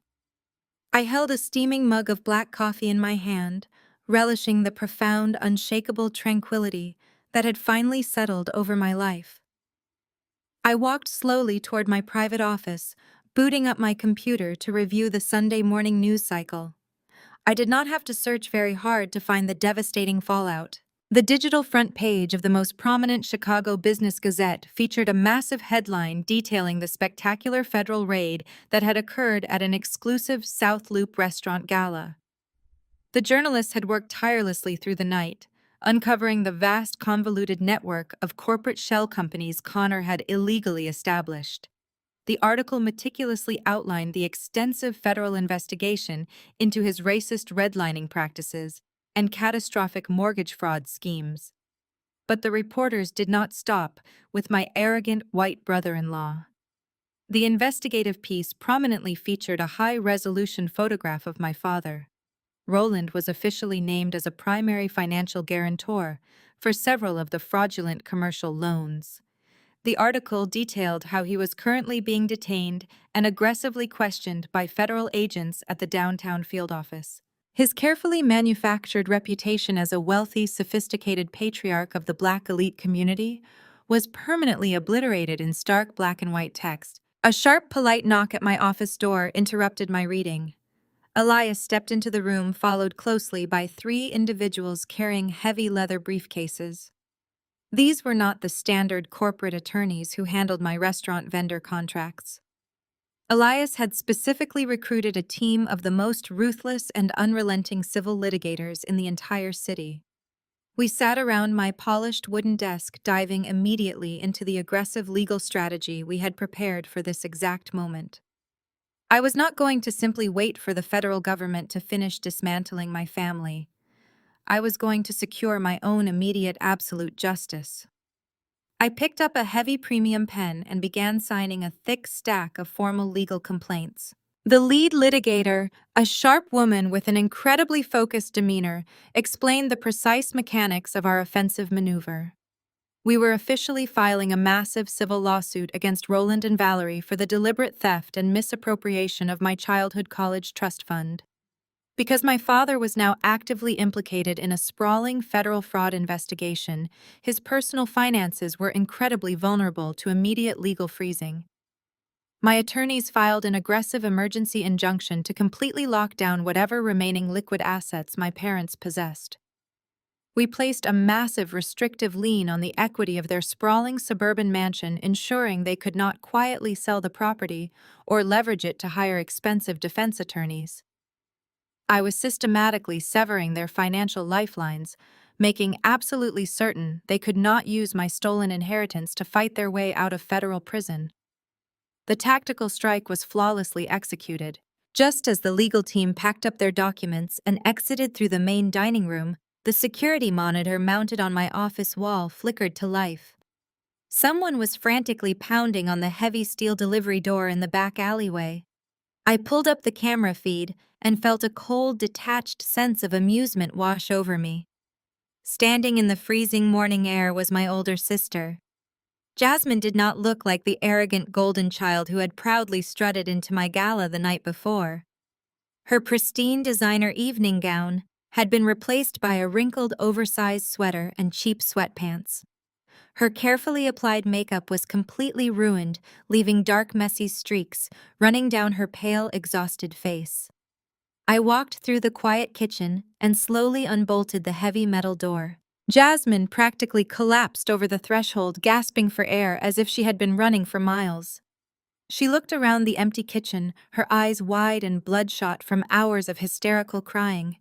I held a steaming mug of black coffee in my hand, relishing the profound, unshakable tranquility that had finally settled over my life. I walked slowly toward my private office, booting up my computer to review the Sunday morning news cycle. I did not have to search very hard to find the devastating fallout. The digital front page of the most prominent Chicago Business Gazette featured a massive headline detailing the spectacular federal raid that had occurred at an exclusive South Loop restaurant gala. The journalists had worked tirelessly through the night, uncovering the vast convoluted network of corporate shell companies Connor had illegally established. The article meticulously outlined the extensive federal investigation into his racist redlining practices and catastrophic mortgage fraud schemes. But the reporters did not stop with my arrogant white brother-in-law. The investigative piece prominently featured a high-resolution photograph of my father. Roland was officially named as a primary financial guarantor for several of the fraudulent commercial loans. The article detailed how he was currently being detained and aggressively questioned by federal agents at the downtown field office. His carefully manufactured reputation as a wealthy, sophisticated patriarch of the Black elite community was permanently obliterated in stark black and white text. A sharp, polite knock at my office door interrupted my reading. Elias stepped into the room, followed closely by 3 individuals carrying heavy leather briefcases. These were not the standard corporate attorneys who handled my restaurant vendor contracts. Elias had specifically recruited a team of the most ruthless and unrelenting civil litigators in the entire city. We sat around my polished wooden desk, diving immediately into the aggressive legal strategy we had prepared for this exact moment. I was not going to simply wait for the federal government to finish dismantling my family. I was going to secure my own immediate absolute justice. I picked up a heavy premium pen and began signing a thick stack of formal legal complaints. The lead litigator, a sharp woman with an incredibly focused demeanor, explained the precise mechanics of our offensive maneuver. We were officially filing a massive civil lawsuit against Roland and Valerie for the deliberate theft and misappropriation of my childhood college trust fund. Because my father was now actively implicated in a sprawling federal fraud investigation, his personal finances were incredibly vulnerable to immediate legal freezing. My attorneys filed an aggressive emergency injunction to completely lock down whatever remaining liquid assets my parents possessed. We placed a massive restrictive lien on the equity of their sprawling suburban mansion, ensuring they could not quietly sell the property or leverage it to hire expensive defense attorneys. I was systematically severing their financial lifelines, making absolutely certain they could not use my stolen inheritance to fight their way out of federal prison. The tactical strike was flawlessly executed. Just as the legal team packed up their documents and exited through the main dining room, the security monitor mounted on my office wall flickered to life. Someone was frantically pounding on the heavy steel delivery door in the back alleyway. I pulled up the camera feed and felt a cold, detached sense of amusement wash over me. Standing in the freezing morning air was my older sister. Jasmine did not look like the arrogant golden child who had proudly strutted into my gala the night before. Her pristine designer evening gown had been replaced by a wrinkled, oversized sweater and cheap sweatpants. Her carefully applied makeup was completely ruined, leaving dark, messy streaks running down her pale, exhausted face. I walked through the quiet kitchen and slowly unbolted the heavy metal door. Jasmine practically collapsed over the threshold, gasping for air as if she had been running for miles. She looked around the empty kitchen, her eyes wide and bloodshot from hours of hysterical crying.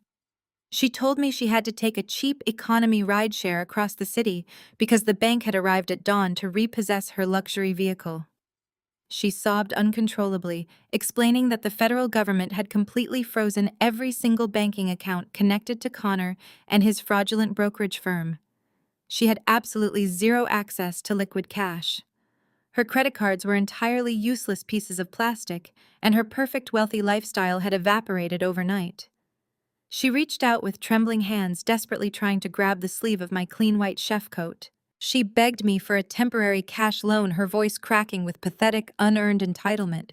She told me she had to take a cheap economy rideshare across the city because the bank had arrived at dawn to repossess her luxury vehicle. She sobbed uncontrollably, explaining that the federal government had completely frozen every single banking account connected to Connor and his fraudulent brokerage firm. She had absolutely zero access to liquid cash. Her credit cards were entirely useless pieces of plastic, and her perfect wealthy lifestyle had evaporated overnight. She reached out with trembling hands, desperately trying to grab the sleeve of my clean white chef coat. She begged me for a temporary cash loan, her voice cracking with pathetic, unearned entitlement.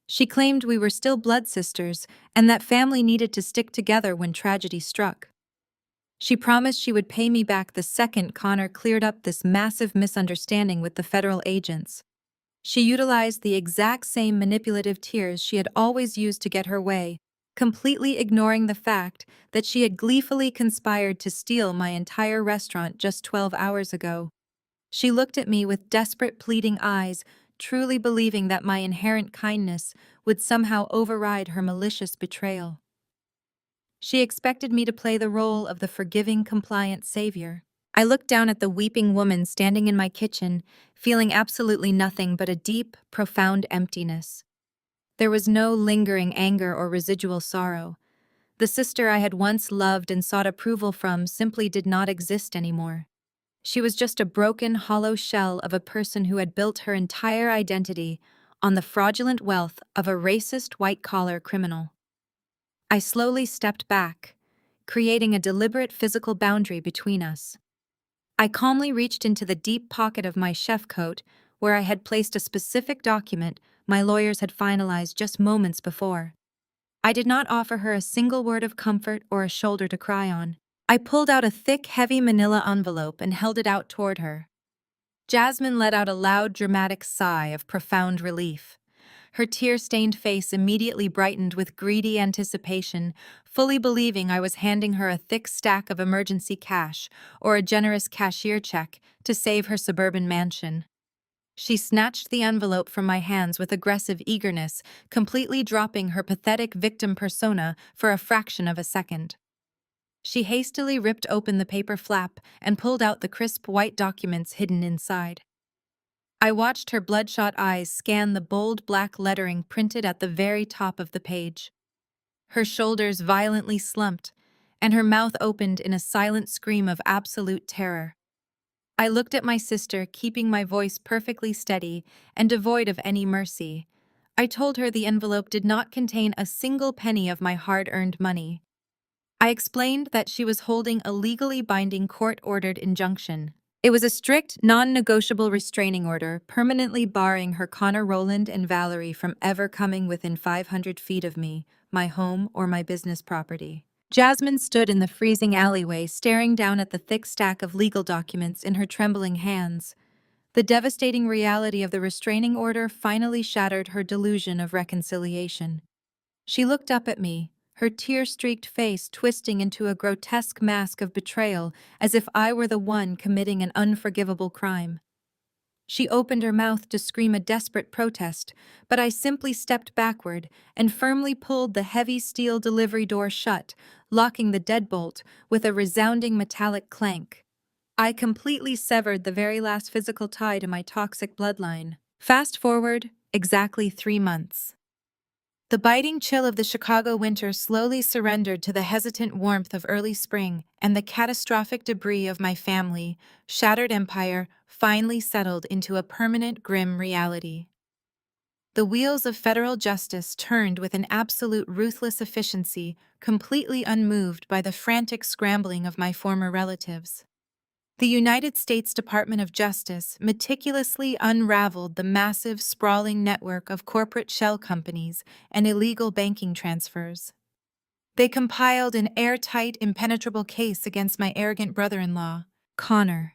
She claimed we were still blood sisters and that family needed to stick together when tragedy struck. She promised she would pay me back the second Connor cleared up this massive misunderstanding with the federal agents. She utilized the exact same manipulative tears she had always used to get her way, completely ignoring the fact that she had gleefully conspired to steal my entire restaurant just 12 hours ago. She looked at me with desperate, pleading eyes, truly believing that my inherent kindness would somehow override her malicious betrayal. She expected me to play the role of the forgiving, compliant savior. I looked down at the weeping woman standing in my kitchen, feeling absolutely nothing but a deep, profound emptiness. There was no lingering anger or residual sorrow. The sister I had once loved and sought approval from simply did not exist anymore. She was just a broken, hollow shell of a person who had built her entire identity on the fraudulent wealth of a racist white-collar criminal. I slowly stepped back, creating a deliberate physical boundary between us. I calmly reached into the deep pocket of my chef coat, where I had placed a specific document my lawyers had finalized just moments before. I did not offer her a single word of comfort or a shoulder to cry on. I pulled out a thick, heavy manila envelope and held it out toward her. Jasmine let out a loud, dramatic sigh of profound relief. Her tear-stained face immediately brightened with greedy anticipation, fully believing I was handing her a thick stack of emergency cash or a generous cashier check to save her suburban mansion. She snatched the envelope from my hands with aggressive eagerness, completely dropping her pathetic victim persona for a fraction of a second. She hastily ripped open the paper flap and pulled out the crisp white documents hidden inside. I watched her bloodshot eyes scan the bold black lettering printed at the very top of the page. Her shoulders violently slumped, and her mouth opened in a silent scream of absolute terror. I looked at my sister, keeping my voice perfectly steady and devoid of any mercy. I told her the envelope did not contain a single penny of my hard-earned money. I explained that she was holding a legally binding court-ordered injunction. It was a strict, non-negotiable restraining order permanently barring her Connor Rowland and Valerie from ever coming within 500 feet of me, my home, or my business property. Jasmine stood in the freezing alleyway, staring down at the thick stack of legal documents in her trembling hands. The devastating reality of the restraining order finally shattered her delusion of reconciliation. She looked up at me, her tear-streaked face twisting into a grotesque mask of betrayal as if I were the one committing an unforgivable crime. She opened her mouth to scream a desperate protest, but I simply stepped backward and firmly pulled the heavy steel delivery door shut, locking the deadbolt with a resounding metallic clank. I completely severed the very last physical tie to my toxic bloodline. Fast forward, exactly 3 months. The biting chill of the Chicago winter slowly surrendered to the hesitant warmth of early spring, and the catastrophic debris of my family, shattered empire, finally settled into a permanent, grim reality. The wheels of federal justice turned with an absolute ruthless efficiency, completely unmoved by the frantic scrambling of my former relatives. The United States Department of Justice meticulously unraveled the massive, sprawling network of corporate shell companies and illegal banking transfers. They compiled an airtight, impenetrable case against my arrogant brother-in-law, Connor.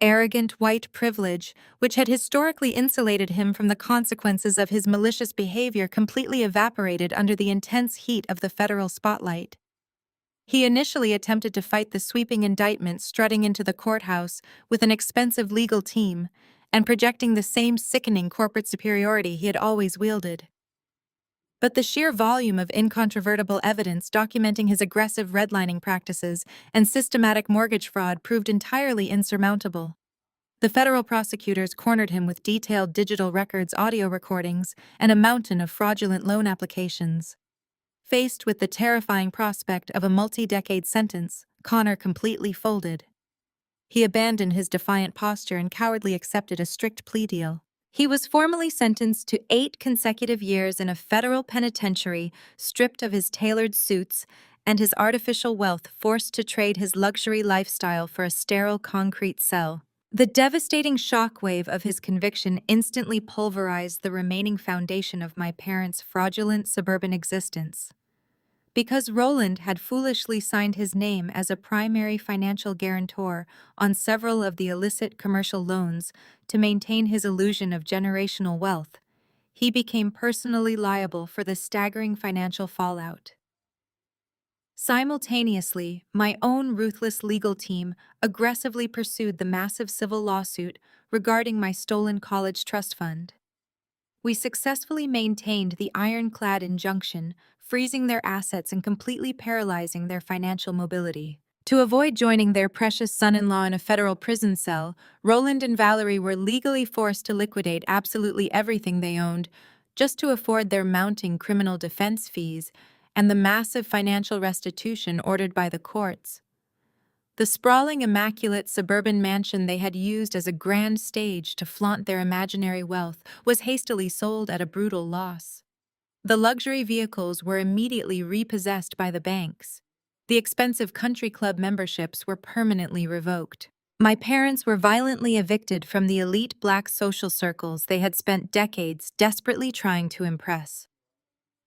arrogant white privilege, which had historically insulated him from the consequences of his malicious behavior, completely evaporated under the intense heat of the federal spotlight. He initially attempted to fight the sweeping indictment strutting into the courthouse with an expensive legal team and projecting the same sickening corporate superiority he had always wielded. But the sheer volume of incontrovertible evidence documenting his aggressive redlining practices and systematic mortgage fraud proved entirely insurmountable. The federal prosecutors cornered him with detailed digital records, audio recordings, and a mountain of fraudulent loan applications. Faced with the terrifying prospect of a multi-decade sentence, Connor completely folded. He abandoned his defiant posture and cowardly accepted a strict plea deal. He was formally sentenced to 8 consecutive years in a federal penitentiary, stripped of his tailored suits and his artificial wealth, forced to trade his luxury lifestyle for a sterile concrete cell. The devastating shockwave of his conviction instantly pulverized the remaining foundation of my parents' fraudulent suburban existence. Because Roland had foolishly signed his name as a primary financial guarantor on several of the illicit commercial loans to maintain his illusion of generational wealth, he became personally liable for the staggering financial fallout. Simultaneously, my own ruthless legal team aggressively pursued the massive civil lawsuit regarding my stolen college trust fund. We successfully maintained the ironclad injunction, freezing their assets and completely paralyzing their financial mobility. To avoid joining their precious son-in-law in a federal prison cell, Roland and Valerie were legally forced to liquidate absolutely everything they owned, just to afford their mounting criminal defense fees and the massive financial restitution ordered by the courts. The sprawling, immaculate suburban mansion they had used as a grand stage to flaunt their imaginary wealth was hastily sold at a brutal loss. The luxury vehicles were immediately repossessed by the banks. The expensive country club memberships were permanently revoked. My parents were violently evicted from the elite black social circles they had spent decades desperately trying to impress.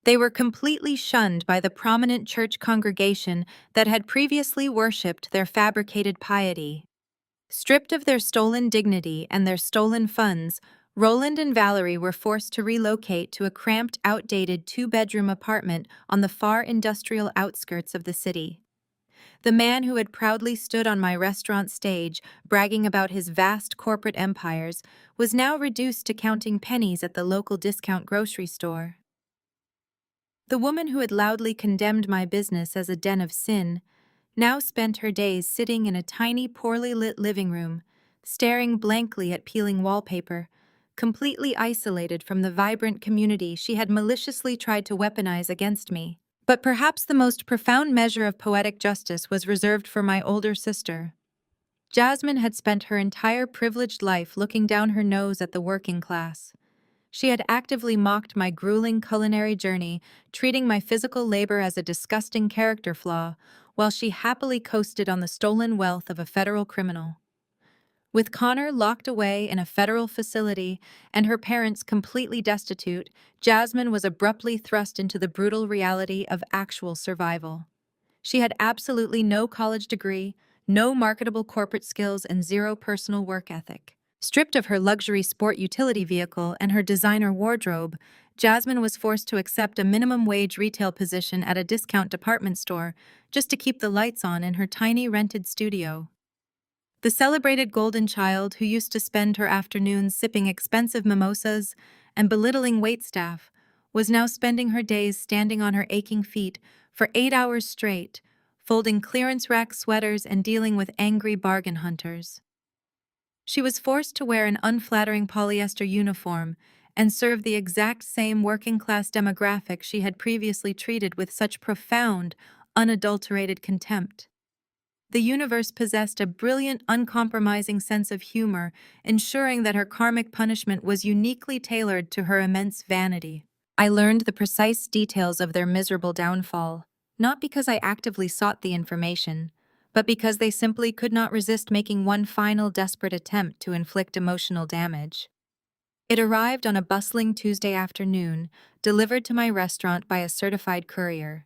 They were completely shunned by the prominent church congregation that had previously worshipped their fabricated piety. Stripped of their stolen dignity and their stolen funds, Roland and Valerie were forced to relocate to a cramped, outdated 2-bedroom apartment on the far industrial outskirts of the city. The man who had proudly stood on my restaurant stage, bragging about his vast corporate empires, was now reduced to counting pennies at the local discount grocery store. The woman who had loudly condemned my business as a den of sin now spent her days sitting in a tiny, poorly lit living room, staring blankly at peeling wallpaper, completely isolated from the vibrant community she had maliciously tried to weaponize against me. But perhaps the most profound measure of poetic justice was reserved for my older sister. Jasmine had spent her entire privileged life looking down her nose at the working class. She had actively mocked my grueling culinary journey, treating my physical labor as a disgusting character flaw, while she happily coasted on the stolen wealth of a federal criminal. With Connor locked away in a federal facility and her parents completely destitute, Jasmine was abruptly thrust into the brutal reality of actual survival. She had absolutely no college degree, no marketable corporate skills, and zero personal work ethic. Stripped of her luxury sport utility vehicle and her designer wardrobe, Jasmine was forced to accept a minimum wage retail position at a discount department store just to keep the lights on in her tiny rented studio. The celebrated golden child who used to spend her afternoons sipping expensive mimosas and belittling waitstaff was now spending her days standing on her aching feet for 8 hours straight, folding clearance rack sweaters and dealing with angry bargain hunters. She was forced to wear an unflattering polyester uniform and serve the exact same working-class demographic she had previously treated with such profound, unadulterated contempt. The universe possessed a brilliant, uncompromising sense of humor, ensuring that her karmic punishment was uniquely tailored to her immense vanity. I learned the precise details of their miserable downfall, not because I actively sought the information, but because they simply could not resist making one final desperate attempt to inflict emotional damage. It arrived on a bustling Tuesday afternoon, delivered to my restaurant by a certified courier.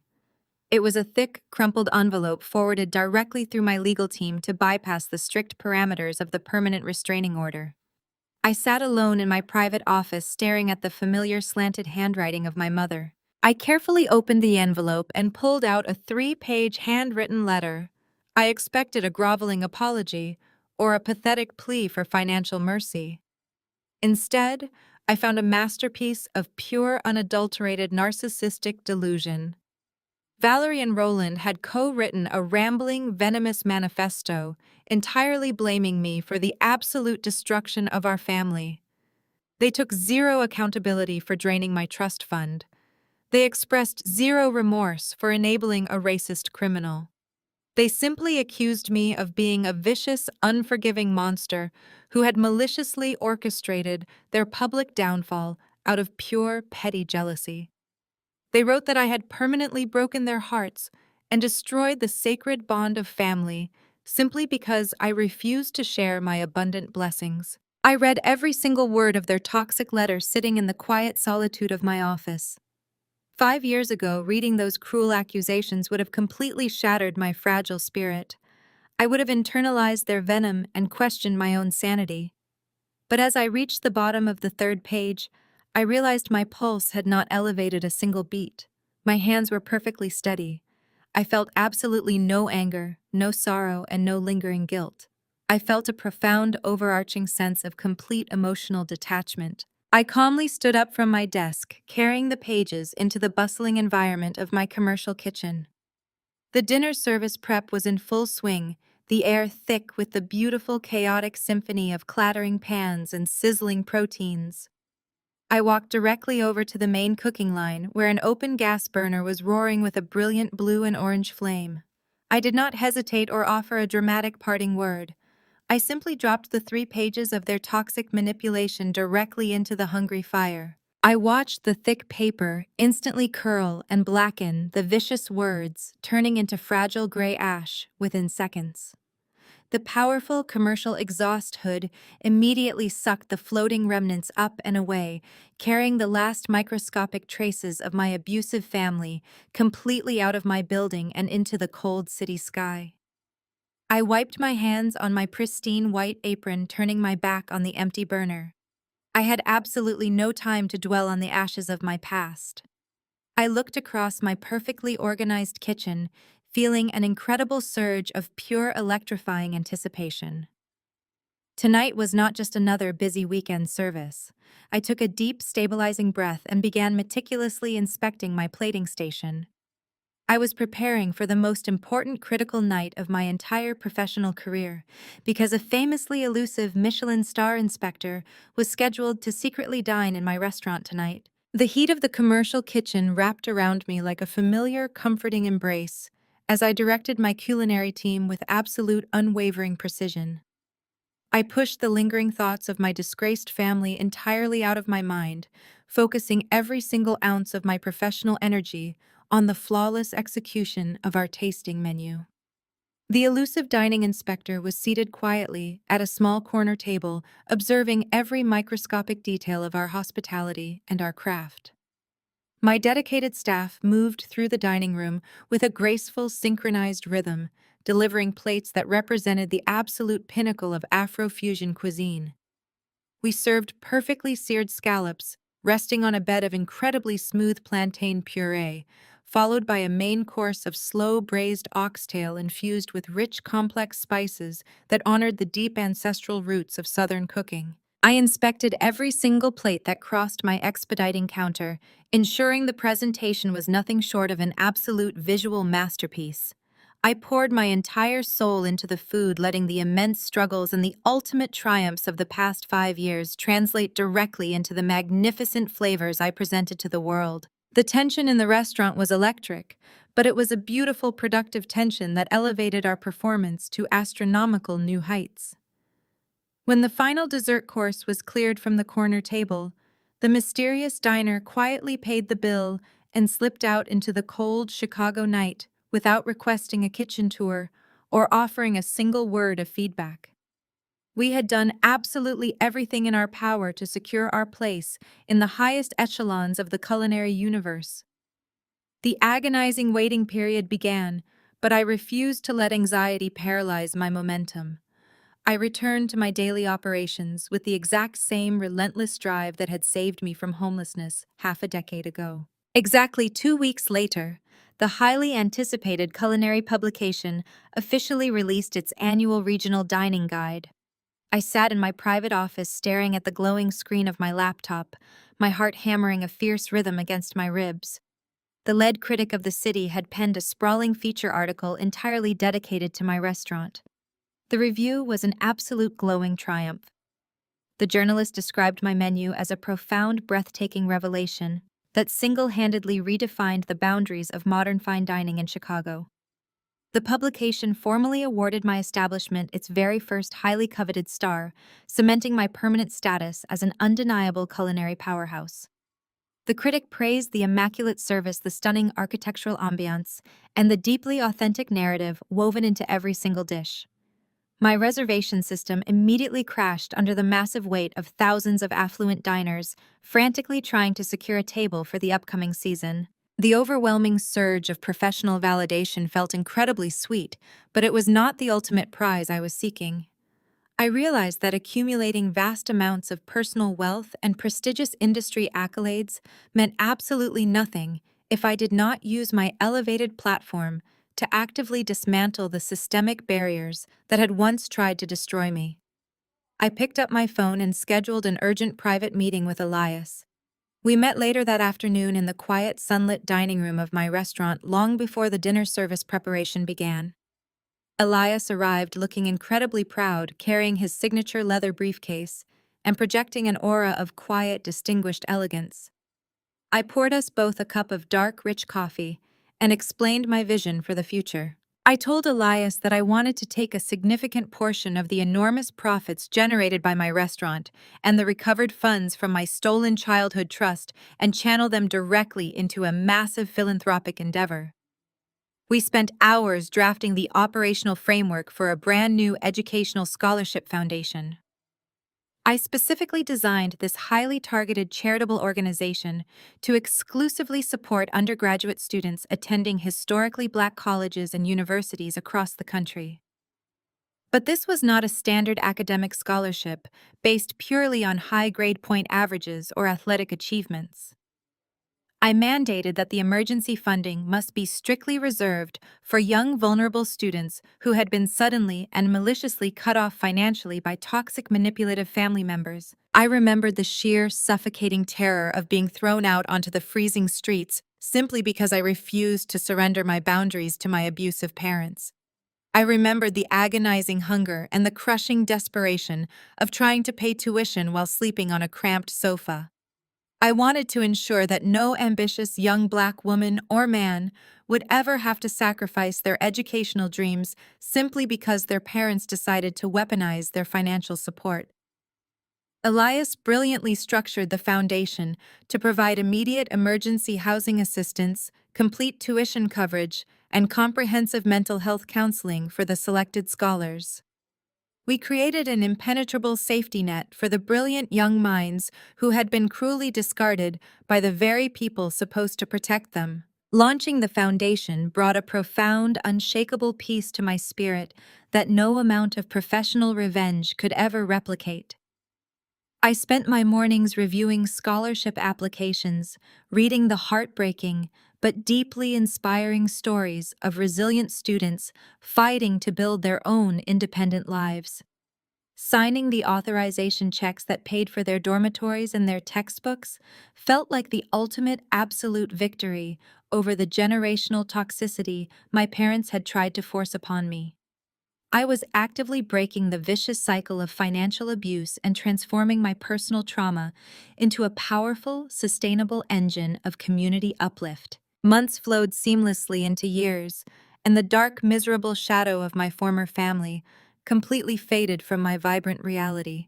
It was a thick, crumpled envelope forwarded directly through my legal team to bypass the strict parameters of the permanent restraining order. I sat alone in my private office staring at the familiar slanted handwriting of my mother. I carefully opened the envelope and pulled out a 3-page handwritten letter. I expected a groveling apology or a pathetic plea for financial mercy. Instead, I found a masterpiece of pure, unadulterated narcissistic delusion. Valerie and Roland had co-written a rambling, venomous manifesto, entirely blaming me for the absolute destruction of our family. They took zero accountability for draining my trust fund. They expressed zero remorse for enabling a racist criminal. They simply accused me of being a vicious, unforgiving monster who had maliciously orchestrated their public downfall out of pure, petty jealousy. They wrote that I had permanently broken their hearts and destroyed the sacred bond of family simply because I refused to share my abundant blessings. I read every single word of their toxic letter sitting in the quiet solitude of my office. 5 years ago, reading those cruel accusations would have completely shattered my fragile spirit. I would have internalized their venom and questioned my own sanity. But as I reached the bottom of the 3rd page, I realized my pulse had not elevated a single beat. My hands were perfectly steady. I felt absolutely no anger, no sorrow, and no lingering guilt. I felt a profound, overarching sense of complete emotional detachment. I calmly stood up from my desk, carrying the pages into the bustling environment of my commercial kitchen. The dinner service prep was in full swing, the air thick with the beautiful, chaotic symphony of clattering pans and sizzling proteins. I walked directly over to the main cooking line, where an open gas burner was roaring with a brilliant blue and orange flame. I did not hesitate or offer a dramatic parting word. I simply dropped the 3 pages of their toxic manipulation directly into the hungry fire. I watched the thick paper instantly curl and blacken, the vicious words turning into fragile gray ash within seconds. The powerful commercial exhaust hood immediately sucked the floating remnants up and away, carrying the last microscopic traces of my abusive family completely out of my building and into the cold city sky. I wiped my hands on my pristine white apron, turning my back on the empty burner. I had absolutely no time to dwell on the ashes of my past. I looked across my perfectly organized kitchen, feeling an incredible surge of pure electrifying anticipation. Tonight was not just another busy weekend service. I took a deep, stabilizing breath and began meticulously inspecting my plating station. I was preparing for the most important critical night of my entire professional career, because a famously elusive Michelin star inspector was scheduled to secretly dine in my restaurant tonight. The heat of the commercial kitchen wrapped around me like a familiar, comforting embrace as I directed my culinary team with absolute, unwavering precision. I pushed the lingering thoughts of my disgraced family entirely out of my mind, focusing every single ounce of my professional energy on the flawless execution of our tasting menu. The elusive dining inspector was seated quietly at a small corner table, observing every microscopic detail of our hospitality and our craft. My dedicated staff moved through the dining room with a graceful, synchronized rhythm, delivering plates that represented the absolute pinnacle of Afro-fusion cuisine. We served perfectly seared scallops, resting on a bed of incredibly smooth plantain puree, followed by a main course of slow braised oxtail infused with rich, complex spices that honored the deep ancestral roots of Southern cooking. I inspected every single plate that crossed my expediting counter, ensuring the presentation was nothing short of an absolute visual masterpiece. I poured my entire soul into the food, letting the immense struggles and the ultimate triumphs of the past 5 years translate directly into the magnificent flavors I presented to the world. The tension in the restaurant was electric, but it was a beautiful, productive tension that elevated our performance to astronomical new heights. When the final dessert course was cleared from the corner table, the mysterious diner quietly paid the bill and slipped out into the cold Chicago night without requesting a kitchen tour or offering a single word of feedback. We had done absolutely everything in our power to secure our place in the highest echelons of the culinary universe. The agonizing waiting period began, but I refused to let anxiety paralyze my momentum. I returned to my daily operations with the exact same relentless drive that had saved me from homelessness half a decade ago. Exactly 2 weeks later, the highly anticipated culinary publication officially released its annual regional dining guide. I sat in my private office staring at the glowing screen of my laptop, my heart hammering a fierce rhythm against my ribs. The lead critic of the city had penned a sprawling feature article entirely dedicated to my restaurant. The review was an absolute glowing triumph. The journalist described my menu as a profound, breathtaking revelation that single-handedly redefined the boundaries of modern fine dining in Chicago. The publication formally awarded my establishment its very first highly coveted star, cementing my permanent status as an undeniable culinary powerhouse. The critic praised the immaculate service, the stunning architectural ambiance, and the deeply authentic narrative woven into every single dish. My reservation system immediately crashed under the massive weight of thousands of affluent diners frantically trying to secure a table for the upcoming season. The overwhelming surge of professional validation felt incredibly sweet, but it was not the ultimate prize I was seeking. I realized that accumulating vast amounts of personal wealth and prestigious industry accolades meant absolutely nothing if I did not use my elevated platform to actively dismantle the systemic barriers that had once tried to destroy me. I picked up my phone and scheduled an urgent private meeting with Elias. We met later that afternoon in the quiet, sunlit dining room of my restaurant long before the dinner service preparation began. Elias arrived looking incredibly proud, carrying his signature leather briefcase and projecting an aura of quiet, distinguished elegance. I poured us both a cup of dark, rich coffee and explained my vision for the future. I told Elias that I wanted to take a significant portion of the enormous profits generated by my restaurant and the recovered funds from my stolen childhood trust and channel them directly into a massive philanthropic endeavor. We spent hours drafting the operational framework for a brand new educational scholarship foundation. I specifically designed this highly targeted charitable organization to exclusively support undergraduate students attending historically Black colleges and universities across the country. But this was not a standard academic scholarship based purely on high grade point averages or athletic achievements. I mandated that the emergency funding must be strictly reserved for young, vulnerable students who had been suddenly and maliciously cut off financially by toxic, manipulative family members. I remembered the sheer, suffocating terror of being thrown out onto the freezing streets simply because I refused to surrender my boundaries to my abusive parents. I remembered the agonizing hunger and the crushing desperation of trying to pay tuition while sleeping on a cramped sofa. I wanted to ensure that no ambitious young Black woman or man would ever have to sacrifice their educational dreams simply because their parents decided to weaponize their financial support. Elias brilliantly structured the foundation to provide immediate emergency housing assistance, complete tuition coverage, and comprehensive mental health counseling for the selected scholars. We created an impenetrable safety net for the brilliant young minds who had been cruelly discarded by the very people supposed to protect them. Launching the foundation brought a profound, unshakable peace to my spirit that no amount of professional revenge could ever replicate. I spent my mornings reviewing scholarship applications, reading the heartbreaking but deeply inspiring stories of resilient students fighting to build their own independent lives. Signing the authorization checks that paid for their dormitories and their textbooks felt like the ultimate absolute victory over the generational toxicity my parents had tried to force upon me. I was actively breaking the vicious cycle of financial abuse and transforming my personal trauma into a powerful, sustainable engine of community uplift. Months flowed seamlessly into years, and the dark, miserable shadow of my former family completely faded from my vibrant reality.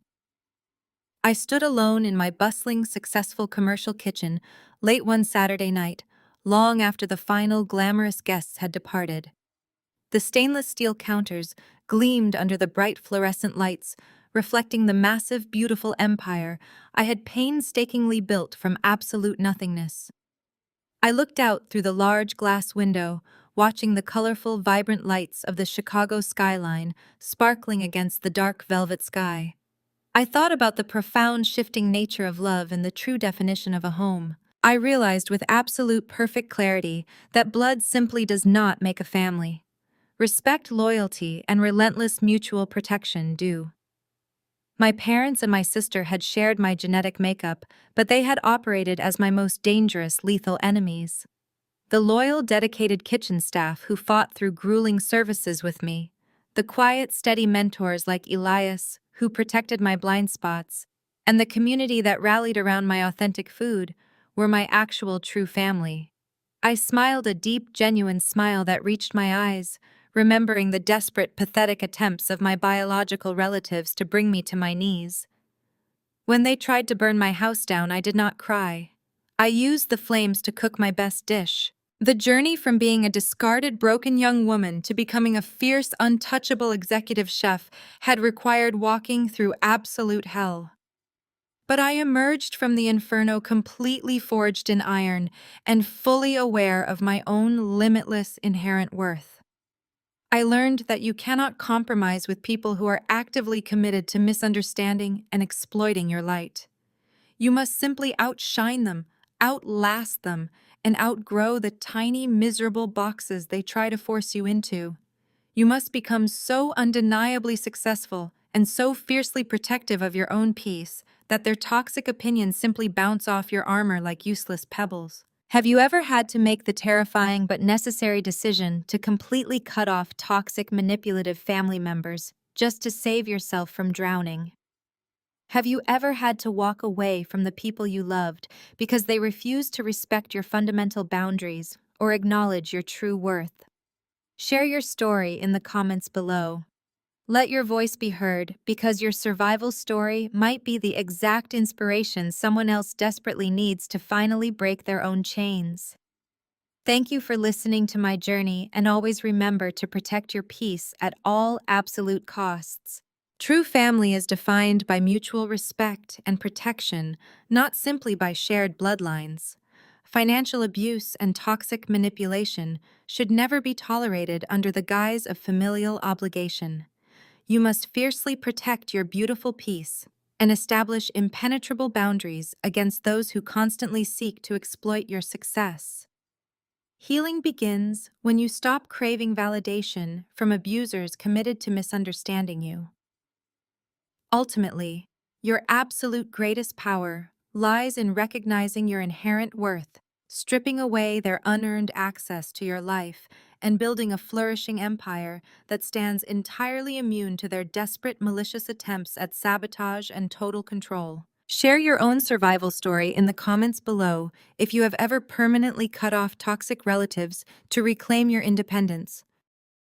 I stood alone in my bustling, successful commercial kitchen late one Saturday night, long after the final glamorous guests had departed. The stainless steel counters gleamed under the bright fluorescent lights, reflecting the massive, beautiful empire I had painstakingly built from absolute nothingness. I looked out through the large glass window, watching the colorful, vibrant lights of the Chicago skyline sparkling against the dark velvet sky. I thought about the profound shifting nature of love and the true definition of a home. I realized with absolute perfect clarity that blood simply does not make a family. Respect, loyalty, and relentless mutual protection do. My parents and my sister had shared my genetic makeup, but they had operated as my most dangerous, lethal enemies. The loyal, dedicated kitchen staff who fought through grueling services with me, the quiet, steady mentors like Elias, who protected my blind spots, and the community that rallied around my authentic food, were my actual true family. I smiled a deep, genuine smile that reached my eyes, remembering the desperate, pathetic attempts of my biological relatives to bring me to my knees. When they tried to burn my house down, I did not cry. I used the flames to cook my best dish. The journey from being a discarded, broken young woman to becoming a fierce, untouchable executive chef had required walking through absolute hell. But I emerged from the inferno completely forged in iron and fully aware of my own limitless inherent worth. I learned that you cannot compromise with people who are actively committed to misunderstanding and exploiting your light. You must simply outshine them, outlast them, and outgrow the tiny, miserable boxes they try to force you into. You must become so undeniably successful and so fiercely protective of your own peace that their toxic opinions simply bounce off your armor like useless pebbles. Have you ever had to make the terrifying but necessary decision to completely cut off toxic, manipulative family members just to save yourself from drowning? Have you ever had to walk away from the people you loved because they refused to respect your fundamental boundaries or acknowledge your true worth? Share your story in the comments below. Let your voice be heard because your survival story might be the exact inspiration someone else desperately needs to finally break their own chains. Thank you for listening to my journey, and always remember to protect your peace at all absolute costs. True family is defined by mutual respect and protection, not simply by shared bloodlines. Financial abuse and toxic manipulation should never be tolerated under the guise of familial obligation. You must fiercely protect your beautiful peace and establish impenetrable boundaries against those who constantly seek to exploit your success. Healing begins when you stop craving validation from abusers committed to misunderstanding you. Ultimately, your absolute greatest power lies in recognizing your inherent worth, stripping away their unearned access to your life, and building a flourishing empire that stands entirely immune to their desperate, malicious attempts at sabotage and total control. Share your own survival story in the comments below if you have ever permanently cut off toxic relatives to reclaim your independence.